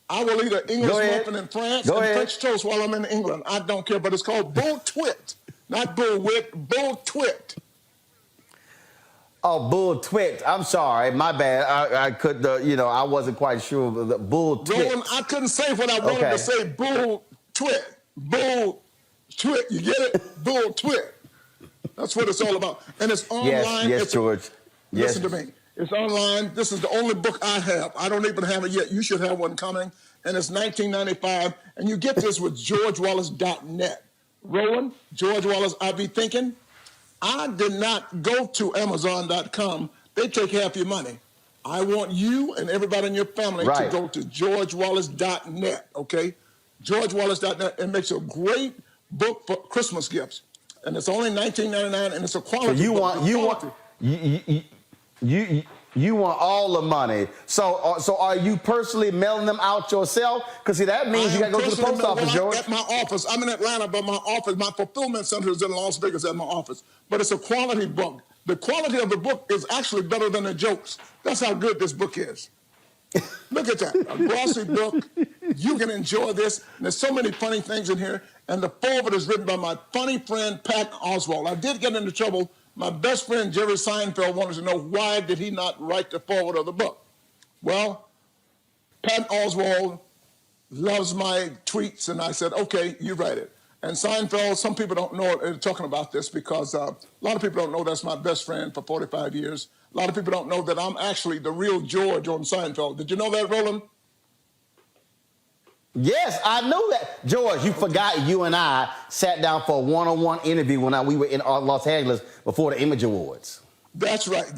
I will eat an English muffin in France and French toast while I'm in England. I don't care, but it's called Bulltwit, not Bullwit, Bulltwit. Oh, Bulltwit. I'm sorry, my bad. I could, I wasn't quite sure of the Bulltwit. Roland, I couldn't say what I wanted to say. Bulltwit, Bulltwit. You get it? Bulltwit. That's what it's all about, and it's online. Yes, George. Listen to me. It's online. This is the only book I have. I don't even have it yet. You should have one coming, and it's $19.95, and you get this with GeorgeWallace.net. Roland, George Wallace, I be thinking. I did not go to Amazon.com. They take half your money. I want you and everybody in your family to go to GeorgeWallace.net, okay? GeorgeWallace.net. It makes a great book for Christmas gifts. And it's only $19.99, and it's a quality book. You want all the money. So are you personally mailing them out yourself? Because see, that means you got to go to the post office, George. At my office. I'm in Atlanta, but my office, my fulfillment center is in Las Vegas at my office. But it's a quality book. The quality of the book is actually better than the jokes. That's how good this book is. Look at that, a glossy book. You can enjoy this. And there's so many funny things in here. And the foreword is written by my funny friend, Pat Oswalt. I did get into trouble. My best friend, Jerry Seinfeld, wanted to know why did he not write the foreword of the book. Well, Pat Oswalt loves my tweets, and I said, okay, you write it. And Seinfeld, some people don't know talking about this, because a lot of people don't know that's my best friend for 45 years. A lot of people don't know that I'm actually the real George on Seinfeld. Did you know that, Roland? Yes, I knew that. George, you forgot you and I sat down for a one-on-one interview when we were in Los Angeles before the Image Awards. That's right.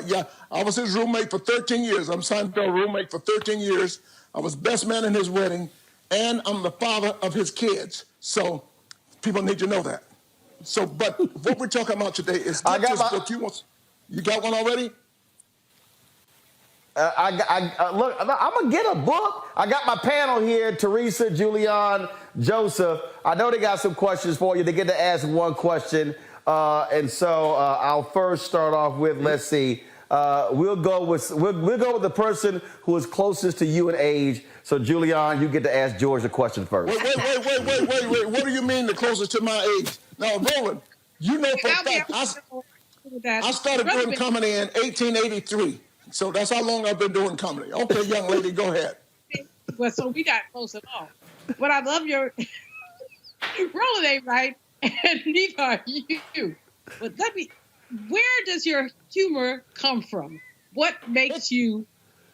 Yeah, I was his roommate for 13 years. I'm Seinfeld's roommate for 13 years. I was best man in his wedding, and I'm the father of his kids. So people need to know that. So, but what we're talking about today is book. You got one already? Look, I'm going to get a book. I got my panel here, Teresa, Julian, Joseph. I know they got some questions for you. They get to ask one question. And so I'll first start off with, let's see, we'll go with the person who is closest to you in age. So, Julian, you get to ask George a question first. Wait. What do you mean the closest to my age? Now, Roland, you know for a fact, I started doing comedy in 1883. So that's how long I've been doing comedy. Okay, young lady, go ahead. Well, so we got close at all. But I love your Roland ain't right, and neither are you. But where does your humor come from? What makes you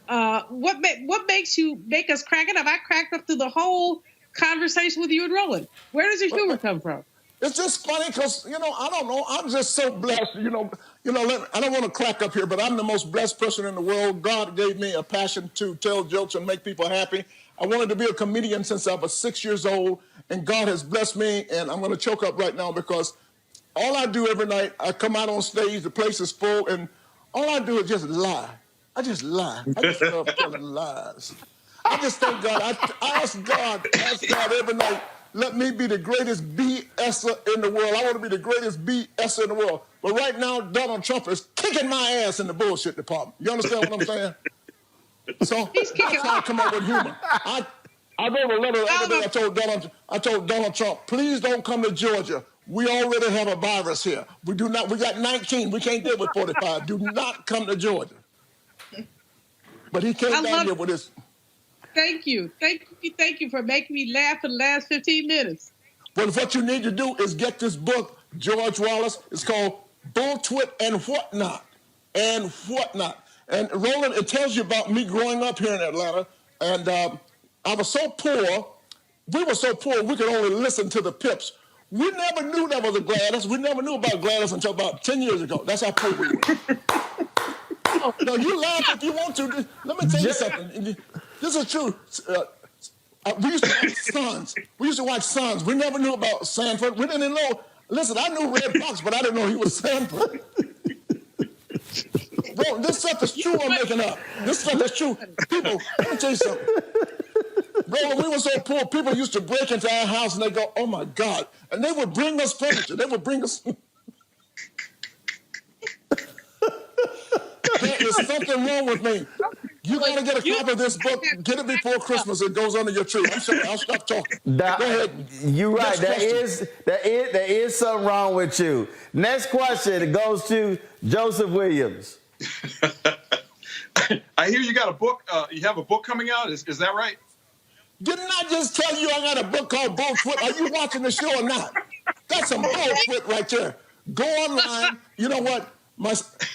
make us crack it up? I cracked up through the whole conversation with you and Roland. Where does your humor come from? It's just funny because, I don't know. I'm just so blessed. I don't want to crack up here, but I'm the most blessed person in the world. God gave me a passion to tell jokes and make people happy. I wanted to be a comedian since I was 6 years old, and God has blessed me, and I'm going to choke up right now because all I do every night, I come out on stage, the place is full, and all I do is just lie. I just lie. I just love telling lies. I just thank God. I ask God every night, let me be the greatest BSer in the world. I want to be the greatest BSer in the world. But right now, Donald Trump is kicking my ass in the bullshit department. You understand what I'm saying? So that's how I come up with humor. I wrote a letter the other day. I told Donald Trump, please don't come to Georgia. We already have a virus here. We got 19. We can't deal with 45. Do not come to Georgia. But he came down here with his... Thank you for making me laugh for the last 15 minutes. But what you need to do is get this book, George Wallace. It's called Bulltwit and Whatnot. And Roland, it tells you about me growing up here in Atlanta. And I was so poor We were so poor we could only listen to the Pips. We never knew that was a Gladys. We never knew about Gladys until about 10 years ago. That's how poor we were. No, you laugh if you want to. Let me tell you something. This is true. We used to watch Sons. We never knew about Sanford. We didn't know. Listen, I knew Red Fox, but I didn't know he was Sanford. Bro, this stuff is true I'm making up. This stuff is true. People, let me tell you something. Bro, when we were so poor, people used to break into our house and they go, oh my God. And they would bring us furniture. They would bring us. There is something wrong with me. You got to get a copy of this book. Get it before Christmas. It goes under your tree. I'm sorry. I'll stop talking. Go ahead. You're right. There is something wrong with you. Next question goes to Joseph Williams. I hear you got a book. You have a book coming out. Is that right? Didn't I just tell you I got a book called Bulltwit? Are you watching the show or not? That's some bullshit right there. Go online. You know what?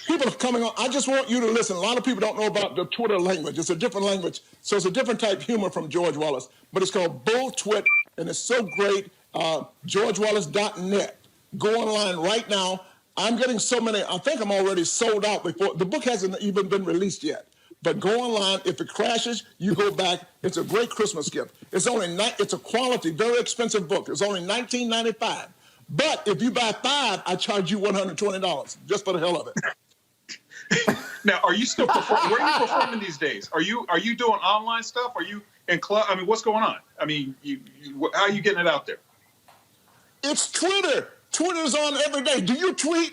People are coming on. I just want you to listen. A lot of people don't know about the Twitter language. It's a different language. So it's a different type of humor from George Wallace. But it's called Bulltwit, and it's so great. GeorgeWallace.net. Go online right now. I'm getting so many. I think I'm already sold out before. The book hasn't even been released yet. But go online. If it crashes, you go back. It's a great Christmas gift. It's a quality, very expensive book. It's only $19.95. But if you buy 5, I charge you $120 just for the hell of it. Now, are you still performing? Where are you performing these days? Are you doing online stuff? Are you in club? I mean, what's going on? I mean, how are you getting it out there? It's Twitter. Twitter's on every day. Do you tweet?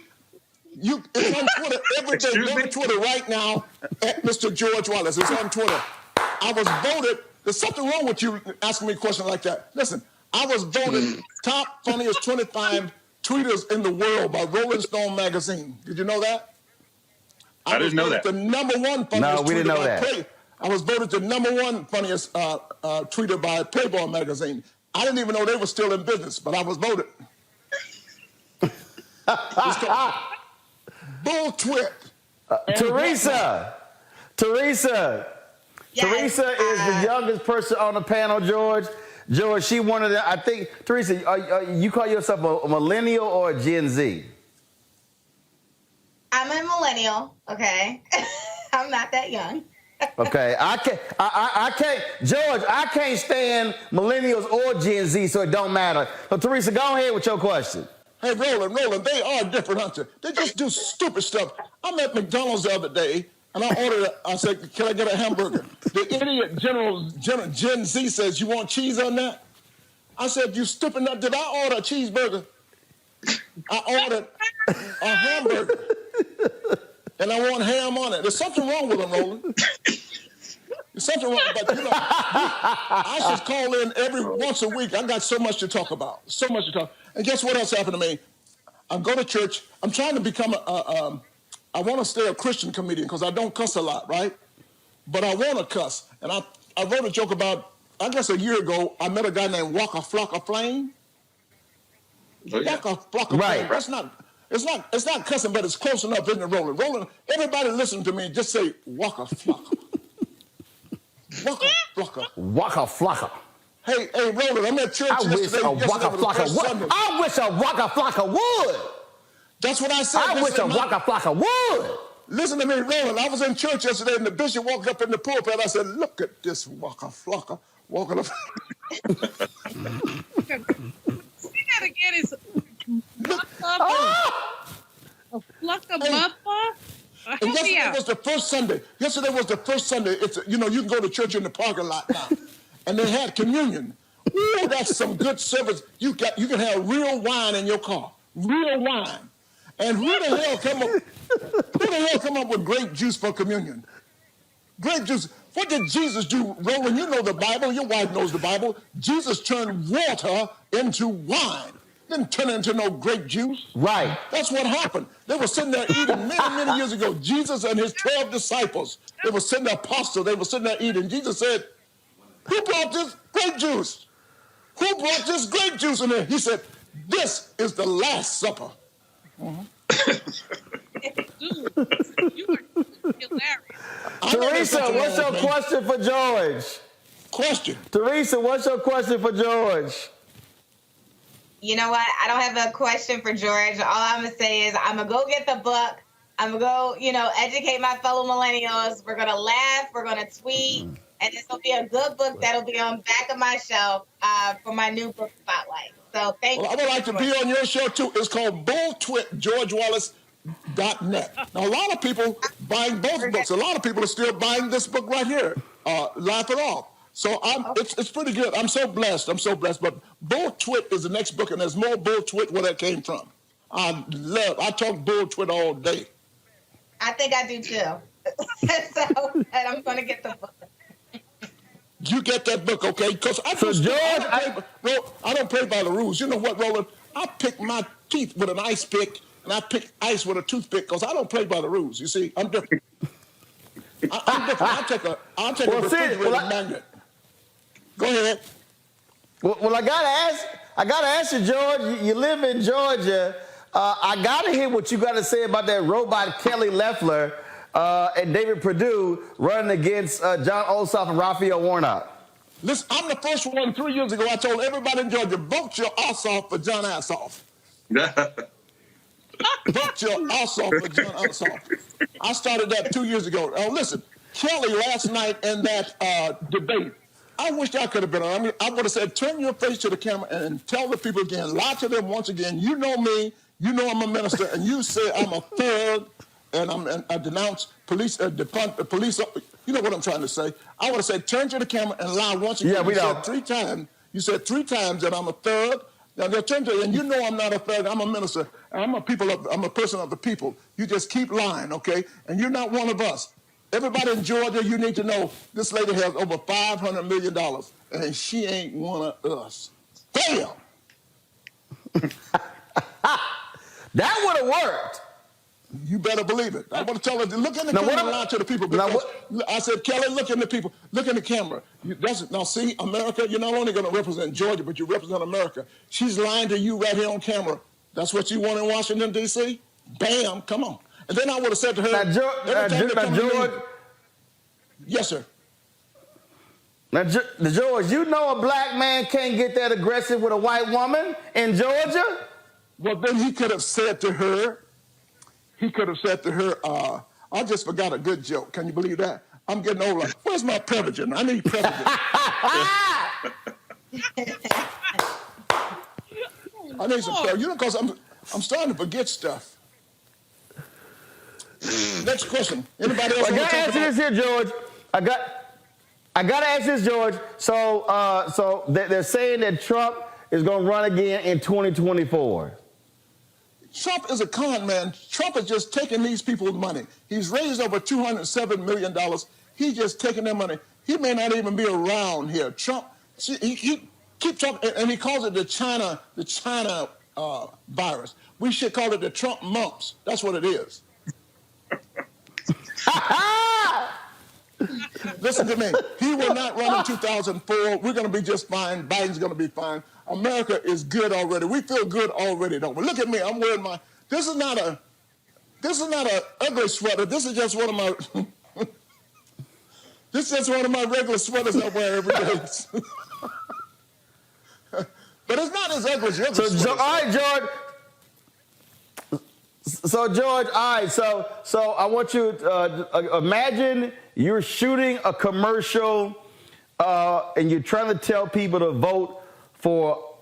It's on Twitter every day. Go to Twitter right now at Mr. George Wallace. It's on Twitter. I was voted. There's something wrong with you asking me a question like that. Listen, I was voted top funniest 25 tweeters in the world by Rolling Stone magazine. Did you know that? I didn't know that. The number one funniest No, we didn't know tweeter that. I was voted the number one funniest tweeter by Playboy magazine. I didn't even know they were still in business, but I was voted. Bulltwit. Teresa. Yes, Teresa is the youngest person on the panel, George. George, she one of the, I think, Teresa, you call yourself a millennial or a Gen Z? I'm a millennial, okay? I'm not that young. Okay, I can't, George, I can't stand millennials or Gen Z, so it don't matter. So Teresa, go ahead with your question. Hey, Roland, they are different, aren't they? They just do stupid stuff. I'm at McDonald's the other day, and I said, can I get a hamburger? The idiot Gen Z says, you want cheese on that? I said, you stupid nut, did I order a cheeseburger? I ordered a hamburger, and I want ham on it. There's something wrong with them, Roland. There's something wrong, but I should call in once a week. I got so much to talk about, And guess what else happened to me? I go to church. I'm trying to become I want to stay a Christian comedian because I don't cuss a lot, right? But I want to cuss. And I wrote a joke about, I guess a year ago, I met a guy named Waka Flocka Flame. Oh, yeah. Waka Flocka Flame. That's it's not cussing, but it's close enough, isn't it, Roland? Roland, everybody listen to me. Just say Waka Flocka. Waka Flocka. Waka Flocka. Hey, Roland, I'm at church yesterday. I wish a Waka Flocka would. That's what I said. I wish a Waka Flocka would. Listen to me, Roland. I was in church yesterday, and the bishop walked up in the pulpit. I said, look at this Waka Flocka walking up. See that again? It's a Flocka Buffa? And yesterday was the first Sunday. It's you can go to church in the parking lot now. And they had communion. Ooh, that's some good service. You can have real wine in your car. Real wine. And who the hell come up with grape juice for communion? Grape juice. What did Jesus do, Roland? You know the Bible. Your wife knows the Bible. Jesus turned water into wine. Didn't turn it into no grape juice. Right. That's what happened. They were sitting there eating many years ago. Jesus and his 12 disciples. They were sitting there, apostles. They were sitting there eating. Jesus said, who brought this grape juice? Who brought this grape juice in there? He said, this is the Last Supper. You are hilarious. Teresa, what's your question for George? Question. Teresa, what's your question for George? You know what? I don't have a question for George. All I'm going to say is I'm going to go get the book. I'm going to go, educate my fellow millennials. We're going to laugh. We're going to tweet. And this will be a good book that'll be on the back of my shelf for my new book spotlight. So thank you. I would like to be on your show, too. It's called Bulltwit, GeorgeWallace.net. Now, a lot of people buying both books. A lot of people are still buying this book right here, Laugh It Off. So it's pretty good. I'm so blessed. But Bulltwit is the next book, and there's more Bulltwit where that came from. I talk Bulltwit all day. I think I do, too. So I'm going to get the book. You get that book, okay? Because I don't play by the rules. You know what, Roland? I pick my teeth with an ice pick, and I pick ice with a toothpick because I don't play by the rules. You see, I'm different. I'm different. I'll take a refrigerator magnet. Go ahead. Well, I gotta ask you, George. You live in Georgia. I gotta hear what you gotta say about that robot Kelly Loeffler and David Perdue running against John Ossoff and Raphael Warnock. Listen, I'm the first one 3 years ago. I told everybody in Georgia, vote your Ossoff for John Ossoff. Vote your Ossoff for John Ossoff. I started that 2 years ago. Oh, listen, Kelly last night in that debate, I wish I could have been on. I mean, I would have said, turn your face to the camera and tell the people again, lie to them once again. You know me. You know I'm a minister, and you say I'm a thug, and I denounce police, defund the police. You know what I'm trying to say. I would have said, turn to the camera and lie once again. Yeah, we know. You said three times that I'm a thug. Now they'll turn to you, and you know I'm not a thug. I'm a minister. I'm a person of the people. You just keep lying, okay? And you're not one of us. Everybody in Georgia, you need to know this lady has over $500 million, and she ain't one of us. Damn! That would have worked. You better believe it. I want to tell her, look in the camera and lie to the people. Because I said, Kelly, look in the people. Look in the camera. Now, see, America, you're not only going to represent Georgia, but you represent America. She's lying to you right here on camera. That's what you want in Washington, D.C.? Bam, come on. And then I would have said to her, George. Yes, sir. Now, George, you know a black man can't get that aggressive with a white woman in Georgia? Well, then he could have said to her, I just forgot a good joke. Can you believe that? I'm getting older. Where's my Prevagen? I need Prevagen. I need some Prevagen. You know, because I'm starting to forget stuff. Next question. Anybody else? I gotta ask you this here, George. I gotta ask this, George. So they're saying that Trump is gonna run again in 2024. Trump is a con man. Trump is just taking these people's money. He's raised over $207 million. He's just taking their money. He may not even be around here. Trump, he keep talking, and he calls it the China virus. We should call it the Trump mumps. That's what it is. Listen to me. He will not run in 2004. We're going to be just fine. Biden's going to be fine. America is good already. We feel good already, don't we? Look at me. I'm wearing my. This is not a ugly sweater. This is just one of my. This is just one of my regular sweaters I wear every day. But it's not as ugly as your other sweaters. All right, George. So George, all right. So I want you to imagine you're shooting a commercial, and you're trying to tell people to vote for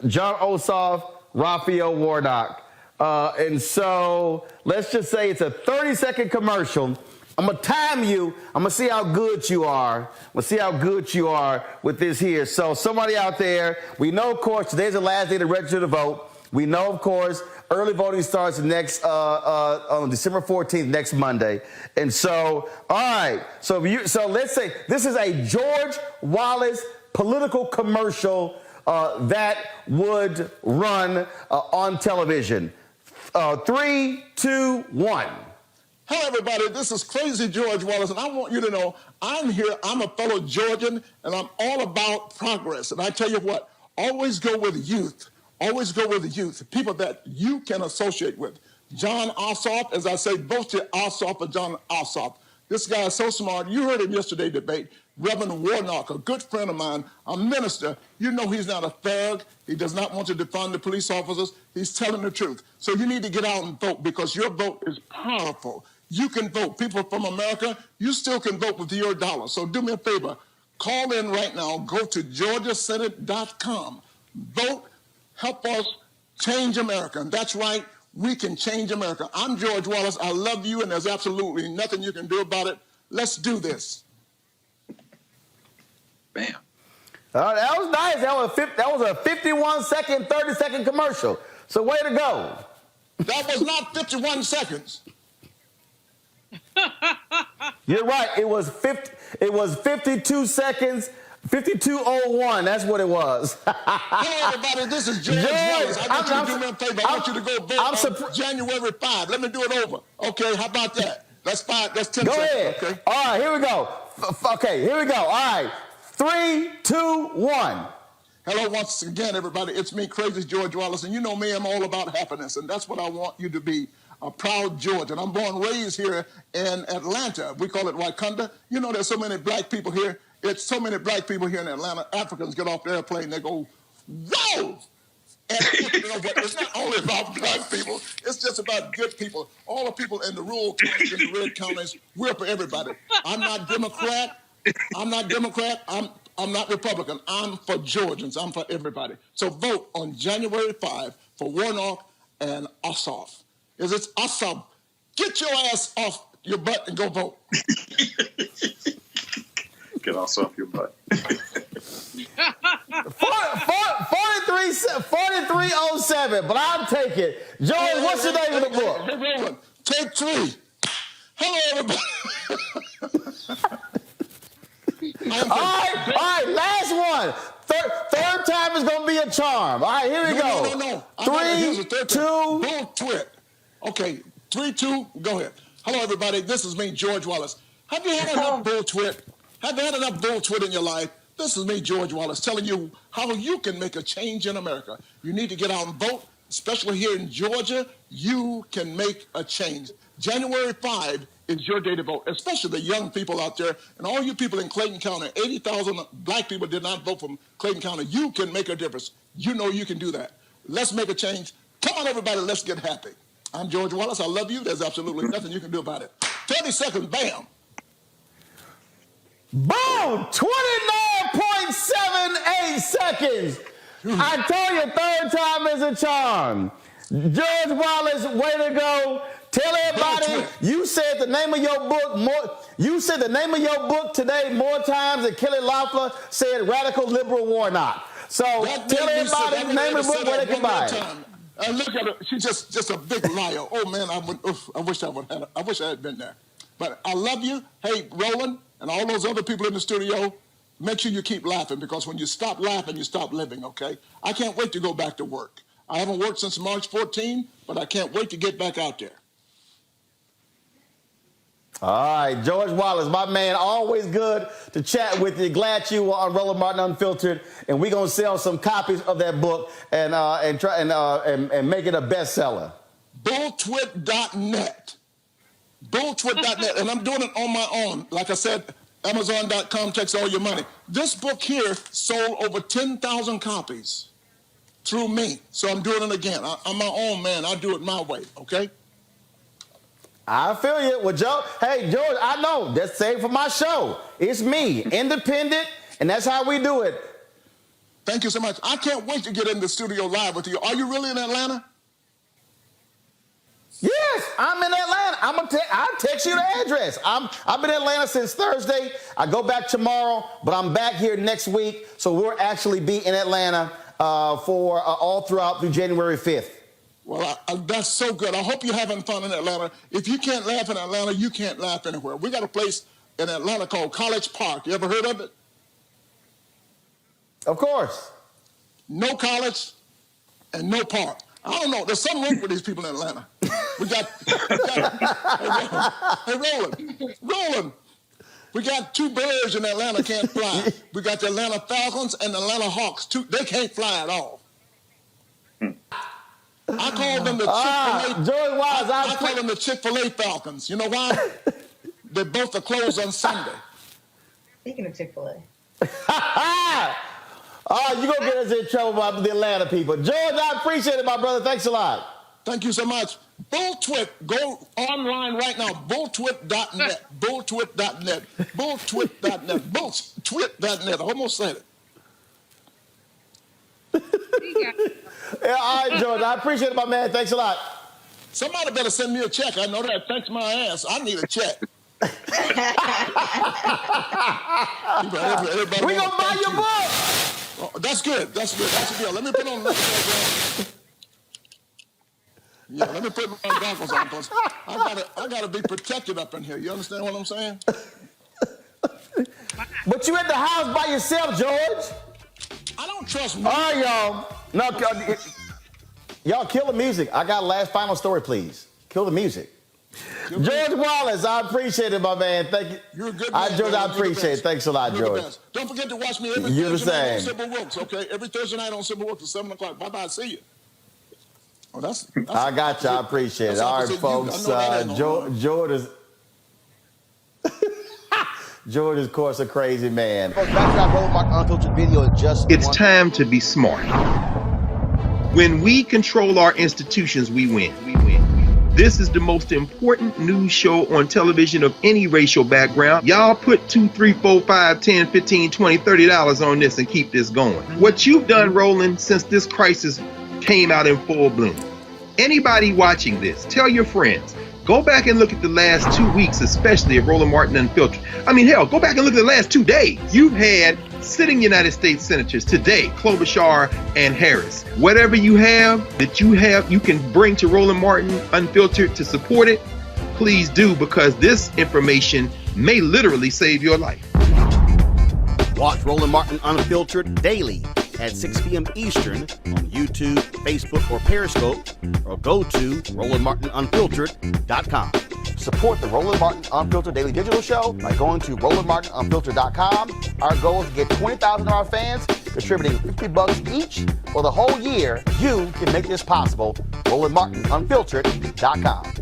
John Ossoff, Raphael Warnock. And so let's just say it's a 30-second commercial. I'm going to time you. I'm going to see how good you are. I'm going to see how good you are with this here. So somebody out there, we know, of course, today's the last day to register to vote. We know, of course, early voting starts next on December 14th, next Monday. And so, all right. So let's say this is a George Wallace political commercial that would run on television. 3, 2, 1. Hello, everybody. This is Crazy George Wallace, and I want you to know I'm here. I'm a fellow Georgian, and I'm all about progress. And I tell you what, always go with youth. Always go with the youth, people that you can associate with. John Ossoff, as I say, vote to Ossoff or John Ossoff. This guy is so smart. You heard him yesterday debate. Reverend Warnock, a good friend of mine, a minister. You know he's not a thug. He does not want to defund the police officers. He's telling the truth. So you need to get out and vote because your vote is powerful. You can vote. People from America, you still can vote with your dollar. So do me a favor. Call in right now. Go to georgiasenate.com. Vote. Help us change America. And that's right. We can change America. I'm George Wallace. I love you, and there's absolutely nothing you can do about it. Let's do this. Bam. That was nice. That was a 51-second, 30-second commercial. So way to go. That was not 51 seconds. You're right. It was 52 seconds. 52:01. That's what it was. Hey everybody, this is George Wallace. I want you to do me a favor. I want you to go vote on January 5. Let me do it over. Okay, how about that? That's 10 seconds. Go ahead. Okay. All right, here we go. Okay, here we go. All right. 3, 2, 1. Hello once again, everybody. It's me, Crazy George Wallace, and you know me, I'm all about happiness, and that's what I want you to be, a proud Georgian. I'm born and raised here in Atlanta. We call it Wakanda. You know there's so many black people here. It's so many black people here in Atlanta. Africans get off the airplane, they go, whoa! And you know, but it's not only about black people, it's just about good people. All the people in the rural counties, in the red counties, we're for everybody. I'm not Democrat. I'm not Republican. I'm for Georgians. I'm for everybody. So vote on January 5 for Warnock and Ossoff. It's Ossoff. Get your ass off your butt and go vote. Get Ossoff your butt. 4307, but I'll take it. George, what's the name of the book? Roland, take 3. Hello, everybody. All right, last one. Third time is going to be a charm. All right, here we go. No. 3, 2. Bulltwit. Okay, 3, 2, go ahead. Hello, everybody. This is me, George Wallace. Have you had enough bulltwit? Have you had enough bulltwit in your life? This is me, George Wallace, telling you how you can make a change in America. You need to get out and vote, especially here in Georgia. You can make a change. January 5 is your day to vote, especially the young people out there and all you people in Clayton County. 80,000 black people did not vote from Clayton County. You can make a difference. You know you can do that. Let's make a change. Come on, everybody, let's get happy. I'm George Wallace. I love you. There's absolutely nothing you can do about it. 30 seconds, bam. Boom! 29.78 seconds. I told you, third time is a charm. George Wallace, way to go. Tell everybody you said the name of your book more. You said the name of your book today more times than Kelly Loeffler said radical liberal Warnock. So tell everybody the name of the book where they can buy it. Look at her. She's just a big liar. Oh man, I wish I had been there. But I love you. Hey, Roland, and all those other people in the studio, make sure you keep laughing because when you stop laughing, you stop living, okay? I can't wait to go back to work. I haven't worked since March 14, but I can't wait to get back out there. All right, George Wallace, my man, always good to chat with you. Glad you were on Roland Martin Unfiltered, and we're gonna sell some copies of that book and make it a bestseller. Bulltwit.net. Bulltwit.net, and I'm doing it on my own. Like I said, Amazon.com takes all your money. This book here sold over 10,000 copies through me, so I'm doing it again. I'm my own man. I do it my way, okay? I feel you. Well, hey, George, I know. That's same for my show. It's me, independent, and that's how we do it. Thank you so much. I can't wait to get in the studio live with you. Are you really in Atlanta? Yes, I'm in Atlanta. I'll text you the address. I've been in Atlanta since Thursday. I go back tomorrow, but I'm back here next week. So we'll actually be in Atlanta for all through January 5th. Well, that's so good. I hope you're having fun in Atlanta. If you can't laugh in Atlanta, you can't laugh anywhere. We got a place in Atlanta called College Park. You ever heard of it? Of course. No college and no park. I don't know. There's something wrong with these people in Atlanta. Hey, Roland. We got 2 birds in Atlanta can't fly. We got the Atlanta Falcons and the Atlanta Hawks. They can't fly at all. I call them the Chick-fil-A. George Wise, I call them the Chick-fil-A Falcons. You know why? They both are closed on Sunday. Speaking of Chick-fil-A. Oh, you're going to get us in trouble by the Atlanta people. George, I appreciate it, my brother. Thanks a lot. Thank you so much. Bulltwit, go online right now. Bulltwit.net. Bulltwit.net. Bulltwit.net. Bulltwit.net. I almost said it. Yeah, all right, George. I appreciate it, my man. Thanks a lot. Somebody better send me a check. I know that. Thanks my ass. I need a check. We're going to buy your book. Oh, that's good. That's good. That's a deal. Let me put on the Yeah, let me put my goggles on. Plus, I gotta be protected up in here. You understand what I'm saying? But you at the house by yourself, George. I don't trust me. All right, y'all. No, y'all kill the music. I got a last final story, please. Kill the music. George Wallace, I appreciate it, my man. Thank you. You're a good man. George, I appreciate it. Thanks a lot, You're George. Don't forget to watch me every Thursday night on Civil Works, okay? Every Thursday night on Civil Works at 7 o'clock. Bye-bye. See you. Oh, that's I got you. I appreciate it. All right, folks. George is... George is, of course, a crazy man. Folks, back to that Roland Martin Unfiltered video. It's time to be smart. When we control our institutions, we win. This is the most important news show on television of any racial background. Y'all put $2, $3, $4, $5, $10, $15, $20, $30 on this and keep this going. What you've done, Roland, since this crisis came out in full bloom. Anybody watching this, tell your friends. Go back and look at the last 2 weeks, especially of Roland Martin Unfiltered. I mean, hell, go back and look at the last 2 days. You've had sitting United States senators today, Klobuchar and Harris. Whatever you have that you can bring to Roland Martin Unfiltered to support it, please do, because this information may literally save your life. Watch Roland Martin Unfiltered daily at 6 p.m. Eastern on YouTube, Facebook, or Periscope, or go to RolandMartinUnfiltered.com. Support the Roland Martin Unfiltered Daily Digital Show by going to RolandMartinUnfiltered.com. Our goal is to get 20,000 of our fans contributing $50 each for the whole year. You can make this possible. RolandMartinUnfiltered.com.